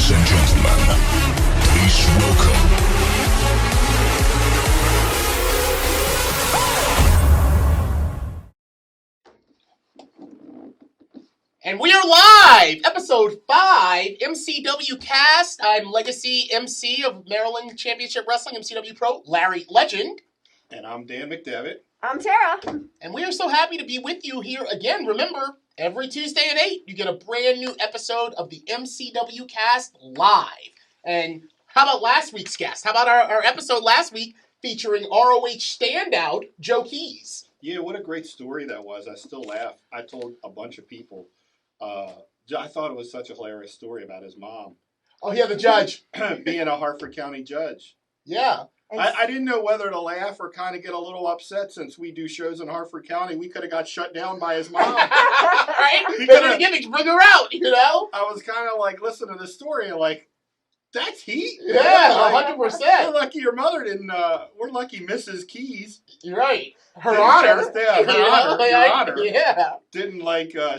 Ladies and gentlemen, please welcome. And we are live! Episode 5, MCW Cast. I'm Legacy MC of Maryland Championship Wrestling, MCW Pro, Larry Legend. And I'm Dan McDevitt. I'm Tara. And we are so happy to be with you here again. Remember, every Tuesday at 8, you get a brand new episode of the MCW Cast live. And how about last week's guest? How about our episode last week featuring ROH standout Joe Keys? Yeah, what a great story that was. I still laugh. I told a bunch of people. I thought it was such a hilarious story about his mom. Oh, yeah, the judge. Being a Hartford County judge. Yeah. I didn't know whether to laugh or kind of get a little upset since we do shows in Hartford County. We could have got shut down by his mom. Right? Because gimmicks, bring her out, you know? I was kind of like, listening to the story and like, that's heat? Yeah, like, 100%. We're lucky your mother didn't, we're lucky Mrs. Keys. You're right. Her Didn't honor. shut us down. Her honor. Yeah. Didn't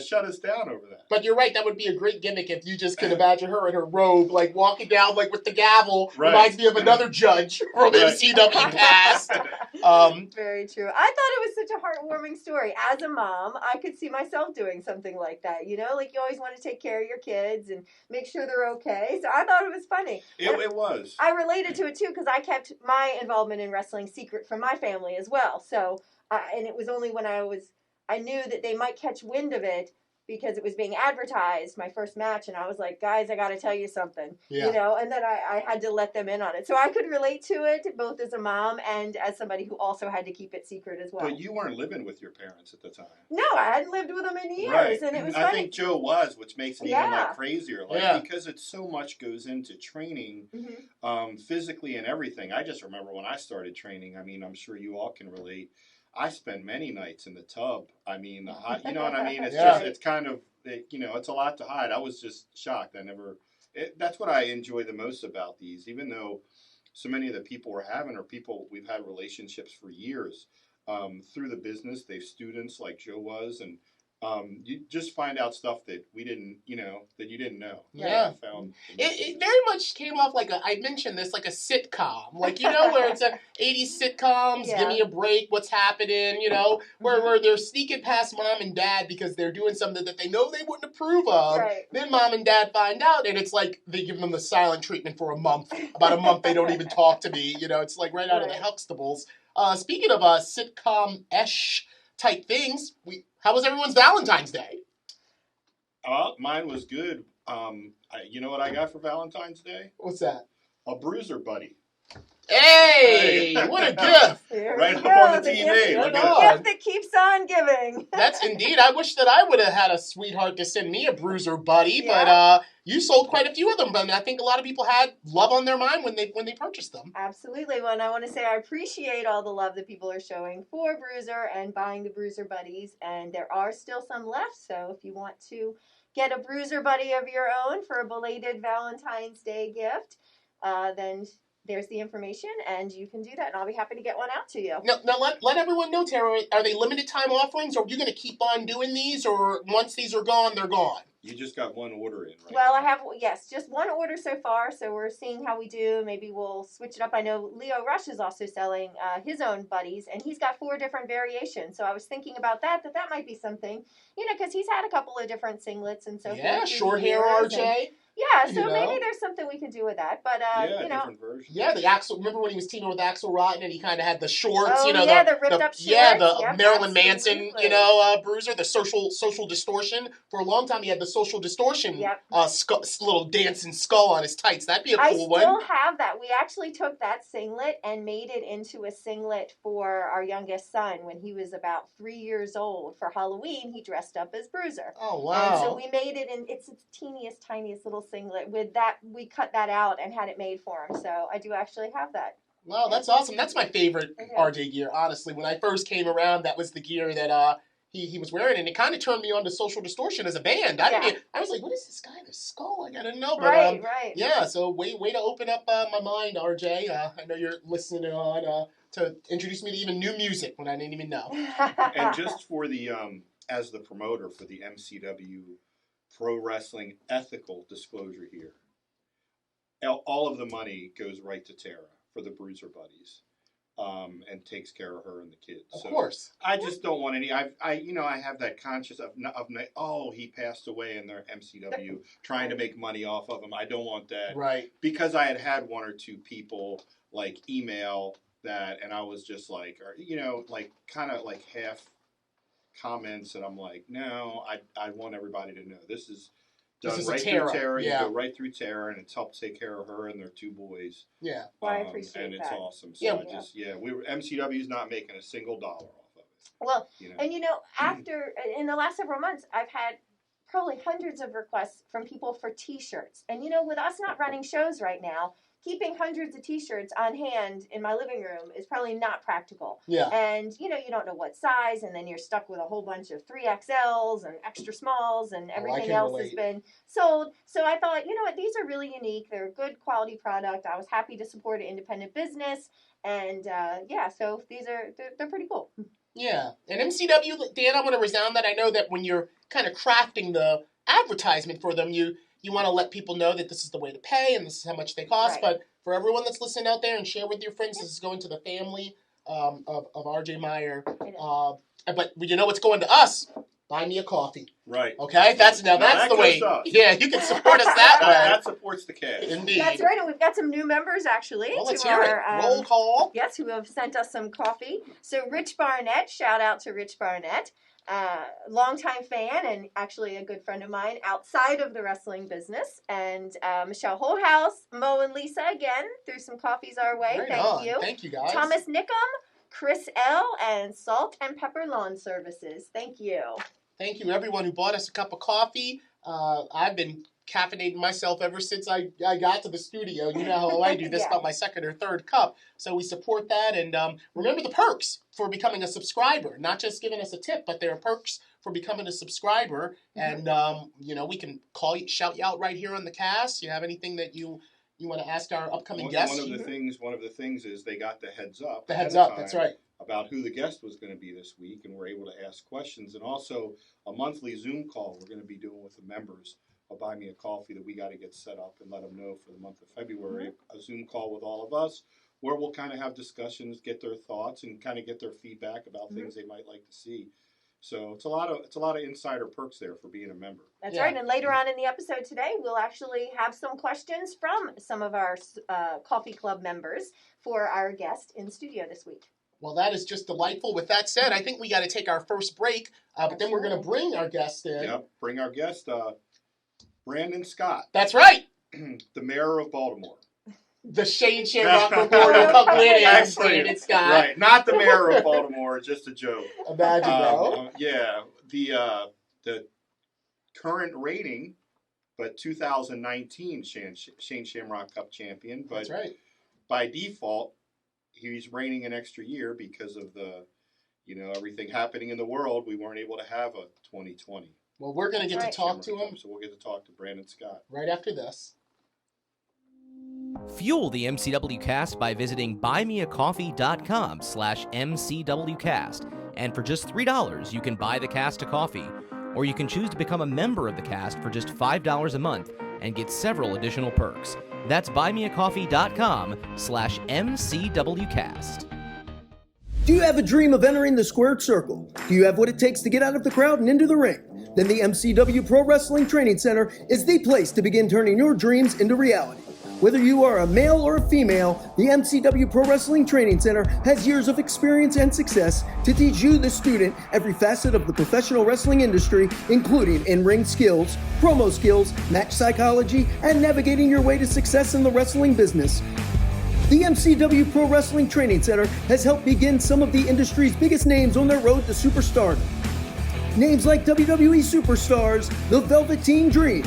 shut us down over that. But you're right, that would be a great gimmick if you just could imagine her in her robe, like walking down like with the gavel. Right. Reminds me of another judge from MCW Cast. Very true. I thought it was such a heartwarming story. As a mom, I could see myself doing something like that. You know, like you always want to take care of your kids and make sure they're okay. So I thought it was funny. It was. I related to it too because I kept my involvement in wrestling secret from my family as well. So, and it was only when I knew that they might catch wind of it because it was being advertised, my first match, and I was like, guys, I got to tell you something, you know, and then I had to let them in on it. So I could relate to it both as a mom and as somebody who also had to keep it secret as well. But you weren't living with your parents at the time. No, I hadn't lived with them in years, right. and it was I funny. think Joe was, which makes it even crazier, because it's so much goes into training, physically and everything. I just remember when I started training, I mean, I'm sure you all can relate. I spent many nights in the tub. I mean, you know what I mean? It's just, it's kind of, you know, it's a lot to hide. I was just shocked. That's what I enjoy the most about these, even though so many of the people we're having are people we've had relationships for years through the business. They're students like Joe was, and you just find out stuff that we didn't, you know, that you didn't know. Yeah. It very much came off like I mentioned this, like a sitcom. Like, you know, where it's a 80s sitcoms, give me a break, what's happening, you know, where they're sneaking past mom and dad because they're doing something that they know they wouldn't approve of. Right. Then mom and dad find out, and it's like they give them the silent treatment for a month. About a month, they don't even talk to me. You know, it's like right out of the Huxtables. Speaking of sitcom-esh type things, how was everyone's Valentine's Day? Mine was good. You know what I got for Valentine's Day? What's that? A bruiser buddy. Hey, what a gift! Right up on the TV. The gift that keeps on giving. That's indeed. I wish that I would have had a sweetheart to send me a bruiser buddy, but you sold quite a few of them. But I think a lot of people had love on their mind when they purchased them. Absolutely. Well, and I want to say I appreciate all the love that people are showing for Bruiser and buying the Bruiser buddies, and there are still some left. So if you want to get a Bruiser buddy of your own for a belated Valentine's Day gift, then there's the information, and you can do that, and I'll be happy to get one out to you. Now let everyone know, Tara, are they limited time offerings, or are you going to keep on doing these, or once these are gone, they're gone? You just got one order in, right? Well, I have, just one order so far, so we're seeing how we do. Maybe we'll switch it up. I know Leo Rush is also selling his own buddies, and he's got 4 different variations, so I was thinking about that might be something, you know, because he's had a couple of different singlets and so forth. Yeah, short hair RJ. Yeah, so maybe there's something we could do with that, but you know, different versions. Yeah, the Axel. Remember when he was teaming with Axel Rotten and he kind of had the shorts, oh, you know, the ripped up shorts. Yeah, the yep, Marilyn absolutely. Manson, you know, bruiser, the social distortion. For a long time, he had the social distortion, little dancing skull on his tights. That'd be a cool one. I still have that. We actually took that singlet and made it into a singlet for our youngest son when he was about 3 years old. For Halloween, he dressed up as Bruiser. Oh wow! And so we made it, and it's the teeniest, tiniest little singlet with that. We cut that out and had it made for him. So I do actually have that. Wow, that's awesome. That's my favorite RJ gear, honestly. When I first came around, that was the gear that he was wearing, and it kind of turned me on to Social Distortion as a band. I was like, what is this guy? The skull? I gotta know. But, right. Yeah, so way to open up my mind, RJ. I know you're listening on to introduce me to even new music when I didn't even know. And just for the as the promoter for the MCW Pro Wrestling ethical disclosure here. all of the money goes right to Tara for the Bruiser Buddies. And takes care of her and the kids. Of course. I just don't want any. I have that conscience of he passed away in their MCW, trying to make money off of him. I don't want that. Right. Because I had one or two people like email that, and I was just like, kind of like half comments, and I'm like, no, I want everybody to know this is done right through Tara. Yeah. You go right through Tara, and it's helped take care of her and their two boys. Yeah. Well, I appreciate and that. it's awesome. So MCW's not making a single dollar off of it. Well, and after in the last several months, I've had probably hundreds of requests from people for T-shirts. And with us not running shows right now, keeping hundreds of T-shirts on hand in my living room is probably not practical. Yeah. And, you don't know what size, and then you're stuck with a whole bunch of 3XLs and extra smalls, and everything else has been sold. So I thought, what, these are really unique. They're a good quality product. I was happy to support an independent business. And, so they're pretty cool. Yeah. And MCW, Dan, I want to resound that. I know that when you're kind of crafting the advertisement for them, you want to let people know that this is the way to pay and this is how much they cost. Right. But for everyone that's listening out there, and share with your friends, this is going to the family of RJ Meyer. But what's going to us? Buy me a coffee. Right. Okay? That's the way. Yeah, you can support us that way. That supports the cast. Indeed. That's right. And we've got some new members, actually. Well, let's hear it. Roll call. Yes, who have sent us some coffee. So Rich Barnett, shout out to Rich Barnett. Longtime fan and actually a good friend of mine outside of the wrestling business. And Michelle Holthouse, Mo and Lisa again threw some coffees our way. Thank you, guys. Thomas Nickham, Chris L, and Salt and Pepper Lawn Services. Thank you. Thank you, everyone who bought us a cup of coffee. I've been caffeinating myself ever since I got to the studio. You know how I do this, about my second or third cup. So we support that. And remember the perks for becoming a subscriber. Not just giving us a tip, but there are perks for becoming a subscriber. And, we can shout you out right here on the cast. You have anything that you want to ask our upcoming guests? One of the things is they got the heads up. The heads up, that's right. About who the guest was going to be this week, and we're able to ask questions. And also a monthly Zoom call we're going to be doing with the members of Buy Me a Coffee that we got to get set up and let them know for the month of February. A Zoom call with all of us where we'll kind of have discussions, get their thoughts, and kind of get their feedback about things they might like to see. So it's a lot of insider perks there for being a member. That's right. And later on in the episode today, we'll actually have some questions from some of our Coffee Club members for our guest in studio this week. Well, that is just delightful. With that said, I think we got to take our first break, but then we're going to bring our guest in. Yep, bring our guest, Brandon Scott. That's right. The mayor of Baltimore. The Shane Shamrock reporter come in, Brandon Scott. Right, not the mayor of Baltimore, just a joke. Imagine, bro. The current rating, but 2019 Shane Shamrock Cup champion. But that's right. By default, he's reigning an extra year because of the, everything happening in the world. We weren't able to have a 2020. Well, we're going to get to talk to him. So we'll get to talk to Brandon Scott. Right after this. Fuel the MCW Cast by visiting buymeacoffee.com/MCWcast. And for just $3, you can buy the cast a coffee. Or you can choose to become a member of the cast for just $5 a month and get several additional perks. That's buymeacoffee.com/MCWcast. Do you have a dream of entering the squared circle? Do you have what it takes to get out of the crowd and into the ring? Then the MCW Pro Wrestling Training Center is the place to begin turning your dreams into reality. Whether you are a male or a female, the MCW Pro Wrestling Training Center has years of experience and success to teach you, the student, every facet of the professional wrestling industry, including in-ring skills, promo skills, match psychology, and navigating your way to success in the wrestling business. The MCW Pro Wrestling Training Center has helped begin some of the industry's biggest names on their road to superstardom. Names like WWE superstars, the Velveteen Dream,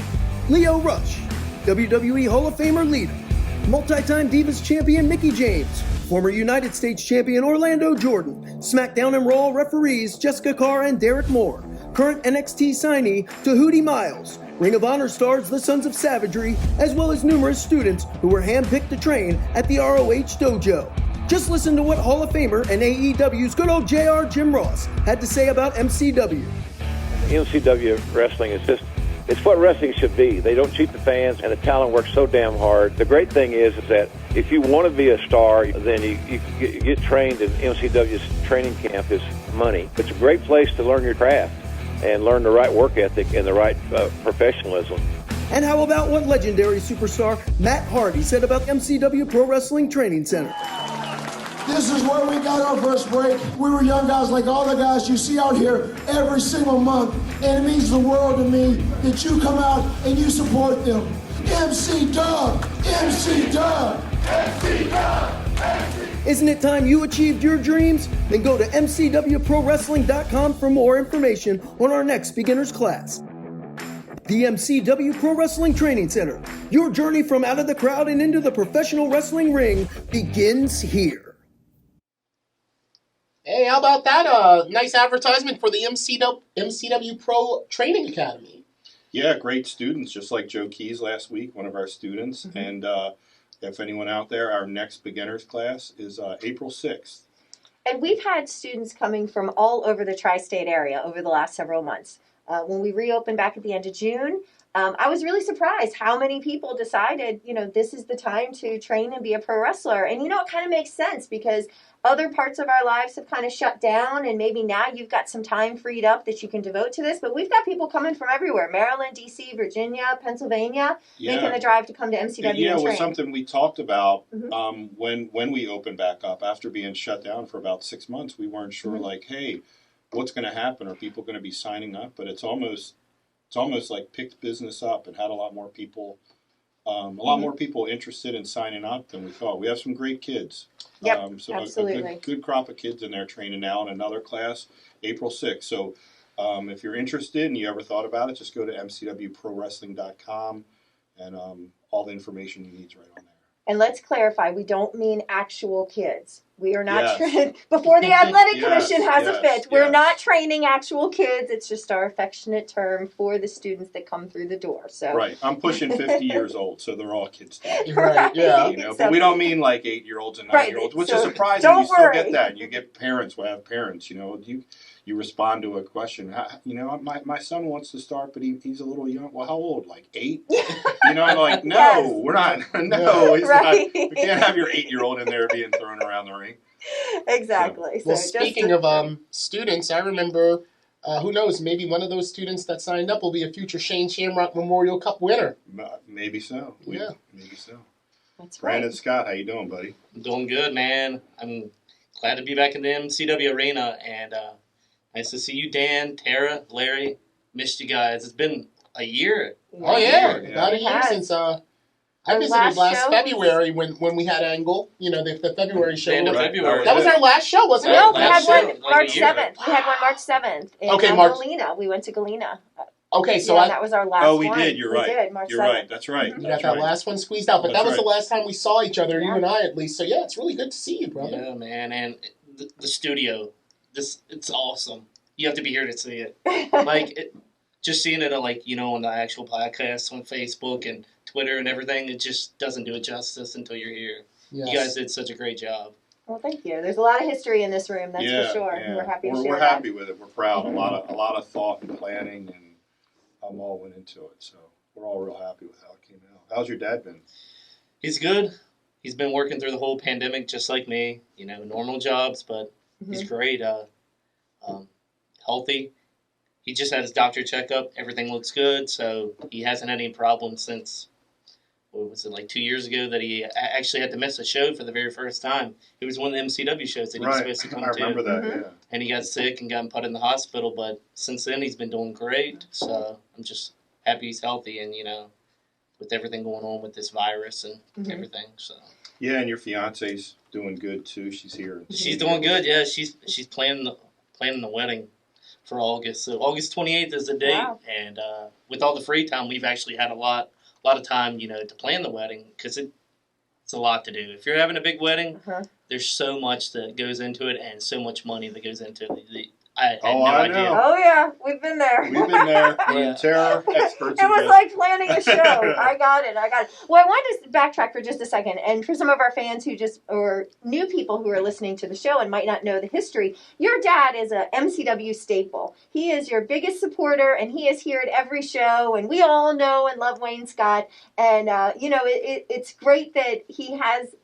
Lio Rush, WWE Hall of Famer Lita, multi-time Divas champion Mickie James, former United States champion Orlando Jordan, SmackDown and Raw referees Jessica Carr and Derek Moore, current NXT signee Tahuti Miles, Ring of Honor stars the Sons of Savagery, as well as numerous students who were handpicked to train at the ROH Dojo. Just listen to what Hall of Famer and AEW's good old JR Jim Ross had to say about MCW. MCW wrestling is just It's what wrestling should be. They don't cheat the fans, and the talent works so damn hard. The great thing is that if you want to be a star, then you get trained in MCW's training camp is money. It's a great place to learn your craft and learn the right work ethic and the right professionalism. And how about what legendary superstar Matt Hardy said about MCW Pro Wrestling Training Center? This is where we got our first break. We were young guys like all the guys you see out here every single month. And it means the world to me that you come out and you support them. MC Dub! MC Dub! MC Dub! Isn't it time you achieved your dreams? Then go to MCWProWrestling.com for more information on our next beginner's class. The MCW Pro Wrestling Training Center. Your journey from out of the crowd and into the professional wrestling ring begins here. Hey, how about that? Nice advertisement for the MCW Pro Training Academy. Yeah, great students, just like Joe Keys last week, one of our students. Mm-hmm. And if anyone out there, our next beginner's class is April 6th. And we've had students coming from all over the tri-state area over the last several months. When we reopened back at the end of June, I was really surprised how many people decided, this is the time to train and be a pro wrestler. And, it kind of makes sense because other parts of our lives have kind of shut down, and maybe now you've got some time freed up that you can devote to this. But we've got people coming from everywhere: Maryland, D.C., Virginia, Pennsylvania, making the drive to come to MCW and train. It was something we talked about when we opened back up. After being shut down for about 6 months, we weren't sure, hey, what's going to happen? Are people going to be signing up? But it's almost like picked business up and had a lot more people more people interested in signing up than we thought. We have some great kids. Yep, so absolutely. A good crop of kids in there training now in another class, April 6th. So if you're interested and you ever thought about it, just go to MCWProWrestling.com and all the information you need is right on there. And let's clarify, we don't mean actual kids. We are not before the athletic commission has a fit. We're not training actual kids. It's just our affectionate term for the students that come through the door. So right, I'm pushing 50 years old, so they're all kids. Right, yeah. But we don't mean like 8-year-olds and 9-year-olds, which is surprising. You still get that. You get parents who have parents. You respond to a question. My son wants to start, but he's a little young. Well, how old? Like 8? I'm like, no, we're not. No, he's not. We can't have your 8-year-old in there being thrown around the ring. Exactly. Well, speaking of students, I remember, who knows, maybe one of those students that signed up will be a future Shane Shamrock Memorial Cup winner. Maybe so. Yeah. Maybe so. That's Brandon right. Scott, how you doing, buddy? I'm doing good, man. I'm glad to be back in the MCW arena, and nice to see you, Dan, Tara, Larry. Missed you guys. It's been a year. Oh, yeah. About a year since... I visited last February when we had Angle, the February show. February. That was our last show, wasn't it? No, we had one March 7th. We had one March 7th in Galena. We went to Galena. Okay, so that was our last one. Oh, we did. You're right. We did, March 7th. Right. That's right. You got that last one squeezed out, but that was the last time we saw each other, you and I at least. So, yeah, it's really good to see you, brother. Yeah, man. And the studio, it's awesome. You have to be here to see it. Just seeing it on the actual podcast on Facebook and Twitter and everything, it just doesn't do it justice until you're here. Yes. You guys did such a great job. Well, thank you. There's a lot of history in this room, that's for sure. Yeah. We're happy to share We're that. happy with it. We're proud. A lot of thought and planning and all went into it. So we're all real happy with how it came out. How's your dad been? He's good. He's been working through the whole pandemic just like me. Normal jobs, but he's great. Healthy. He just had his doctor checkup. Everything looks good, so he hasn't had any problems since, 2 years ago that he actually had to miss a show for the very first time. It was one of the MCW shows that he was supposed to come to. I remember that, yeah. And he got sick and got put in the hospital, but since then he's been doing great, so I'm just happy he's healthy and, with everything going on with this virus and everything, so. Yeah, and your fiance's doing good, too. She's here. She's doing good, yeah. She's planning the wedding for August. So August 28th is the date, and with all the free time, we've actually had a lot of time, to plan the wedding because it's a lot to do. If you're having a big wedding, there's so much that goes into it and so much money that goes into it. I had no idea. Oh yeah, we've been there. We've been there. We're terror experts. It was like planning a show. I got it. Well, I wanted to backtrack for just a second, and for some of our fans or new people who are listening to the show and might not know the history, your dad is a MCW staple. He is your biggest supporter, and he is here at every show, and we all know and love Wayne Scott, and it's great that he has,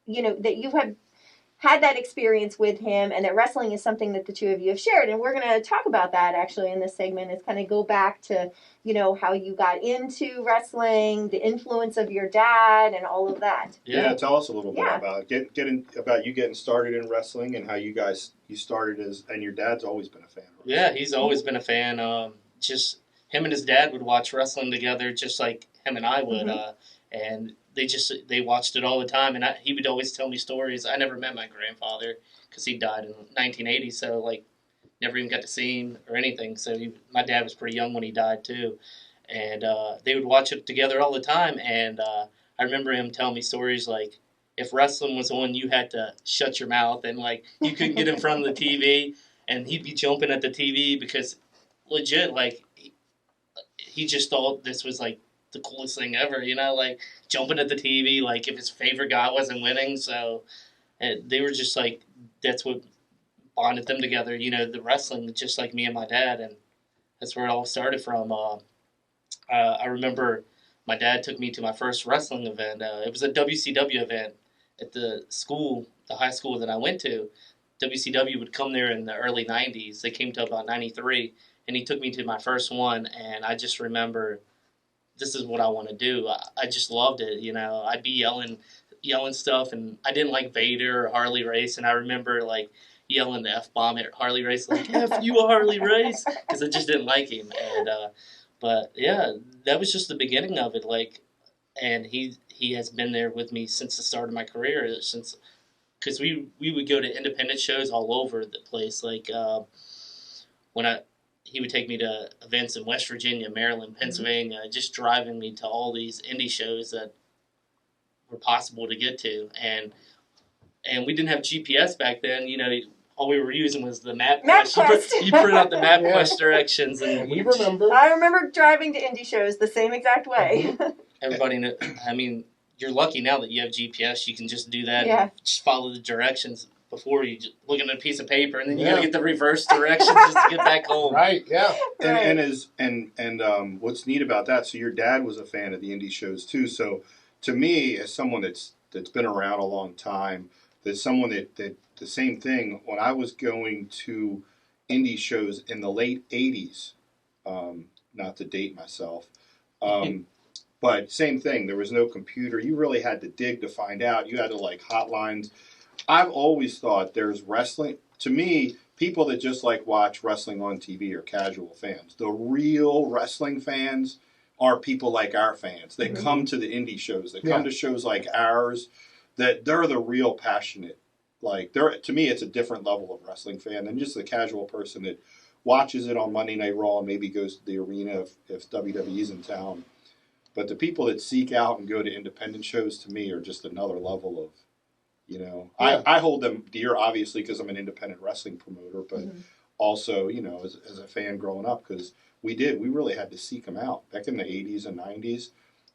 that you have had that experience with him, and that wrestling is something that the two of you have shared. And we're going to talk about that actually in this segment, is kind of go back to, how you got into wrestling, the influence of your dad, and all of that. Yeah, tell us a little bit about about you getting started in wrestling and how you started and your dad's always been a fan. Right? Yeah, he's always been a fan. Just him and his dad would watch wrestling together, just like him and I would, and they watched it all the time, and he would always tell me stories. I never met my grandfather because he died in 1980, so never even got to see him or anything. So my dad was pretty young when he died too, and they would watch it together all the time. And I remember him telling me stories like, if wrestling was on, you had to shut your mouth, and you couldn't get in front of the TV, and he'd be jumping at the TV because legit he just thought this was the coolest thing ever, jumping at the TV, if his favorite guy wasn't winning. So they were just that's what bonded them together, the wrestling, just like me and my dad. And that's where it all started from. I remember my dad took me to my first wrestling event. It was a WCW event at the high school that I went to. WCW would come there in the early 90s. They came to about 93, and he took me to my first one, and I just remember, this is what I want to do. I just loved it, I'd be yelling stuff, and I didn't like Vader or Harley Race, and I remember yelling the F-bomb at Harley Race, F you Harley Race, because I just didn't like him. And but yeah, that was just the beginning of it. And he has been there with me since the start of my career, because we would go to independent shows all over the place. He would take me to events in West Virginia, Maryland, Pennsylvania, just driving me to all these indie shows that were possible to get to. And we didn't have GPS back then. All we were using was the map quest. You print out the map quest directions. And we remember. I remember driving to indie shows the same exact way. Everybody knows. I mean, you're lucky now that you have GPS. You can just do that and just follow the directions. Before you just look at a piece of paper, and then you got to get the reverse direction just to get back home. Right. Yeah. And what's neat about that? So your dad was a fan of the indie shows too. So to me, as someone that's been around a long time, there's someone that the same thing. When I was going to indie shows in the late '80s, not to date myself, but same thing. There was no computer. You really had to dig to find out. You had to hotlines. I've always thought there's wrestling. To me, people that just watch wrestling on TV are casual fans. The real wrestling fans are people like our fans. They come to the indie shows. They come to shows like ours. That they're the real passionate. To me, it's a different level of wrestling fan than just the casual person that watches it on Monday Night Raw and maybe goes to the arena if WWE's in town. But the people that seek out and go to independent shows, to me, are just another level of. I hold them dear, obviously, because I'm an independent wrestling promoter, but also, as a fan growing up, because we really had to seek them out. Back in the 80s and 90s,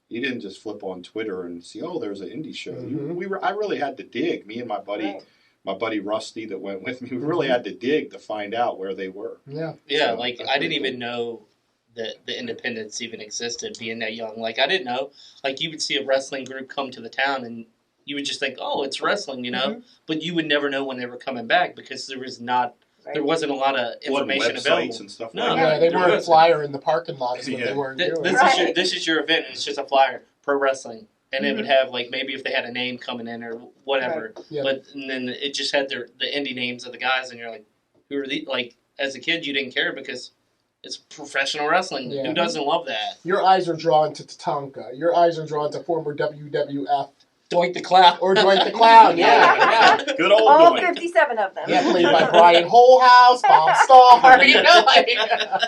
you didn't just flip on Twitter and see, there's an indie show. I really had to dig. Me and my buddy Rusty that went with me, we really had to dig to find out where they were. Yeah. Yeah, so, I didn't even know that the independents even existed being that young. I didn't know. You would see a wrestling group come to the town, and you would just think, it's wrestling, but you would never know when they were coming back because there wasn't a lot of information available. And stuff they weren't a flyer in the parking lot is what they weren't doing. This is your event, and it's just a flyer, pro wrestling. And it would have, maybe if they had a name coming in or whatever. Right. Yeah. But and then it just had the indie names of the guys, and you're like, who are these? As a kid, you didn't care because it's professional wrestling. Yeah. Who doesn't love that? Your eyes are drawn to Tatanka. Your eyes are drawn to former WWF Doink the Clown. Or Doink the Clown, yeah. Good old All Doink. 57 of them. Yeah, played by Brian Wholehouse, Bob Starr,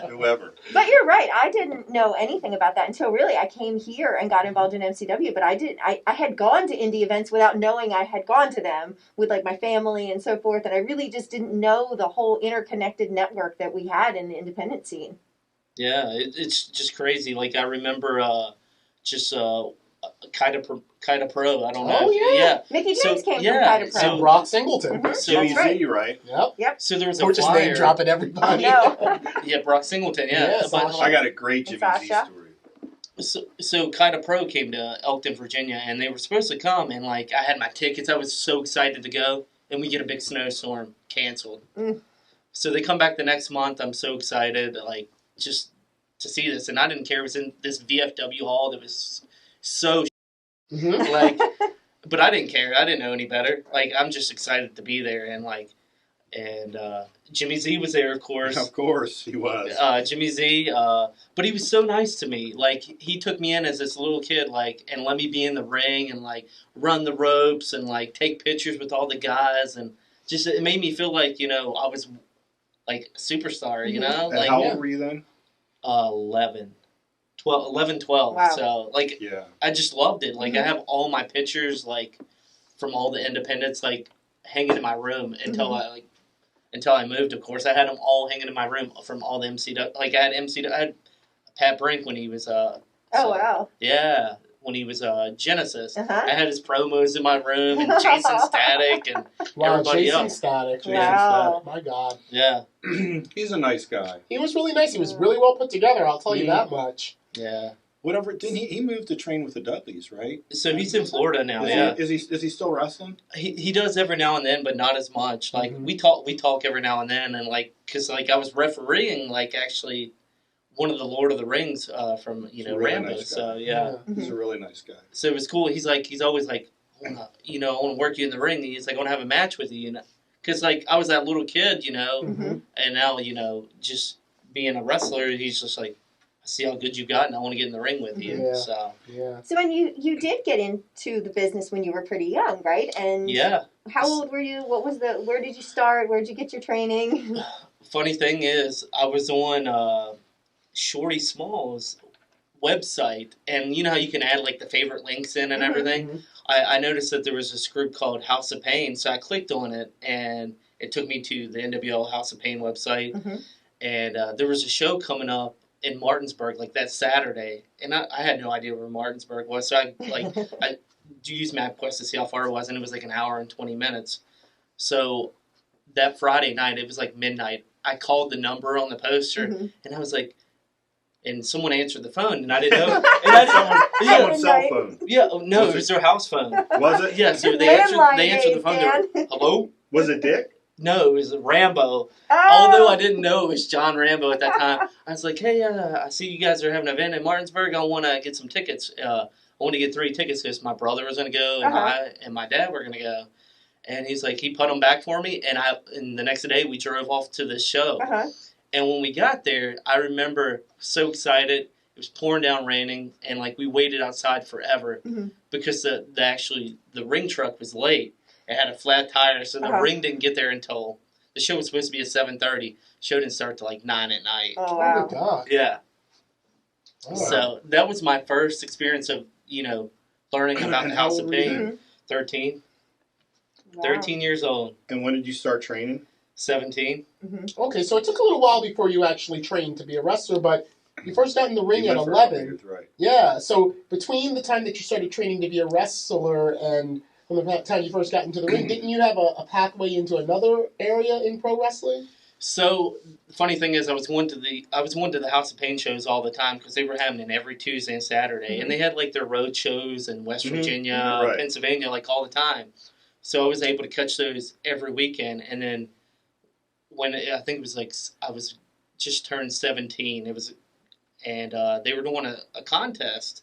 Whoever. But you're right. I didn't know anything about that until really I came here and got involved in MCW. But I had gone to indie events without knowing I had gone to them with like my family and so forth. And I really just didn't know the whole interconnected network that we had in the independent scene. Yeah, it's just crazy. Like I remember Kind of Pro. I don't know. Oh, yeah. Mickey James came from yeah, Kind of Pro. And Brock Singleton. Mhm. So Jimmy That's right. Z, right? Yep. So there was We're a just flyer. name dropping everybody. No. Yeah, Brock Singleton. Yeah, Yeah, but Sasha. I got a great Jimmy Z Sasha. story. So Kind of Pro came to Elkton, Virginia, and they were supposed to come, and like I had my tickets. I was so excited to go, and we get a big snowstorm, canceled. Mm. So they come back the next month. I'm so excited, like just to see this, and I didn't care. It was in this VFW hall that was so Mm-hmm. like, but I didn't care. I didn't know any better. Like I'm just excited to be there, and Jimmy Z was there, of course. Of course, he was. Jimmy Z, but he was so nice to me. Like he took me in as this little kid, like, and let me be in the ring and like run the ropes and like take pictures with all the guys, and just it made me feel like I was like a superstar. You know, And like how old were you then? 11, 12. Wow. So like Yeah. I just loved it. Like I have all my pictures like from all the independents like hanging in my room until I moved. Of course, I had them all hanging in my room from all the MCW. Like I had Pat Brink when he was Oh, wow. yeah, when he was Genesis. Uh-huh. I had his promos in my room and Jason Static and Wow, everybody Jason else. Static. Wow. My God. Yeah, He's a nice guy. He was really nice. He was really well put together, I'll tell you that much. yeah. Whatever. Didn't he moved to train with the Dudleys, right? So he's in Florida now. Is Yeah, He, is he still wrestling? he does every now and then, but not as much. Like Mhm. we talk every now and then, and like because like I was refereeing like actually one of the Lord of the Rings from He's a really Rambo. nice guy. So yeah. He's a really nice guy. So it was cool. He's always like, I want to work you in the ring. He's like, I want to have a match with you, because like I was that little kid, Mhm. and now just being a wrestler, he's just like, I see how good you got, and I want to get in the ring with you. Yeah. So Yeah. So when you did get into the business when you were pretty young, right? And yeah. how old were you? Where did you start? Where did you get your training? Funny thing is, I was on Shorty Small's website, and you know how you can add like the favorite links in and everything. Mhm. I noticed that there was this group called House of Pain, so I clicked on it, and it took me to the NWO House of Pain website, Mhm. and there was a show coming up in Martinsburg like that Saturday, and I had no idea where Martinsburg was, so I used MapQuest to see how far it was, and it was like an hour and 20 minutes. So that Friday night, it was like midnight. I called the number on the poster, Mhm. and I was like, and someone answered the phone, and I didn't know. And I didn't, Someone's cell phone. yeah, oh, no, it was their house phone. Was it? Yeah, so they Landline answered the days, phone. They were, Dan. hello? Was it Dick? No, it was Rambo. Oh. Although I didn't know it was John Rambo at that time. I was like, hey, I see you guys are having an event in Martinsburg. I want to get some tickets. I want to get 3 tickets because my brother was going to go, and I and my dad were going to go. And he's like, he put them back for me, and the next day we drove off to this show. Uh-huh. And when we got there, I remember so excited. It was pouring down, raining, and like we waited outside forever Mhm. because the ring truck was late. It had a flat tire, so the ring didn't get there until the show was supposed to be at 7:30. Show didn't start till like 9 at night. Oh, Oh, wow. my God. Yeah. Oh. So that was my first experience of learning about And the how House old of were you Pain. then? 13, Wow. 13 years old, And when did you start training? 17. Okay, so it took a little while before you actually trained to be a wrestler, but you first got in the ring You at went for a couple 11. years, right. Yeah, so between the time that you started training to be a wrestler and from the time you first got into the ring, didn't you have a pathway into another area in pro wrestling? So the funny thing is, I was going to the House of Pain shows all the time because they were happening every Tuesday and Saturday, and they had like their road shows in West Virginia, Right. Pennsylvania, like all the time. So I was able to catch those every weekend, and then when I think it was like I was just turned 17, and they were doing a contest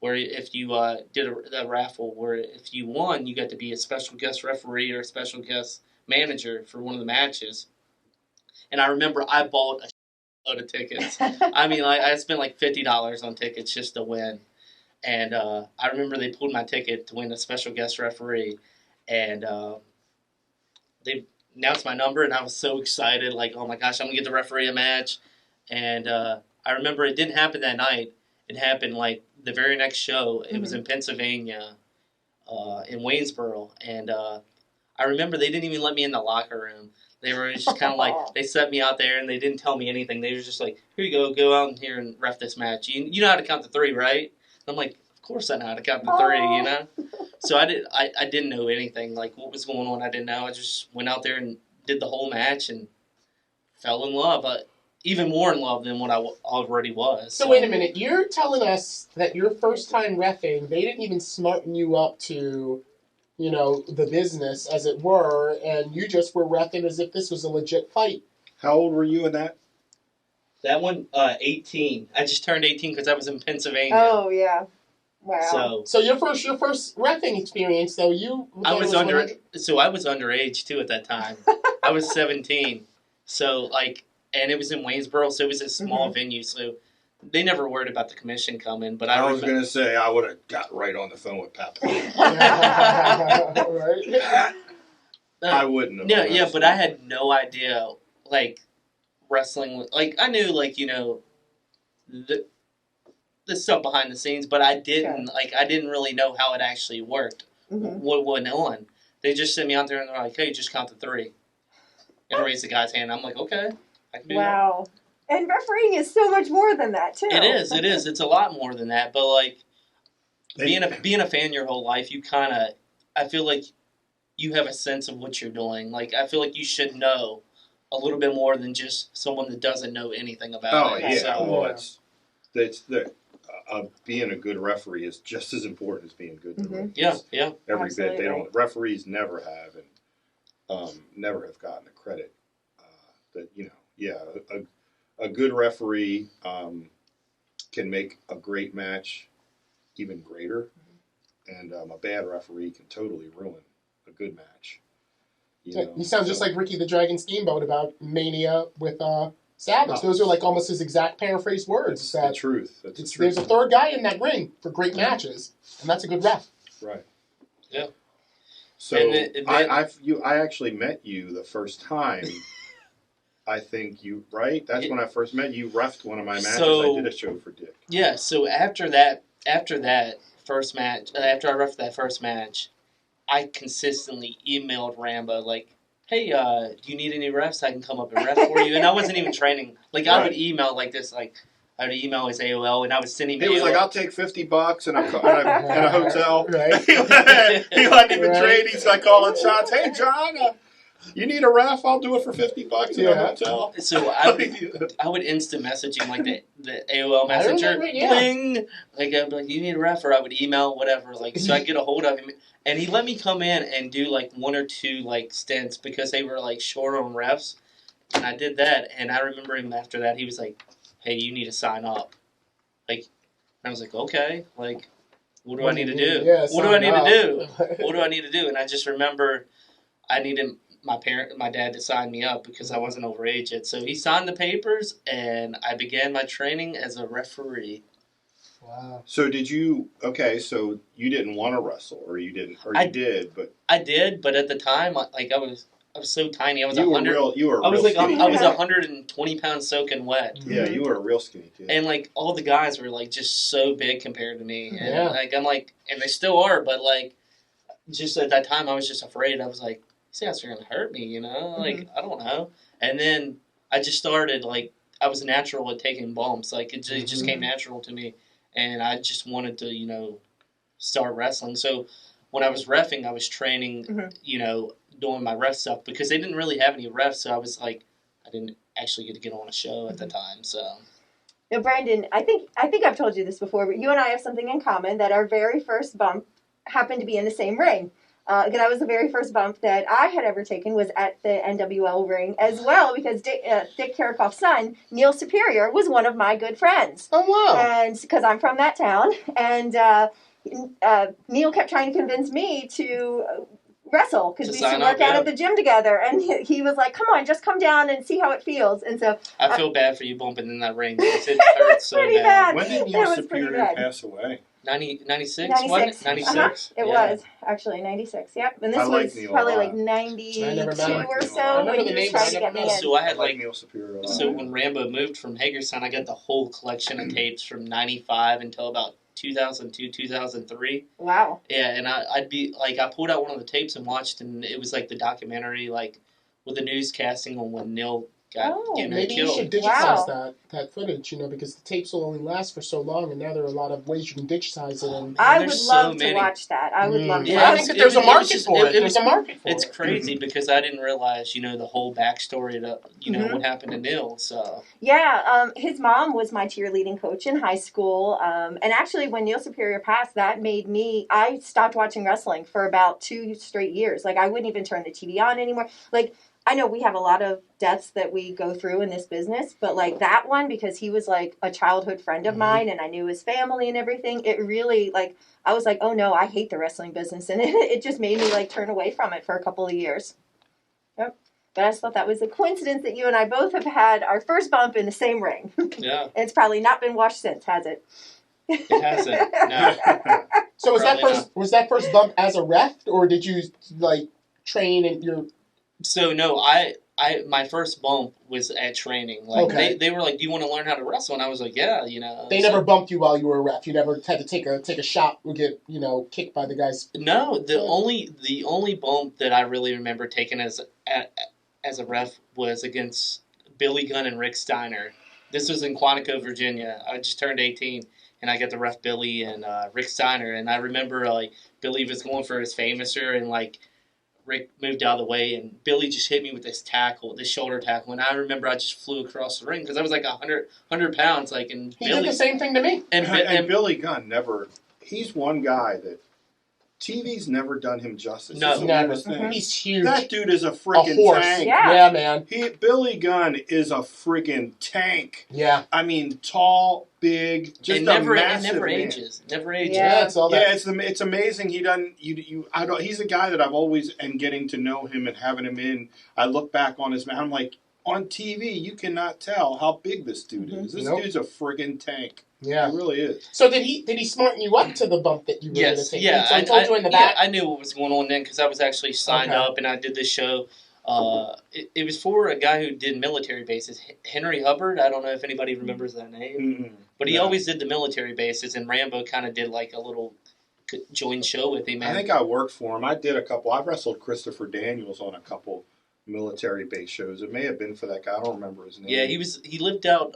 where if you did a raffle where if you won, you got to be a special guest referee or a special guest manager for one of the matches. And I remember I bought a load of tickets. I mean, I spent like $50 on tickets just to win. And I remember they pulled my ticket to win a special guest referee. And they announced my number, and I was so excited. Like, oh, my gosh, I'm going to get to referee a match. And I remember it didn't happen that night. It happened, like, the very next show. It was in Pennsylvania, in Waynesboro. And I remember they didn't even let me in the locker room. They were just kind of like, they set me out there, and they didn't tell me anything. They were just like, here you go out in here and ref this match. You know how to count to 3, right? And I'm like, of course I know how to count to 3, you know? So I didn't know anything, like what was going on. I didn't know. I just went out there and did the whole match and fell in love. Even more in love than what I already was. So wait a minute. You're telling us that your first time reffing, they didn't even smarten you up to, you know, the business, as it were, and you just were reffing as if this was a legit fight. How old were you in that? That one, 18. I just turned 18 because I was in Pennsylvania. Oh, yeah. Wow. So your first reffing experience, though, I was underage too at that time. I was 17. So and it was in Waynesboro, so it was a small venue. So they never worried about the commission coming. But I was going to say I would have got right on the phone with Papa. I wouldn't have. Yeah, but I had no idea, like, wrestling. Like, I knew, like, you know, the stuff behind the scenes, but I didn't I didn't really know how it actually worked. What went on? They just sent me out there and they're like, "Hey, just count to 3," and raise the guy's hand. I'm like, "Okay, I can do that." Wow. And refereeing is so much more than that too. It is. It's a lot more than that. But like being a fan your whole life, I feel like you have a sense of what you're doing. Like I feel like you should know a little bit more than just someone that doesn't know anything about it. Oh yeah. So, well, being a good referee is just as important as being good to referees. Yeah. Every Absolutely. bit. Referees never have and never have gotten the credit that, you know, a good referee can make a great match even greater, and a bad referee can totally ruin a good match. You sound just like Ricky the Dragon Steamboat about Mania with Savage. Those are like almost his exact paraphrased words. That's the truth. There's a third guy in that ring for great matches, and that's a good ref. Right. Yeah. So I actually met you the first time. I think right? That's when I first met you. Refed one of my matches. I did a show for Dick. Yeah. So after that first match, after I refed that first match, I consistently emailed Rambo like, "Hey, do you need any refs? I can come up and ref for you." And I wasn't even training. Like I would email like this, like I would email his AOL, and I was sending. He was like, "I'll take $50 and a hotel." Right. he wasn't even trained. He's like calling shots. "Hey, John, you need a ref? I'll do it for $50 in a hotel." So I would instant message him like the AOL messenger, bling. Like I'd be like, "You need a ref?" Or I would email whatever. Like so I get a hold of him. And he let me come in and do, like, 1 or 2, like, stints because they were, like, short on refs. And I did that. And I remember him after that. He was like, "Hey, you need to sign up." Like, and I was like, "Okay. Like, what do I need to do? What do I need to do? What do I need to do?" And I just remember I needed my dad to sign me up because I wasn't overage yet. So he signed the papers, and I began my training as a referee. Wow. So so you didn't want to wrestle, or you didn't, or you did, but I did, but at the time, like I was so tiny. I was 100. I was 120 pounds soaking wet. Yeah, you were a real skinny kid. And like all the guys were like just so big compared to me, and like I'm like, and they still are, but like just at that time, I was just afraid. I was like, these guys are gonna hurt me, you know? Like I don't know. And then I just started like I was natural at taking bumps. Like it just came natural to me. And I just wanted to, you know, start wrestling. So when I was reffing, I was training, you know, doing my ref stuff because they didn't really have any refs. So I was like, I didn't actually get to get on a show at the time. So, now, Brandon, I think I've told you this before, but you and I have something in common that our very first bump happened to be in the same ring. That was the very first bump that I had ever taken was at the NWL ring as well because Dick Karakoff's son, Neil Superior, was one of my good friends. Oh, wow. And because I'm from that town. And Neil kept trying to convince me to wrestle because we used to work out at the gym together. And he was like, "Come on, just come down and see how it feels." And so I feel bad for you bumping in that ring because it hurts so bad. When did Neil Superior pass away? 96, 96. wasn't it? 96. It was actually 96. Yep, and this was probably like 92 or so when he was trying to get me in. So I had Neil Superior. So when Rambo moved from Hagerstown, I got the whole collection of tapes from 95 until about 2002, 2003. Wow. Yeah, and I'd be like, I pulled out one of the tapes and watched, and it was like the documentary, like with the newscasting on when Neil got maybe killed. you should digitize that footage, because the tapes will only last for so long, and now there are a lot of ways you can digitize it. And I would love to watch that. I would love to. Yeah, I think that there's a market for it. There's a market for it. It's crazy because I didn't realize, the whole backstory to, what happened to Neil. So yeah, his mom was my cheerleading coach in high school, and actually when Neil Superior passed, that made I stopped watching wrestling for about 2 straight years. Like I wouldn't even turn the TV on anymore. Like I know we have a lot of deaths that we go through in this business, but like that one, because he was like a childhood friend of mine and I knew his family and everything, it really I was like, oh no, I hate the wrestling business. And it just made me like turn away from it for a couple of years. Yep. But I just thought that was a coincidence that you and I both have had our first bump in the same ring. Yeah. And it's probably not been washed since, has it? It hasn't. No. So was that first bump as a ref, or did you like train in your? So no, my first bump was at training. Like they were like, "Do you want to learn how to wrestle?" And I was like, "Yeah, They never bumped you while you were a ref. You never had to take a shot or get kicked by the guys. No, the only bump that I really remember taking as a ref was against Billy Gunn and Rick Steiner. This was in Quantico, Virginia. I just turned 18, and I got to ref Billy and Rick Steiner. And I remember Billy was going for his famouser, and Rick moved out of the way, and Billy just hit me with this shoulder tackle, and I remember I just flew across the ring because I was like 100 pounds, and he did the same thing to me. And Billy Gunn he's one guy that TV's never done him justice. No, never. He's huge. That dude is a freaking tank. Yeah, man. Billy Gunn is a friggin' tank. Yeah. I mean, tall, big, just a massive man. ages. Never ages. Yeah, it's all that. It's amazing. He doesn't. He's a guy that I've always, and getting to know him and having him in. I look back on his. I'm like, on TV, you cannot tell how big this dude is. This dude's a friggin' tank. Yeah, he really is. So did he smarten you up to the bump that you were going to take? Yeah, so I told you in the back. I knew what was going on then because I was actually signed up and I did this show. It was for a guy who did military bases, Henry Hubbard. I don't know if anybody remembers that name, but he always did the military bases, and Rambo kind of did like a little joint show with him. I think I worked for him. I did a couple. I wrestled Christopher Daniels on a couple military base shows. It may have been for that guy. I don't remember his name. Yeah, he lived out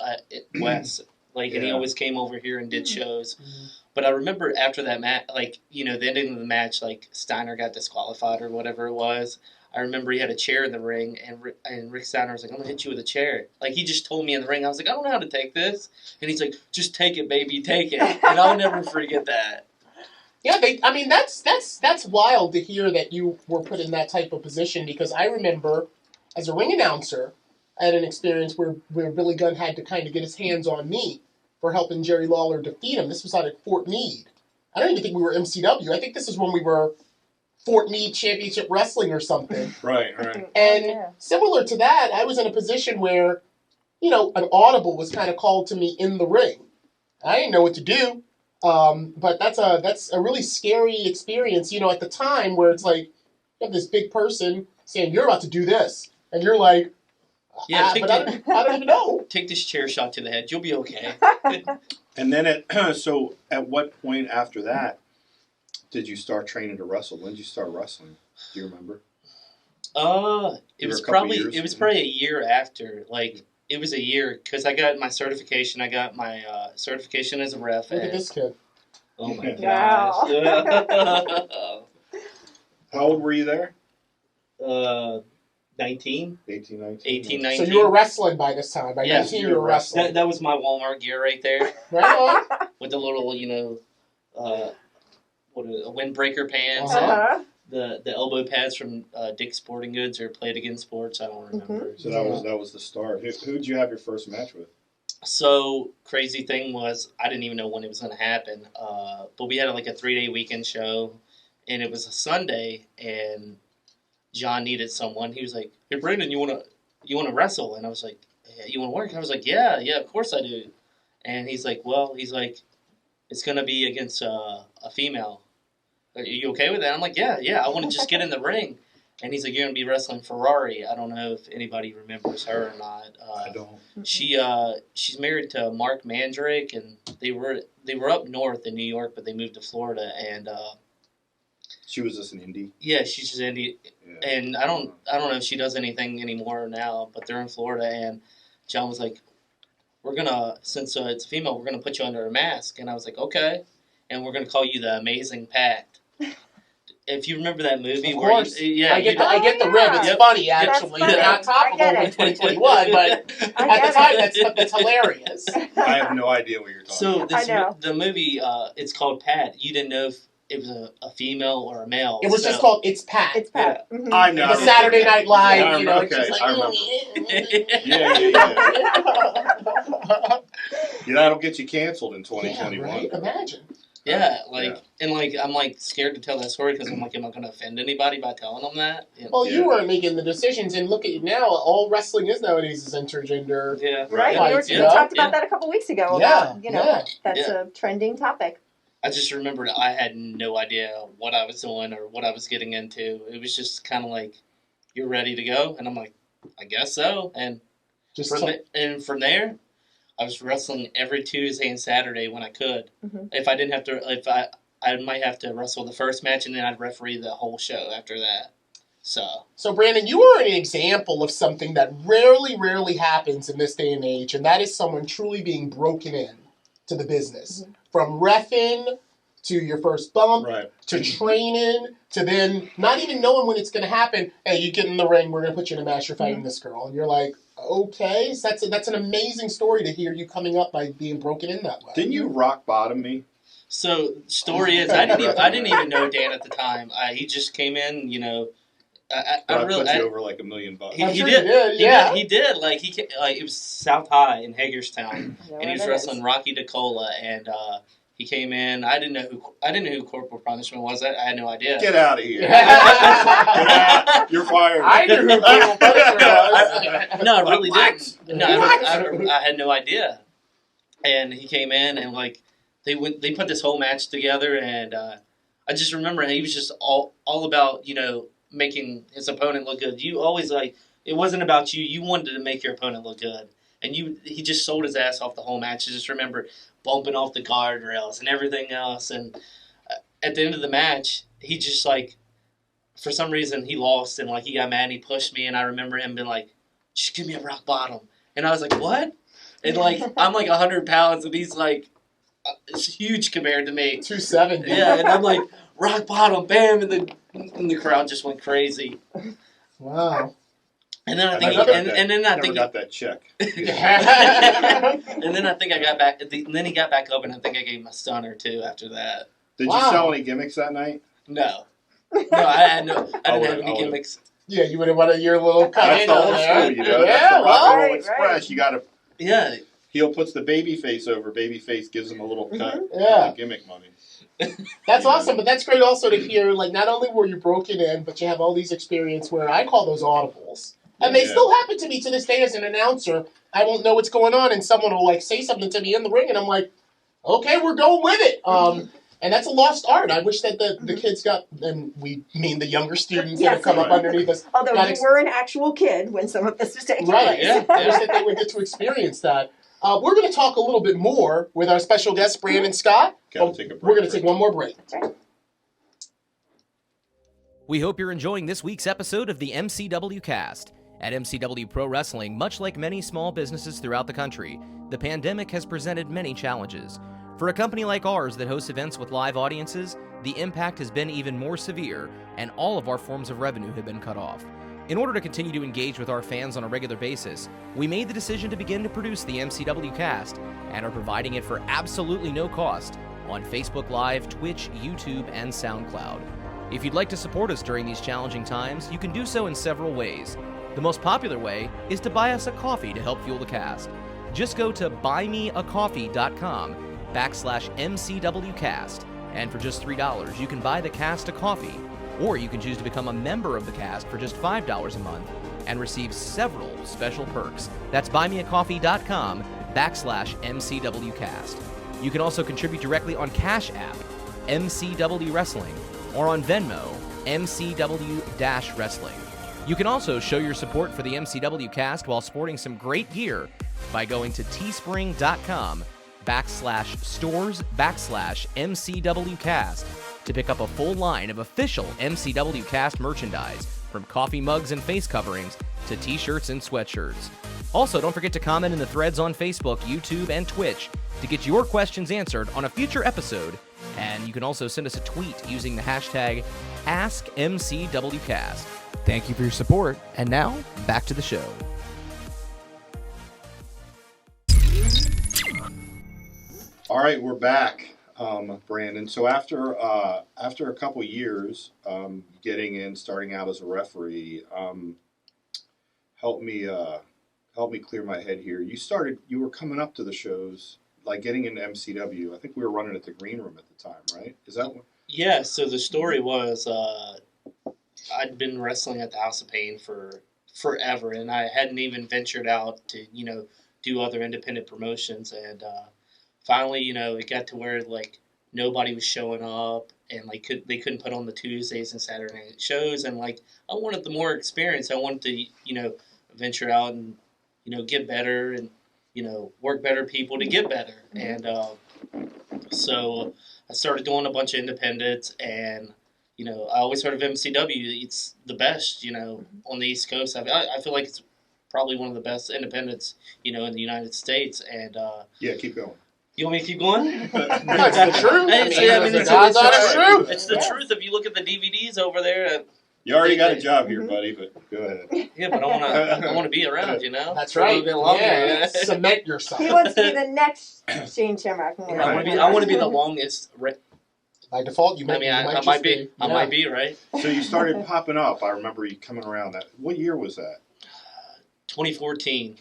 west. And he always came over here and did shows. But I remember after that match, the ending of the match, Steiner got disqualified or whatever it was. I remember he had a chair in the ring, and Rick Steiner was like, "I'm going to hit you with a chair." He just told me in the ring. I was like, "I don't know how to take this." And he's like, "Just take it, baby, take it." And I'll never forget that. Yeah, that's wild to hear that you were put in that type of position, because I remember as a ring announcer, I had an experience where Billy Gunn had to kind of get his hands on me for helping Jerry Lawler defeat him. This was out at Fort Meade. I don't even think we were MCW. I think this is when we were Fort Meade Championship Wrestling or something. Right. And similar to that, I was in a position where, an audible was kind of called to me in the ring. I didn't know what to do. But that's a really scary experience, at the time, where it's like, you have this big person saying, "You're about to do this." And you're like, "Yeah, I don't even know. Take this chair shot to the head. You'll be okay." And then at what point after that did you start training to wrestle? When did you start wrestling? Do you remember? It was probably a year after. It was a year because I got my certification. I got my certification as a ref. Look at this kid. Oh my gosh. How old were you there? 19. 18, 19. 18, 19. So you were wrestling by this time. By 19, you were wrestling. That was my Walmart gear right there. Right on. With the little, a windbreaker pants. The elbow pads from Dick's Sporting Goods or Play It Again Sports. I don't remember. So that was the start. Who did you have your first match with? So crazy thing was I didn't even know when it was going to happen. But we had a 3-day weekend show, and it was a Sunday, and John needed someone. He was like, "Hey Brandon, you wanna wrestle?" And I was like, "Hey, you wanna work?" And I was like, "Yeah, of course I do." And he's like, it's going to be against a female. Are you okay with that? I'm like, yeah, I want to just get in the ring. And he's like, you're going to be wrestling Ferrari. I don't know if anybody remembers her or not. I don't. She's married to Mark Mandrake, and they were up north in New York, but they moved to Florida. And she was just an indie. Yeah, she's just indie. Yeah. And I don't know if she does anything anymore now, but they're in Florida. And John was like, we're gonna, since it's a female, we're gonna put you under a mask. And I was like, okay. And we're gonna call you the Amazing Pact. If you remember that movie, of course. I get the rib. It's funny, actually. They're not topical in 2021, but at the time, that's hilarious. I have no idea what you're talking about. The movie, it's called Pat. You didn't know if it was a female or a male. It was just called It's Pat. It's Pat. Yeah. Mm-hmm. I know. The Saturday Night Live, I remember, I remember. Yeah. That'll get you canceled in 2021. Yeah, right? Imagine. Yeah, I'm scared to tell that story because I'm like, am I going to offend anybody by telling them that? Well, you weren't making the decisions, and look at you now. All wrestling is nowadays is intergender. Yeah, right. We talked about that a couple weeks ago. About that's a trending topic. I just remembered I had no idea what I was doing or what I was getting into. It was just kind of like, you're ready to go, and I'm like, I guess so. And from there, I was wrestling every Tuesday and Saturday when I could. Mm-hmm. If I didn't have to, I might have to wrestle the first match, and then I'd referee the whole show after that. So Brandon, you are an example of something that rarely happens in this day and age, and that is someone truly being broken in to the business. Mm-hmm. From reffing to your first bump, to training, to then not even knowing when it's going to happen. Hey, you get in the ring, we're going to put you in a match, you're fighting this girl. And you're like, okay, so that's an amazing story to hear you coming up by being broken in that way. Didn't you rock bottom me? So the story is, I didn't even know Dan at the time. He just came in, I put you over like $1 million. He did. He did. Like it was South High in Hagerstown, and he was wrestling Rocky DeCola, and he came in. I didn't know who Corporal Punishment was. I had no idea. Get out of here! Get out. You're fired. I knew who Corporal Punishment was. No, I really didn't. No, I had no idea. And he came in, and they put this whole match together, and I just remember he was just all about making his opponent look good. You always it wasn't about you. You wanted to make your opponent look good. And he just sold his ass off the whole match. I just remember bumping off the guardrails and everything else. And at the end of the match, he just for some reason he lost and he got mad and he pushed me. And I remember him being like, just give me a rock bottom. And I was like, what? And I'm 100 pounds and he's it's huge compared to me. 270. Yeah, and I'm like, rock bottom, bam, and the crowd just went crazy. Wow. And then I got that check. And then I think I got back. And then he got back up, and I think I gave him a stunner too after that. Did you sell any gimmicks that night? No, I didn't have any gimmicks. Yeah, you would have wanted your little cut. That's the old school, Yeah, well, Express. You got to. Yeah. Heel puts the baby face over. Baby face gives him a little cut. Yeah. Gimmick money. That's awesome, but that's great also to hear. Not only were you broken in, but you have all these experience where I call those audibles. And they still happen to me to this day as an announcer. I won't know what's going on, and someone will say something to me in the ring, and I'm like, okay, we're going with it. And that's a lost art. I wish that the kids got, and we mean the younger students that have come up underneath us. Although you were an actual kid when some of this was taking place. Yeah. I wish that they would get to experience that. We're going to talk a little bit more with our special guest, Brandon Scott. We're going to take one more break. That's right. We hope you're enjoying this week's episode of the MCW Cast. At MCW Pro Wrestling, much like many small businesses throughout the country, the pandemic has presented many challenges. For a company like ours that hosts events with live audiences, the impact has been even more severe, and all of our forms of revenue have been cut off. In order to continue to engage with our fans on a regular basis, we made the decision to begin to produce the MCW Cast, and are providing it for absolutely no cost on Facebook Live, Twitch, YouTube, and SoundCloud. If you'd like to support us during these challenging times, you can do so in several ways. The most popular way is to buy us a coffee to help fuel the cast. Just go to buymeacoffee.com/MCWcast, and for just $3, you can buy the cast a coffee, or you can choose to become a member of the cast for just $5 a month and receive several special perks. That's buymeacoffee.com/MCWcast. You can also contribute directly on Cash App, MCW Wrestling, or on Venmo, MCW-Wrestling. You can also show your support for the MCW Cast while sporting some great gear by going to teespring.com/stores/MCW Cast to pick up a full line of official MCW Cast merchandise, from coffee mugs and face coverings to t-shirts and sweatshirts. Also, don't forget to comment in the threads on Facebook, YouTube, and Twitch to get your questions answered on a future episode. And you can also send us a tweet using the hashtag AskMCWCast. Thank you for your support, and now, back to the show. All right, we're back, Brandon. So after a couple years getting in, starting out as a referee, help me clear my head here. You were coming up to the shows, like getting into MCW. I think we were running at the green room at the time, right? Is that what? Yeah. So the story was, I'd been wrestling at the House of Pain for forever, and I hadn't even ventured out to, do other independent promotions. And finally, it got to where like nobody was showing up, and like they couldn't put on the Tuesdays and Saturday night shows. And like I wanted the more experience. I wanted to, venture out and get better and work better people to get better. And so I started doing a bunch of independents, and I always heard of MCW. It's the best, on the East Coast. I feel like it's probably one of the best independents, in the United States. And yeah, keep going. You want me to keep going? That's the truth. It's the truth. If you look at the DVDs over there. You already got a job here, buddy, but go ahead. Yeah, but I want to be around, That's right. Yeah. Cement yourself. He wants to be the next Shane Shamrock. I want to be the longest. By default, I might be. I might be, right? So you started popping up. I remember you coming around. What year was that? 2014.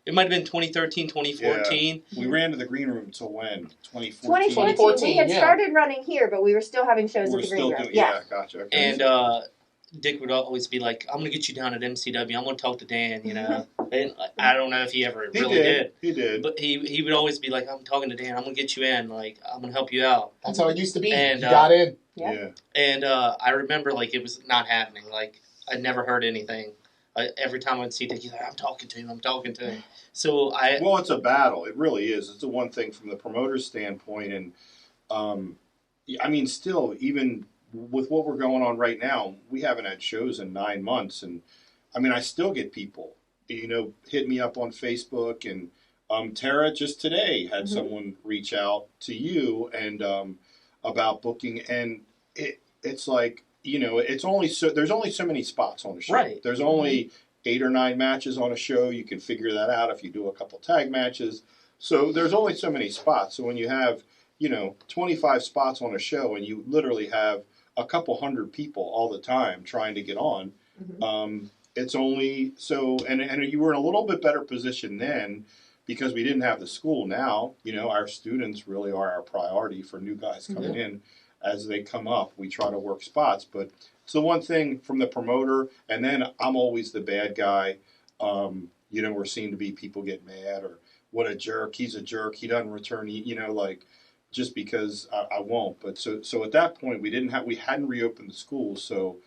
It might have been 2013, 2014. Yeah. We ran to the green room until when? 2014. We had started running here, but we were still having shows at the green room. Yeah, gotcha. Okay. And Dick would always be like, I'm going to get you down at MCW. I'm going to talk to Dan, And I don't know if he ever really did. He did. But he would always be like, I'm talking to Dan. I'm going to get you in. Like, I'm going to help you out. That's how it used to be. And, you got in. Yeah. And I remember, like, it was not happening. Like, I never heard anything. Every time I'd see Dick, he's like, I'm talking to him. So Well, it's a battle. It really is. It's the one thing from the promoter's standpoint. And, still, even with what we're going on right now, we haven't had shows in 9 months. And, I still get people, hit me up on Facebook. And Tara just today had someone reach out to you and about booking. And it's like, it's only there's only so many spots on the show. Right. There's only 8 or 9 matches on a show. You can figure that out if you do a couple tag matches. So there's only so many spots. So when you have, 25 spots on a show and you literally have a couple hundred people all the time trying to get on, it's only so, and you were in a little bit better position then because we didn't have the school. Now, our students really are our priority for new guys coming in. As they come up, we try to work spots, but it's the one thing from the promoter, and then I'm always the bad guy. We're seen to be people get mad or what a jerk. He's a jerk. He doesn't return. Just because I won't. But so at that point, we hadn't reopened the schools, so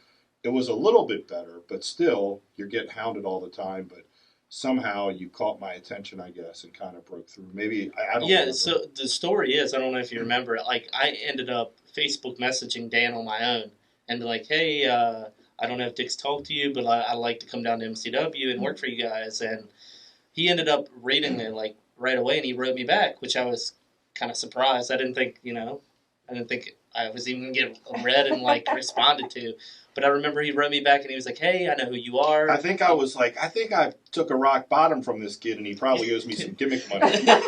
it was a little bit better. But still, you're getting hounded all the time. But somehow you caught my attention, I guess, and kind of broke through. Maybe I don't. Yeah. So the story is, I don't know if you remember, like I ended up Facebook messaging Dan on my own and be like, hey, I don't know if Dick's talked to you, but I'd like to come down to MCW and work for you guys. And he ended up reading it like right away, and he wrote me back, which I was kind of surprised. I didn't think I was even going to get read and like responded to. But I remember he wrote me back and he was like, hey, I know who you are. I think I took a rock bottom from this kid and he probably owes me some gimmick money. Dan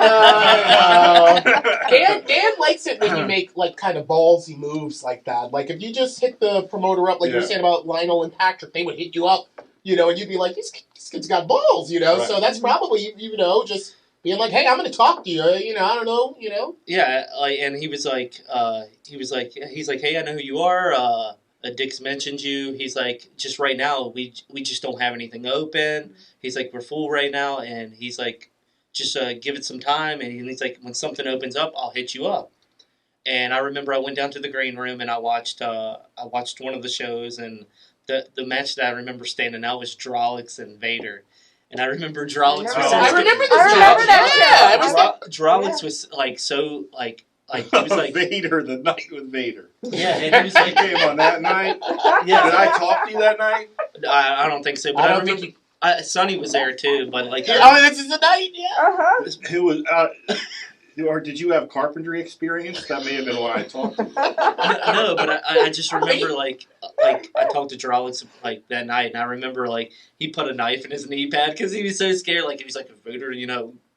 likes it when you make like kind of ballsy moves like that. Like if you just hit the promoter up, like you were saying about Lionel and Patrick, they would hit you up, and you'd be like, this kid's got balls, Right. So that's probably, just being like, hey, I'm going to talk to you, I don't know, Yeah, and he was like, hey, I know who you are, Dick's mentioned you. He's like, just right now, we just don't have anything open. He's like, we're full right now, and he's like, just give it some time. And he's like, when something opens up, I'll hit you up. And I remember I went down to the green room and I watched one of the shows, and the match that I remember standing out was Drolix and Vader. And I remember Drolix was I remember this match. Drolix was like so like he was like Vader, the night with Vader. Yeah, and he was like came on that night. Yeah, did I talk to you that night? I don't think so, but I remember Sonny was there too. But like, this is the night. Yeah. Who was? Or did you have carpentry experience? That may have been why I talked to you. No, but I just remember like I talked to Drolix like that night, and I remember like he put a knife in his knee pad because he was so scared. Like he was like, if Vader,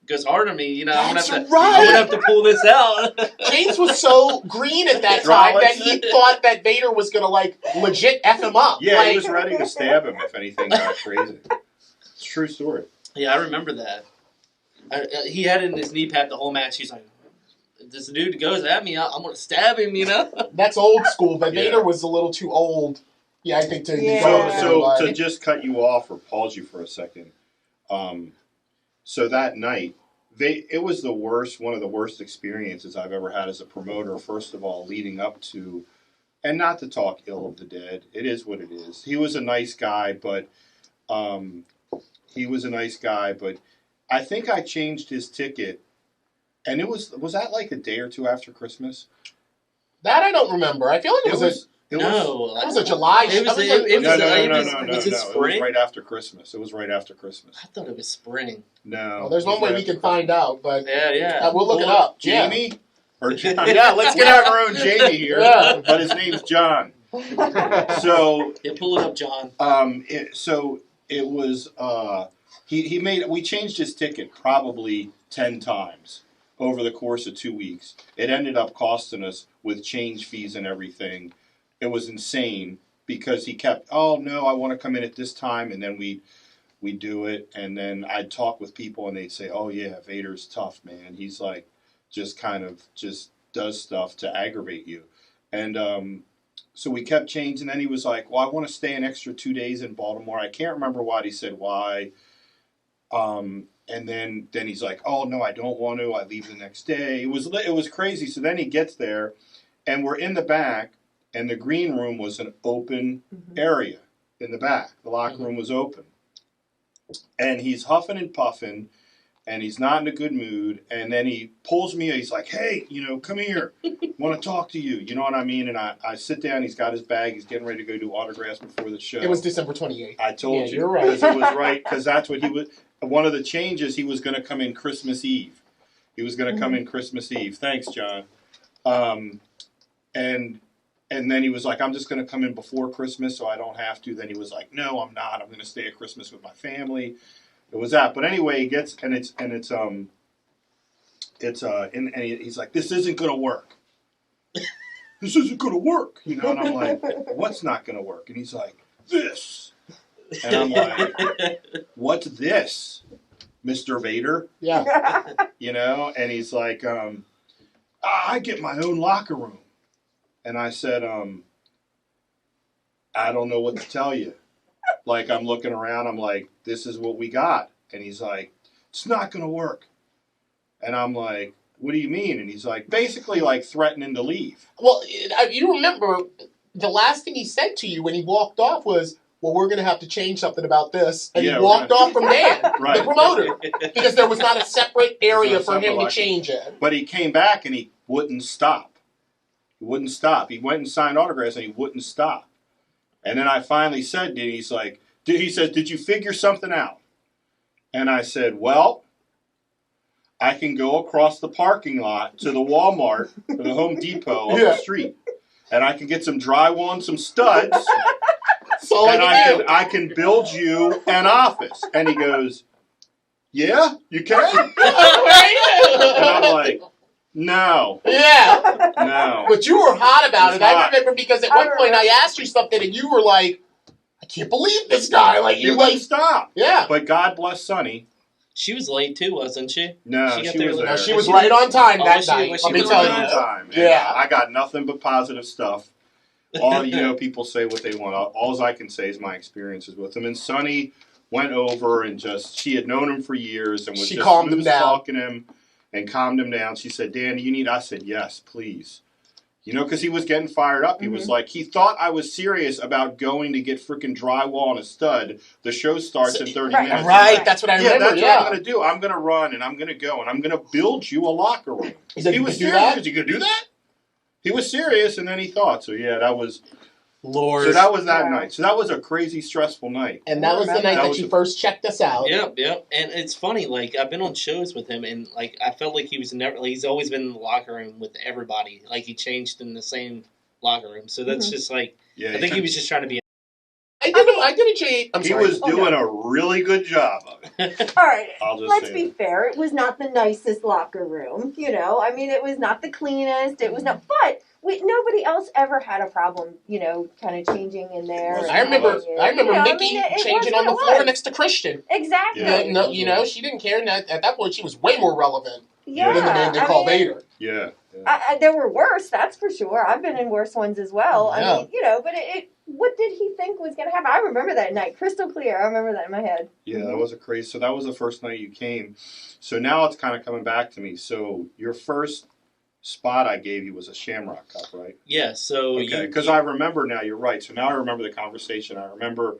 goes hard on me, I'm gonna have to pull this out. James was so green at that time that he thought that Vader was gonna like legit F him up. Yeah, he was ready to stab him if anything got crazy. It's a true story. Yeah, I remember that. He had it in his knee pad the whole match. He's like, if this dude goes at me, I'm going to stab him, That's old school, but Vader was a little too old. Yeah, I think to be So to just cut you off or pause you for a second. So that night, it was one of the worst experiences I've ever had as a promoter, first of all, leading up to, and not to talk ill of the dead. It is what it is. He was a nice guy, but I think I changed his ticket, and was that like a day or two after Christmas? That I don't remember. I feel like it was a July show. No. It was right after Christmas. It was right after Christmas. I thought it was spring. No. Well, there's one way we can find out, but yeah. We'll look it up. Jamie? Or John? Yeah, let's get our own Jamie here, but his name's John. So pull it up, John. It was. We changed his ticket probably 10 times over the course of 2 weeks. It ended up costing us with change fees and everything. It was insane because he kept, oh no, I want to come in at this time, and then we do it, and then I'd talk with people and they'd say, oh yeah, Vader's tough, man. He's like just does stuff to aggravate you. And so we kept changing, and then he was like, well, I want to stay an extra 2 days in Baltimore. I can't remember why he said why. And then he's like, oh no, I don't want to. I leave the next day. It was crazy. So then he gets there, and we're in the back, and the green room was an open area in the back. The locker room was open, and he's huffing and puffing, and he's not in a good mood. And then he pulls me. He's like, hey, come here. Want to talk to you. You know what I mean? And I sit down. He's got his bag. He's getting ready to go do autographs before the show. It was December 28th. I told you. You're right. Because it was right. Because that's what he was. One of the changes, he was going to come in Christmas Eve. He was going to come in Christmas Eve. Thanks, John. And then he was like, I'm just going to come in before Christmas so I don't have to. Then he was like, no, I'm not. I'm going to stay at Christmas with my family. It was that. But anyway, he gets, and he's like, this isn't going to work. This isn't going to work. And I'm like, what's not going to work? And he's like, this. And I'm like, what's this, Mr. Vader? Yeah. And he's like, I get my own locker room. And I said, I don't know what to tell you. Like, I'm looking around, I'm like, this is what we got. And he's like, it's not going to work. And I'm like, what do you mean? And he's like, basically like threatening to leave. Well, you remember the last thing he said to you when he walked off was, well, we're going to have to change something about this. And he walked off from Dan, the promoter, because there was not a separate area for him to change it. But he came back and he wouldn't stop. He wouldn't stop. He went and signed autographs and he wouldn't stop. And then I finally said, he said, did you figure something out? And I said, well, I can go across the parking lot to the Walmart or the Home Depot up the street. And I can get some drywall and some studs. And I can build you an office. And he goes, yeah, you can? And I'm like, no. Yeah. No. But you were hot about it. I remember because at one point I asked you something and you were like, I can't believe this guy. Like, you wouldn't stop. Yeah. But God bless Sonny. She was late too, wasn't she? No, she was there. No, she was right on time that night. Let me tell you. Yeah. I got nothing but positive stuff. All people say what they want. All I can say is my experiences with him. And Sonny went over and she had known him for years and was she just calmed him down. talking him and calmed him down. She said, "Dan, you need," I said, "Yes, please." You know, because he was getting fired up. He was like, he thought I was serious about going to get freaking drywall and a stud. The show starts in 30 minutes. Right, that's what I remember. That's what I'm going to do. I'm going to run and I'm going to go and I'm going to build you a locker room. He was serious. You going to do that? He was serious, and then he thought. So, yeah, that was... Lord. So that was that night. So that was a crazy, stressful night. And that was the night that you first checked us out. Yep. And it's funny, like, I've been on shows with him, and, like, I felt like he was never, like, he's always been in the locker room with everybody. Like, he changed in the same locker room. So that's just, like, I think he was just trying to be... I didn't change. He was doing a really good job of it. All right, let's be that. fair. It was not the nicest locker room, you know. I mean, it was not the cleanest. It was not, but nobody else ever had a problem, you know, kind of changing in there. I remember Nikki changing on the floor next to Christian. Exactly. No, you know, she didn't care. And at that point, she was way more relevant than the man they call Vader. Yeah. There were worse, that's for sure. I've been in worse ones as well. Yeah. I mean, you know, but what did he think was going to happen? I remember that night, crystal clear. I remember that in my head. Yeah, that was a crazy. So that was the first night you came. So now it's kind of coming back to me. So your first spot I gave you was a Shamrock Cup, right? Yeah. So okay, because I remember now. You're right. So now I remember the conversation. I remember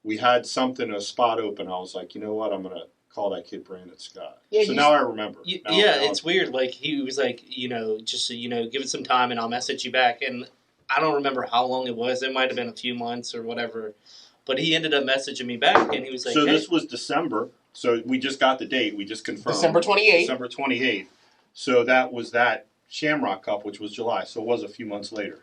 we had a spot open. I was like, you know what? I'm gonna call that kid Brandon Scott. Yeah, so now I remember. It's weird. Like he was like, you know, just give it some time and I'll message you back. And I don't remember how long it was. It might have been a few months or whatever. But he ended up messaging me back, and he was like, so this was December. So we just got the date. We just confirmed. December 28th. December 28th. So that was that Shamrock Cup, which was July. So it was a few months later.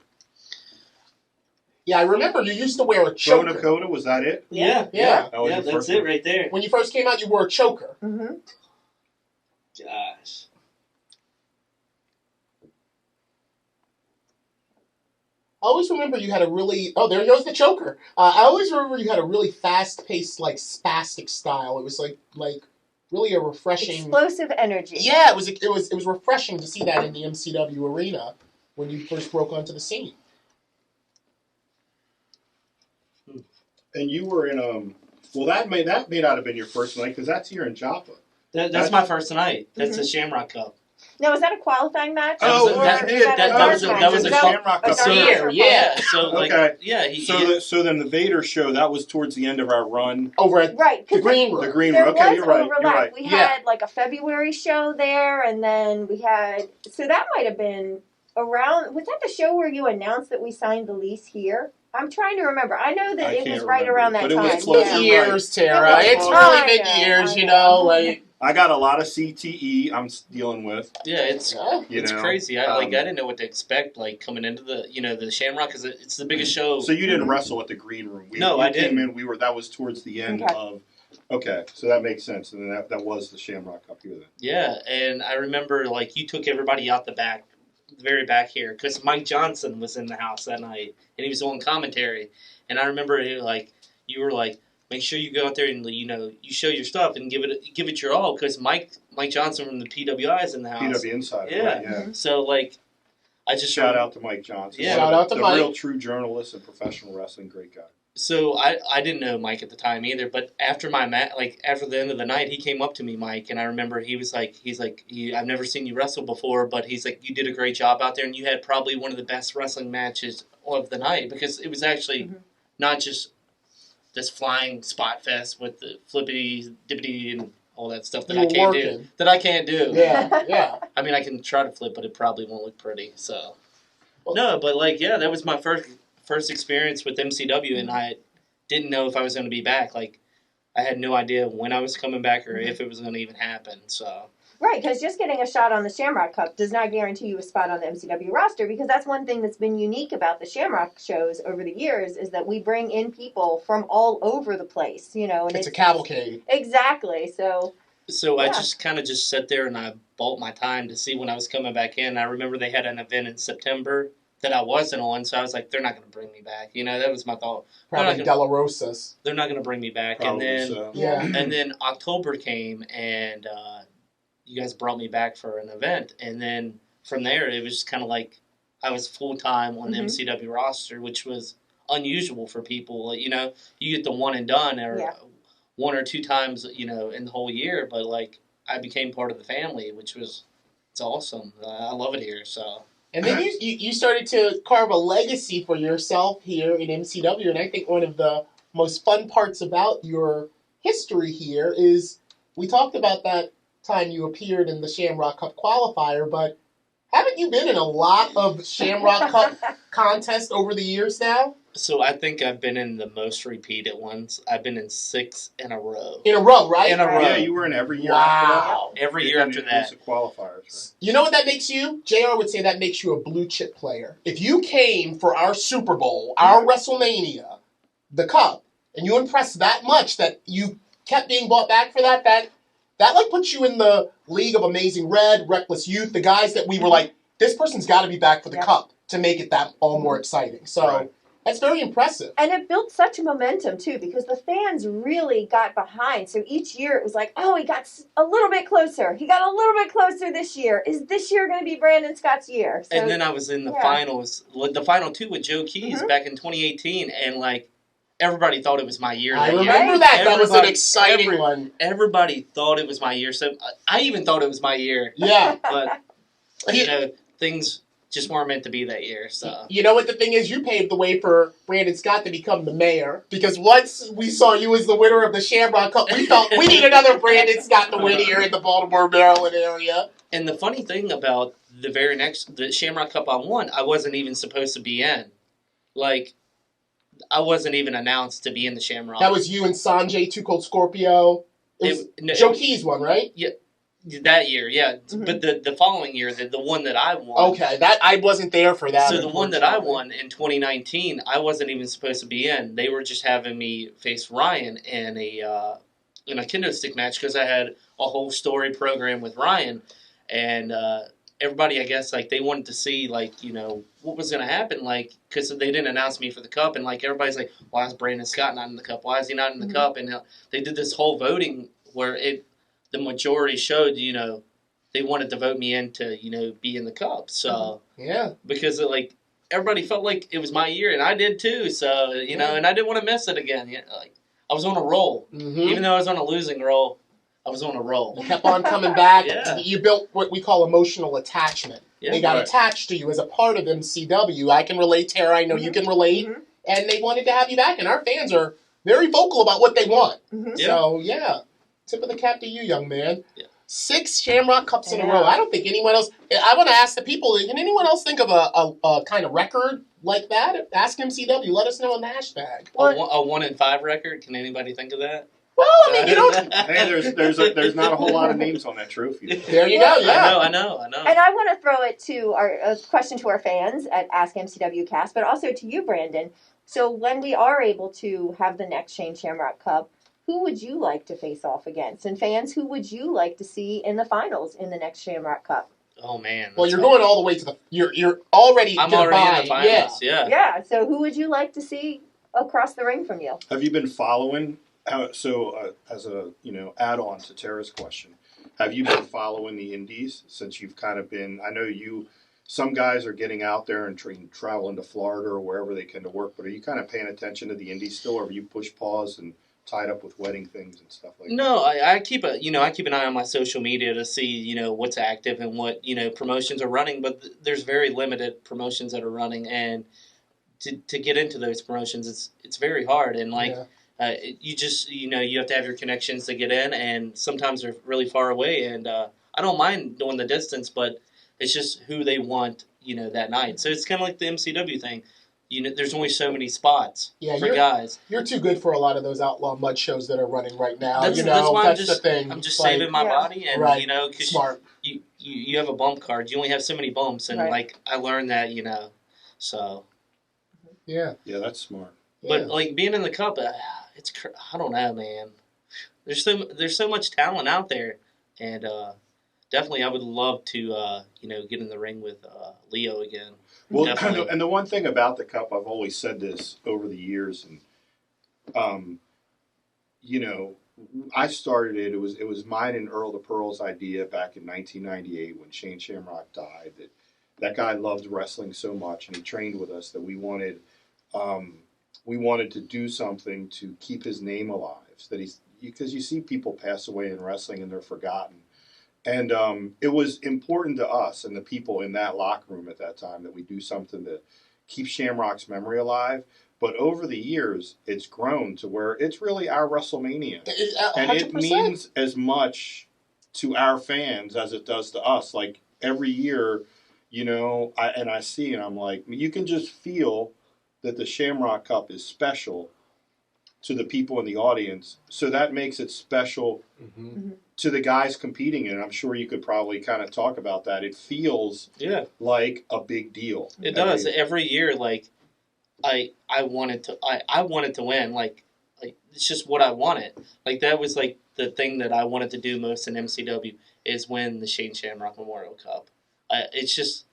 Yeah, I remember you used to wear a choker. Pro Dakota, was that it? Yeah. That's it right there. When you first came out, you wore a choker. Mm-hmm. Gosh. I always remember you had a really... Oh, there goes the choker. I always remember you had a really fast-paced, like, spastic style. It was, like really a refreshing... Explosive energy. Yeah, it was refreshing to see that in the MCW arena when you first broke onto the scene. And you were in... Well, that may not have been your first night, because that's here in Joppa. That's my first night. That's the Shamrock Cup. Now, was that a qualifying match? That was a Shamrock Cup. Yeah. So So then the Vader show, that was towards the end of our run. Over at the Green Room. The Green Room. Okay, you're right. Overlap. We had like a February show there, and then we had... So that might have been around... Was that the show where you announced that we signed the lease here? I'm trying to remember. I know that it was right around that time. It was mid-years, Tara. It's really mid-years, you know, like... I got a lot of CTE I'm dealing with. Yeah, it's crazy. I didn't know what to expect, like, coming into the Shamrock, because it's the biggest show. So you didn't wrestle at the Green Room? I didn't. That was towards the end of... Okay, so that makes sense. And then that was the Shamrock Cup here then. Yeah, and I remember, like, you took everybody out the back, the very back here, because Mike Johnson was in the house that night, and he was on commentary. And I remember, you were like, make sure you go out there and you show your stuff and give it your all, because Mike Johnson from the PWI is in the house. PW Insider, yeah. Right, yeah. So like, I just shout out to Mike Johnson. Yeah, shout out to Mike, the real true journalist and professional wrestling, great guy. So I didn't know Mike at the time either, but after after the end of the night, he came up to me, Mike, and I remember he's like, I've never seen you wrestle before, but he's like, you did a great job out there, and you had probably one of the best wrestling matches of the night, because it was actually not just this flying spot fest with the flippity dippity and all that stuff that I can't do. Yeah. I mean, I can try to flip, but it probably won't look pretty. So no, but that was my first experience with MCW, and I didn't know if I was going to be back. Like, I had no idea when I was coming back or if it was going to even happen. So. Right, because just getting a shot on the Shamrock Cup does not guarantee you a spot on the MCW roster, because that's one thing that's been unique about the Shamrock shows over the years, is that we bring in people from all over the place, And it's a cavalcade. Exactly, so I just kind of sat there and I bought my time to see when I was coming back in. I remember they had an event in September that I wasn't on, so I was like, they're not going to bring me back. That was my thought. Probably De La Rosa's. They're not going to bring me back. Probably and then October came, and you guys brought me back for an event, and then from there it was just kind of like I was full time on the MCW roster, which was unusual for people. You know, you get the one and done or one or two times, you know, in the whole year. But like, I became part of the family, which was it's awesome. I love it here. So. And then you started to carve a legacy for yourself here in MCW, and I think one of the most fun parts about your history here is we talked about that time you appeared in the Shamrock Cup qualifier, but haven't you been in a lot of Shamrock Cup contests over the years now? So I think I've been in the most repeated ones. I've been in 6 in a row. In a row, right? In a row. Yeah, you were in every year Wow. after that. Every year after that. It's a qualifiers, right? You know what that makes you? JR would say that makes you a blue chip player. If you came for our Super Bowl, our WrestleMania, the Cup, and you impressed that much that you kept being brought back for that like puts you in the League of Amazing Red, Reckless Youth, the guys that we were like, this person's got to be back for the Cup to make it that all more exciting. So that's very impressive. And it built such a momentum, too, because the fans really got behind. So each year it was like, oh, he got a little bit closer. He got a little bit closer this year. Is this year going to be Brandon Scott's year? So, and then I was in the finals, the final 2 with Joe Keys back in 2018, and like, everybody thought it was my year. I remember that. That was an exciting one. Everybody thought it was my year. So I even thought it was my year. Yeah. But, you know, things just weren't meant to be that year. So you know what the thing is? You paved the way for Brandon Scott to become the mayor. Because once we saw you as the winner of the Shamrock Cup, we thought we need another Brandon Scott to win here in the Baltimore, Maryland area. And the funny thing about the Shamrock Cup I won, I wasn't even supposed to be in. Like, I wasn't even announced to be in the Shamrock. That was you and Sanjay, Too Cold Scorpio. Joe Keys won, right? Yeah, that year, yeah. Mm-hmm. But the following year, the one that I won. Okay, that I wasn't there for that. So the one that I won in 2019, I wasn't even supposed to be in. They were just having me face Ryan in a kendo stick match because I had a whole story program with Ryan, and everybody, I guess, like, they wanted to see, like, you know, what was going to happen, like, because they didn't announce me for the Cup, and, like, everybody's like, why is Brandon Scott not in the Cup? Why is he not in the Cup? And they did this whole voting where the majority showed, you know, they wanted to vote me in to, you know, be in the Cup. So, yeah. Because, like, everybody felt like it was my year, and I did too, so, you know, and I didn't want to miss it again. You know, like, I was on a roll. Mm-hmm. Even though I was on a losing roll, I was on a roll. You kept on coming back. You built what we call emotional attachment. Yeah, they got attached to you as a part of MCW. I can relate, Tara. I know you can relate. Mm-hmm. And they wanted to have you back. And our fans are very vocal about what they want. Mm-hmm. So, yeah. Tip of the cap to you, young man. Yeah. 6 Shamrock Cups in a row. I don't think anyone else... I want to ask the people, can anyone else think of a kind of record like that? Ask MCW. Let us know on the hashtag. A 1-5 record? Can anybody think of that? Well, I mean, you don't... Hey, there's not a whole lot of names on that trophy. There you go, yeah. I know. And I want to throw it to a question to our fans at Ask MCW Cast, but also to you, Brandon. So when we are able to have the next Shane Shamrock Cup, who would you like to face off against? And fans, who would you like to see in the finals in the next Shamrock Cup? Oh, man. Well, you're going all the way to the... You're already... I'm already in the finals, Yeah, so who would you like to see across the ring from you? Have you been following... as a add-on to Tara's question, have you been following the indies since you've kind of been? I know some guys are getting out there and traveling to Florida or wherever they can to work, but are you kind of paying attention to the indies still, or have you pushed pause and tied up with wedding things and stuff like that? No, I keep an eye on my social media to see what's active and what promotions are running, but there's very limited promotions that are running, and to get into those promotions, it's very hard, and you just, you have to have your connections to get in, and sometimes they're really far away, and I don't mind doing the distance, but it's just who they want, that night. So it's kind of like the MCW thing. There's only so many spots for guys. You're too good for a lot of those outlaw mud shows that are running right now. That's why the thing. I'm just saving my body, and, because smart. You have a bump card. You only have so many bumps, and, I learned that, so. Yeah. Yeah, that's smart. But, being in the Cup, I don't know, man. There's so much talent out there, and definitely I would love to get in the ring with Leo again. Well, and the one thing about the Cup, I've always said this over the years, and I started it. It was mine and Earl the Pearl's idea back in 1998 when Shane Shamrock died. That guy loved wrestling so much, and he trained with us that we wanted. we wanted to do something to keep his name alive. So that because you see people pass away in wrestling and they're forgotten. And it was important to us and the people in that locker room at that time that we do something to keep Shamrock's memory alive. But over the years, it's grown to where it's really our WrestleMania. 100%. And it means as much to our fans as it does to us. Like every year, you know, I see and I'm like, you can just feel that the Shamrock Cup is special to the people in the audience. So that makes it special to the guys competing in it. I'm sure you could probably kind of talk about that. It feels like a big deal. It does. Every year, like, I wanted to win. Like it's just what I wanted. Like that was like the thing that I wanted to do most in MCW is win the Shane Shamrock Memorial Cup. It's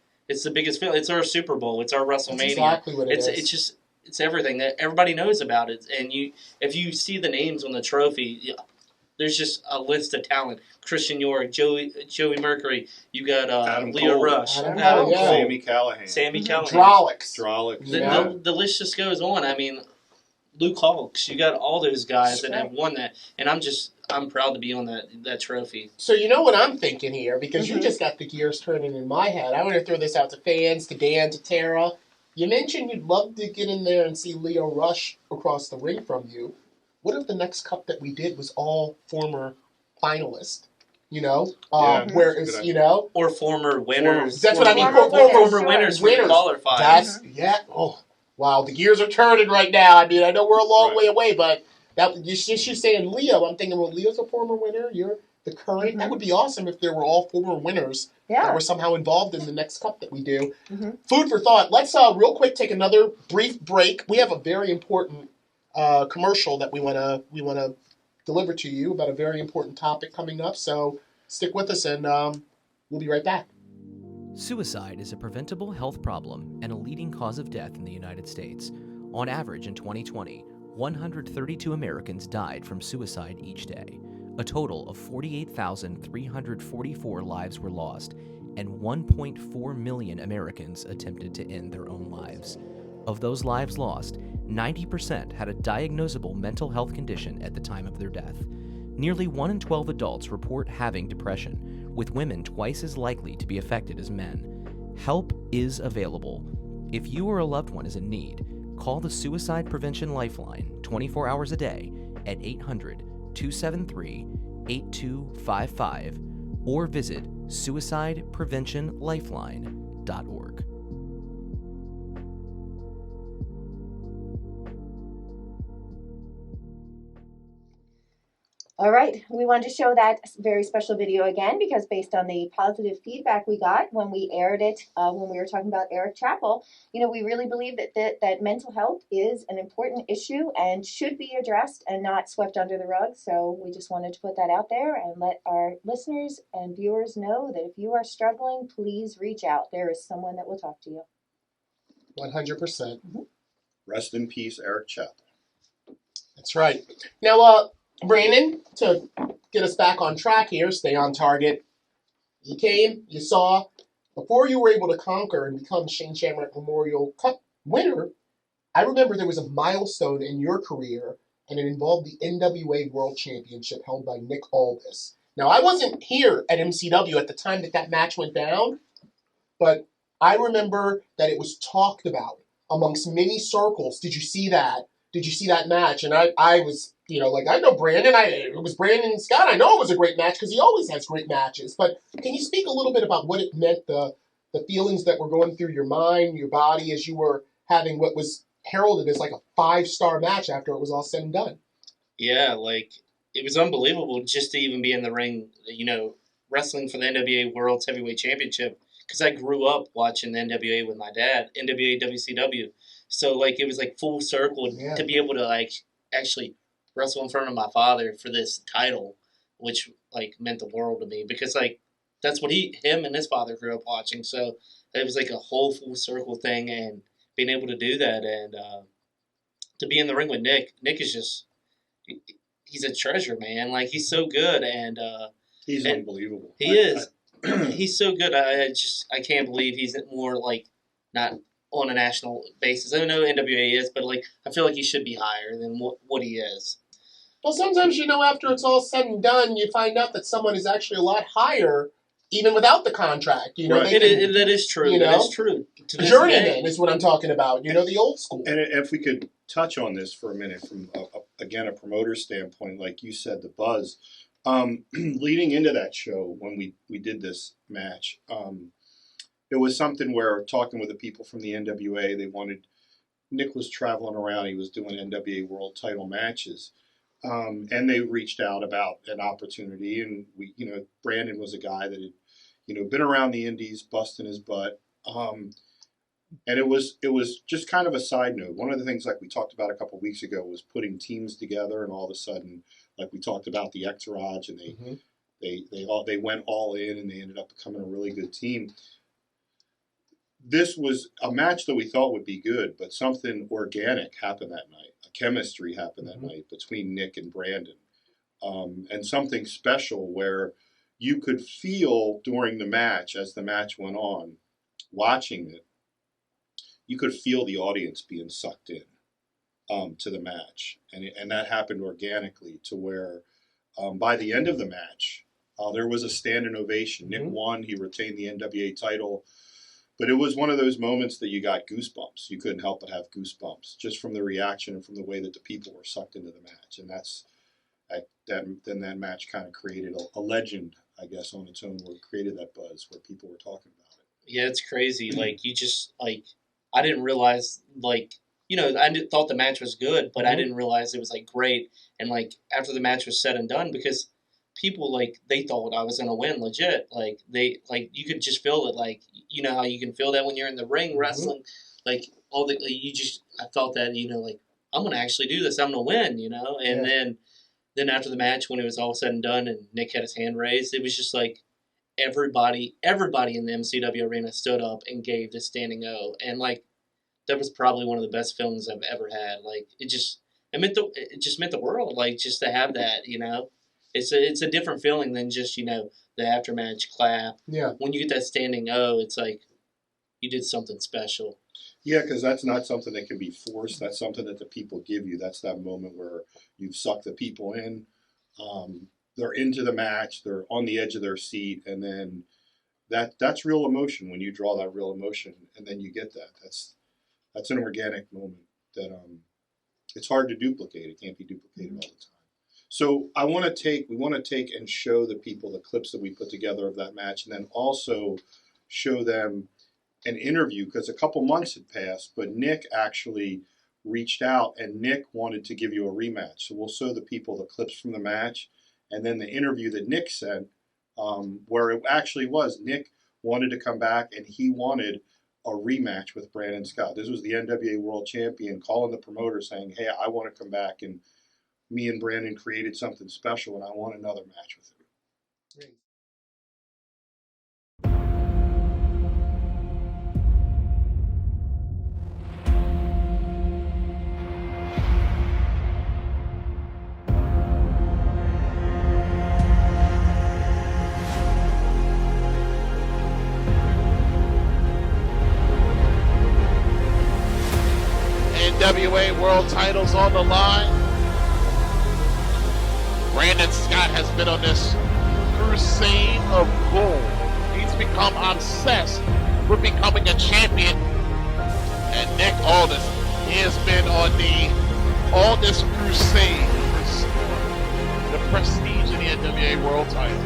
the biggest feeling. It's our Super Bowl. It's our WrestleMania. That's exactly what it is. It's everything that everybody knows about it. And if you see the names on the trophy, there's just a list of talent. Christian York, Joey Mercury. You got Leo Rush, Sammy Callahan, Drolix. The list just goes on. I mean, Luke Hawks. You got all those guys that have won that, and I'm proud to be on that trophy. So you know what I'm thinking here, because you just got the gears turning in my head. I want to throw this out to fans, to Dan, to Tara. You mentioned you'd love to get in there and see Leo Rush across the ring from you. What if the next cup that we did was all former finalists? You know, whereas or former winners. That's what I mean. Former winners. That's Oh, wow. The gears are turning right now. I mean, I know we're a long way away, but you're saying Leo. I'm thinking, well, Leo's a former winner. You're the current. That would be awesome if there were all former winners that were somehow involved in the next cup that we do. Food for thought. Let's real quick take another brief break. We have a very important commercial that we want to deliver to you about a very important topic coming up. So stick with us, and we'll be right back. Suicide is a preventable health problem and a leading cause of death in the United States. On average, in 2020, 132 Americans died from suicide each day. A total of 48,344 lives were lost, and 1.4 million Americans attempted to end their own lives. Of those lives lost, 90% had a diagnosable mental health condition at the time of their death. Nearly 1 in 12 adults report having depression, with women twice as likely to be affected as men. Help is available. If you or a loved one is in need, call the Suicide Prevention Lifeline 24 hours a day at 800-273-8255 or visit suicidepreventionlifeline.org. All right, we wanted to show that very special video again because based on the positive feedback we got when we aired it, when we were talking about Eric Chappell, we really believe that mental health is an important issue and should be addressed and not swept under the rug. So we just wanted to put that out there and let our listeners and viewers know that if you are struggling, please reach out. There is someone that will talk to you. 100%. Rest in peace, Eric Chappell. That's right. Now, Brandon, to get us back on track here, stay on target. You came, you saw, before you were able to conquer and become Shane Shamrock Memorial Cup winner, I remember there was a milestone in your career, and it involved the NWA World Championship held by Nick Aldis. Now, I wasn't here at MCW at the time that match went down, but I remember that it was talked about amongst many circles. Did you see that? Did you see that match? And I was, I know Brandon. It was Brandon and Scott. I know it was a great match because he always has great matches. But can you speak a little bit about what it meant, the feelings that were going through your mind, your body, as you were having what was heralded as like a 5-star match after it was all said and done? Yeah, it was unbelievable just to even be in the ring, wrestling for the NWA Worlds Heavyweight Championship. Because I grew up watching the NWA with my dad, NWA WCW. So, it was, full circle to be able to, actually wrestle in front of my father for this title, which, meant the world to me. Because, that's what him and his father grew up watching. So, it was, a whole full circle thing. And being able to do that and to be in the ring with Nick. Nick is just, he's a treasure, man. He's so good. And he's unbelievable. He is. He's so good. I can't believe he's more, not on a national basis. I know NWA is, but like I feel like he should be higher than what he is. Well, sometimes, after it's all said and done, you find out that someone is actually a lot higher, even without the contract. Right. That is true. That is true. Journeyman is what I'm talking about. The old school. And if we could touch on this for a minute from, again, a promoter standpoint, like you said, the buzz. Leading into that show, when we did this match, it was something where talking with the people from the NWA, Nick was traveling around. He was doing NWA World Title matches. And they reached out about an opportunity, and Brandon was a guy that had, been around the Indies, busting his butt. And it was just kind of a side note. One of the things, like we talked about a couple of weeks ago, was putting teams together, and all of a sudden, like we talked about the Entourage, and they went all in, and they ended up becoming a really good team. This was a match that we thought would be good, but something organic happened that night. A chemistry happened that night between Nick and Brandon. And something special where you could feel during the match, as the match went on, watching it, you could feel the audience being sucked in to the match. And that happened organically to where by the end of the match, there was a standing ovation. Nick won. He retained the NWA title. But it was one of those moments that you got goosebumps. You couldn't help but have goosebumps just from the reaction and from the way that the people were sucked into the match. And then that match kind of created a legend, I guess, on its own, where it created that buzz where people were talking about it. Yeah, it's crazy. I didn't realize, I thought the match was good, but I didn't realize it was, great. And, after the match was said and done, because people, they thought I was going to win legit. You could just feel it, how you can feel that when you're in the ring wrestling. I felt that, I'm going to actually do this. I'm going to win, And then after the match, when it was all said and done and Nick had his hand raised, it was just everybody in the MCW arena stood up and gave the standing O. And, that was probably one of the best feelings I've ever had. It just meant the world, just to have that, It's a different feeling than just, the aftermatch clap. Yeah. When you get that standing O, it's you did something special. Yeah, because that's not something that can be forced. That's something that the people give you. That's that moment where you've sucked the people in. They're into the match. They're on the edge of their seat. And then that's real emotion when you draw that real emotion. And then you get that. That's an organic moment that it's hard to duplicate. It can't be duplicated all the time. So we want to take and show the people the clips that we put together of that match, and then also show them an interview, because a couple months had passed, but Nick actually reached out, and Nick wanted to give you a rematch. So we'll show the people the clips from the match, and then the interview that Nick sent, where it actually was Nick wanted to come back, and he wanted a rematch with Brandon Scott. This was the NWA World Champion calling the promoter saying, hey, I want to come back, and me and Brandon created something special, and I want another match with him. Great. NWA World titles on the line. Brandon Scott has been on this crusade of gold. He's become obsessed with becoming a champion. And Nick Aldis, he has been on the Aldis crusade for the prestige of the NWA World title.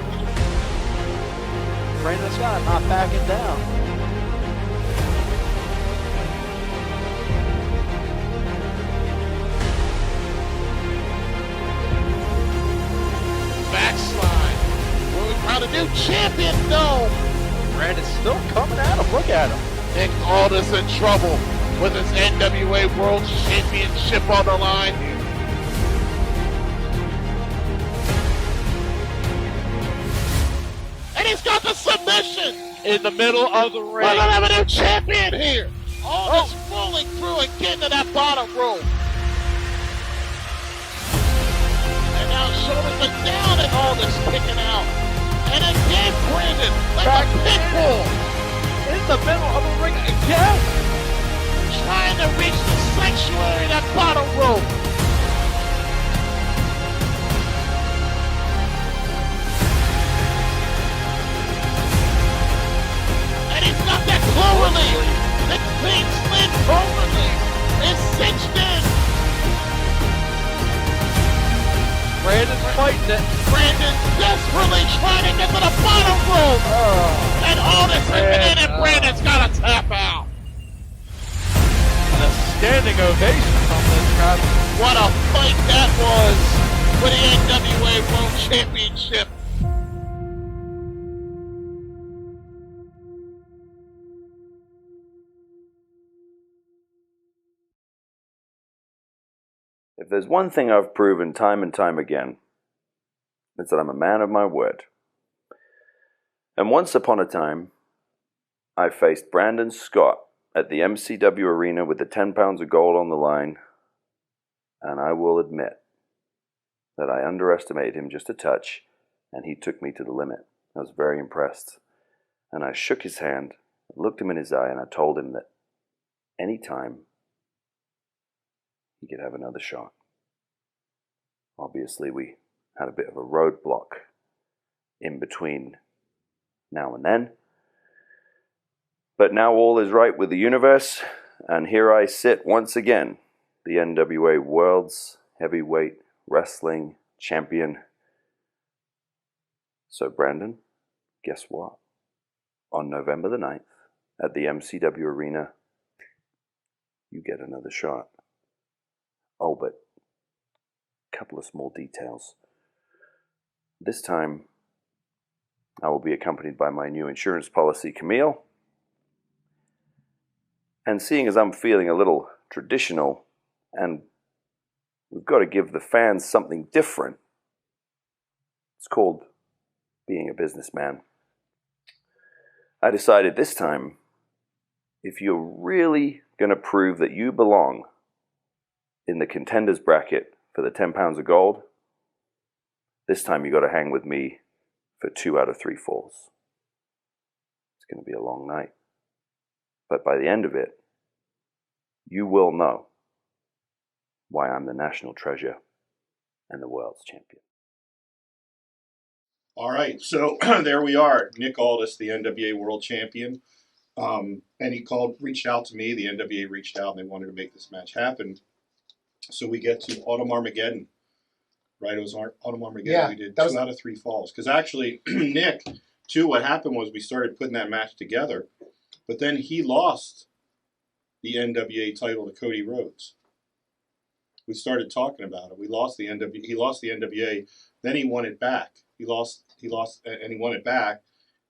Brandon Scott not backing down. Backslide. What we found a new champion, no. Brandon's still coming at him. Look at him. Nick Aldis in trouble with his NWA World Championship on the line. And he's got the submission In the middle of the ring. We're gonna have a new champion here. Aldis rolling through and getting to that bottom rope. Now shoulders are down and Aldis kicking out. And again, Brandon, like a pit bull. In the middle of the ring again. trying to reach the sanctuary, that bottom rope. And he's got that cloverleaf. The clean slid cloverleaf is cinched in. Brandon's fighting it. Brandon desperately trying to get to the bottom rope. And Aldis has been in, and Brandon's got to tap out. And a standing ovation from this crowd. What a fight that was for the NWA World Championship. If there's one thing I've proven time and time again, it's that I'm a man of my word. And once upon a time, I faced Brandon Scott at the MCW arena with the 10 pounds of gold on the line, and I will admit that I underestimated him just a touch, and he took me to the limit. I was very impressed, and I shook his hand, looked him in his eye, and I told him that anytime he could have another shot. Obviously, we had a bit of a roadblock in between now and then. But now all is right with the universe, and here I sit once again, the NWA Worlds Heavyweight Wrestling Champion. So Brandon, guess what? On November the 9th, at the MCW Arena, you get another shot. Oh, but a couple of small details. This time, I will be accompanied by my new insurance policy, Camille. And seeing as I'm feeling a little traditional, and we've got to give the fans something different, it's called being a businessman. I decided this time, if you're really going to prove that you belong in the contenders bracket for the 10 pounds of gold, this time you got to hang with me for 2 out of 3 falls. It's going to be a long night. But by the end of it, you will know why I'm the national treasure and the world's champion. All right, so there we are. Nick Aldis, the NWA World Champion. And he reached out to me. The NWA reached out and they wanted to make this match happen. So we get to Autumn Armageddon, right? It was Autumn Armageddon. Yeah, we did 2 out of 3 falls. Because actually, Nick, too, what happened was we started putting that match together, but then he lost the NWA title to Cody Rhodes. We started talking about it. He lost the NWA, then he won it back. He lost, and he won it back,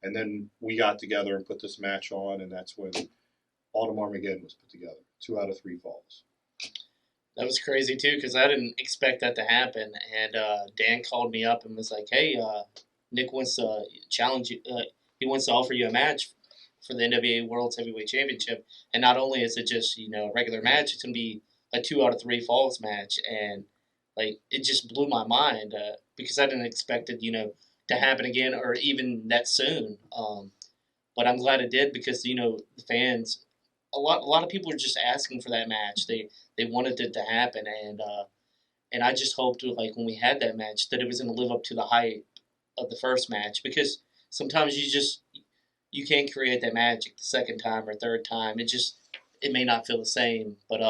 and then we got together and put this match on, and that's when Autumn Armageddon was put together. 2 out of 3 falls. That was crazy, too, because I didn't expect that to happen. And Dan called me up and was like, hey, Nick wants to challenge you. He wants to offer you a match for the NWA Worlds Heavyweight Championship. And not only is it just, a regular match, it's going to be a 2 out of 3 falls match. And, it just blew my mind because I didn't expect it, to happen again or even that soon. But I'm glad it did because, the fans, a lot of people were just asking for that match. They wanted it to happen, and I just hoped when we had that match that it was going to live up to the hype of the first match because sometimes you can't create that magic the second time or third time. It may not feel the same, but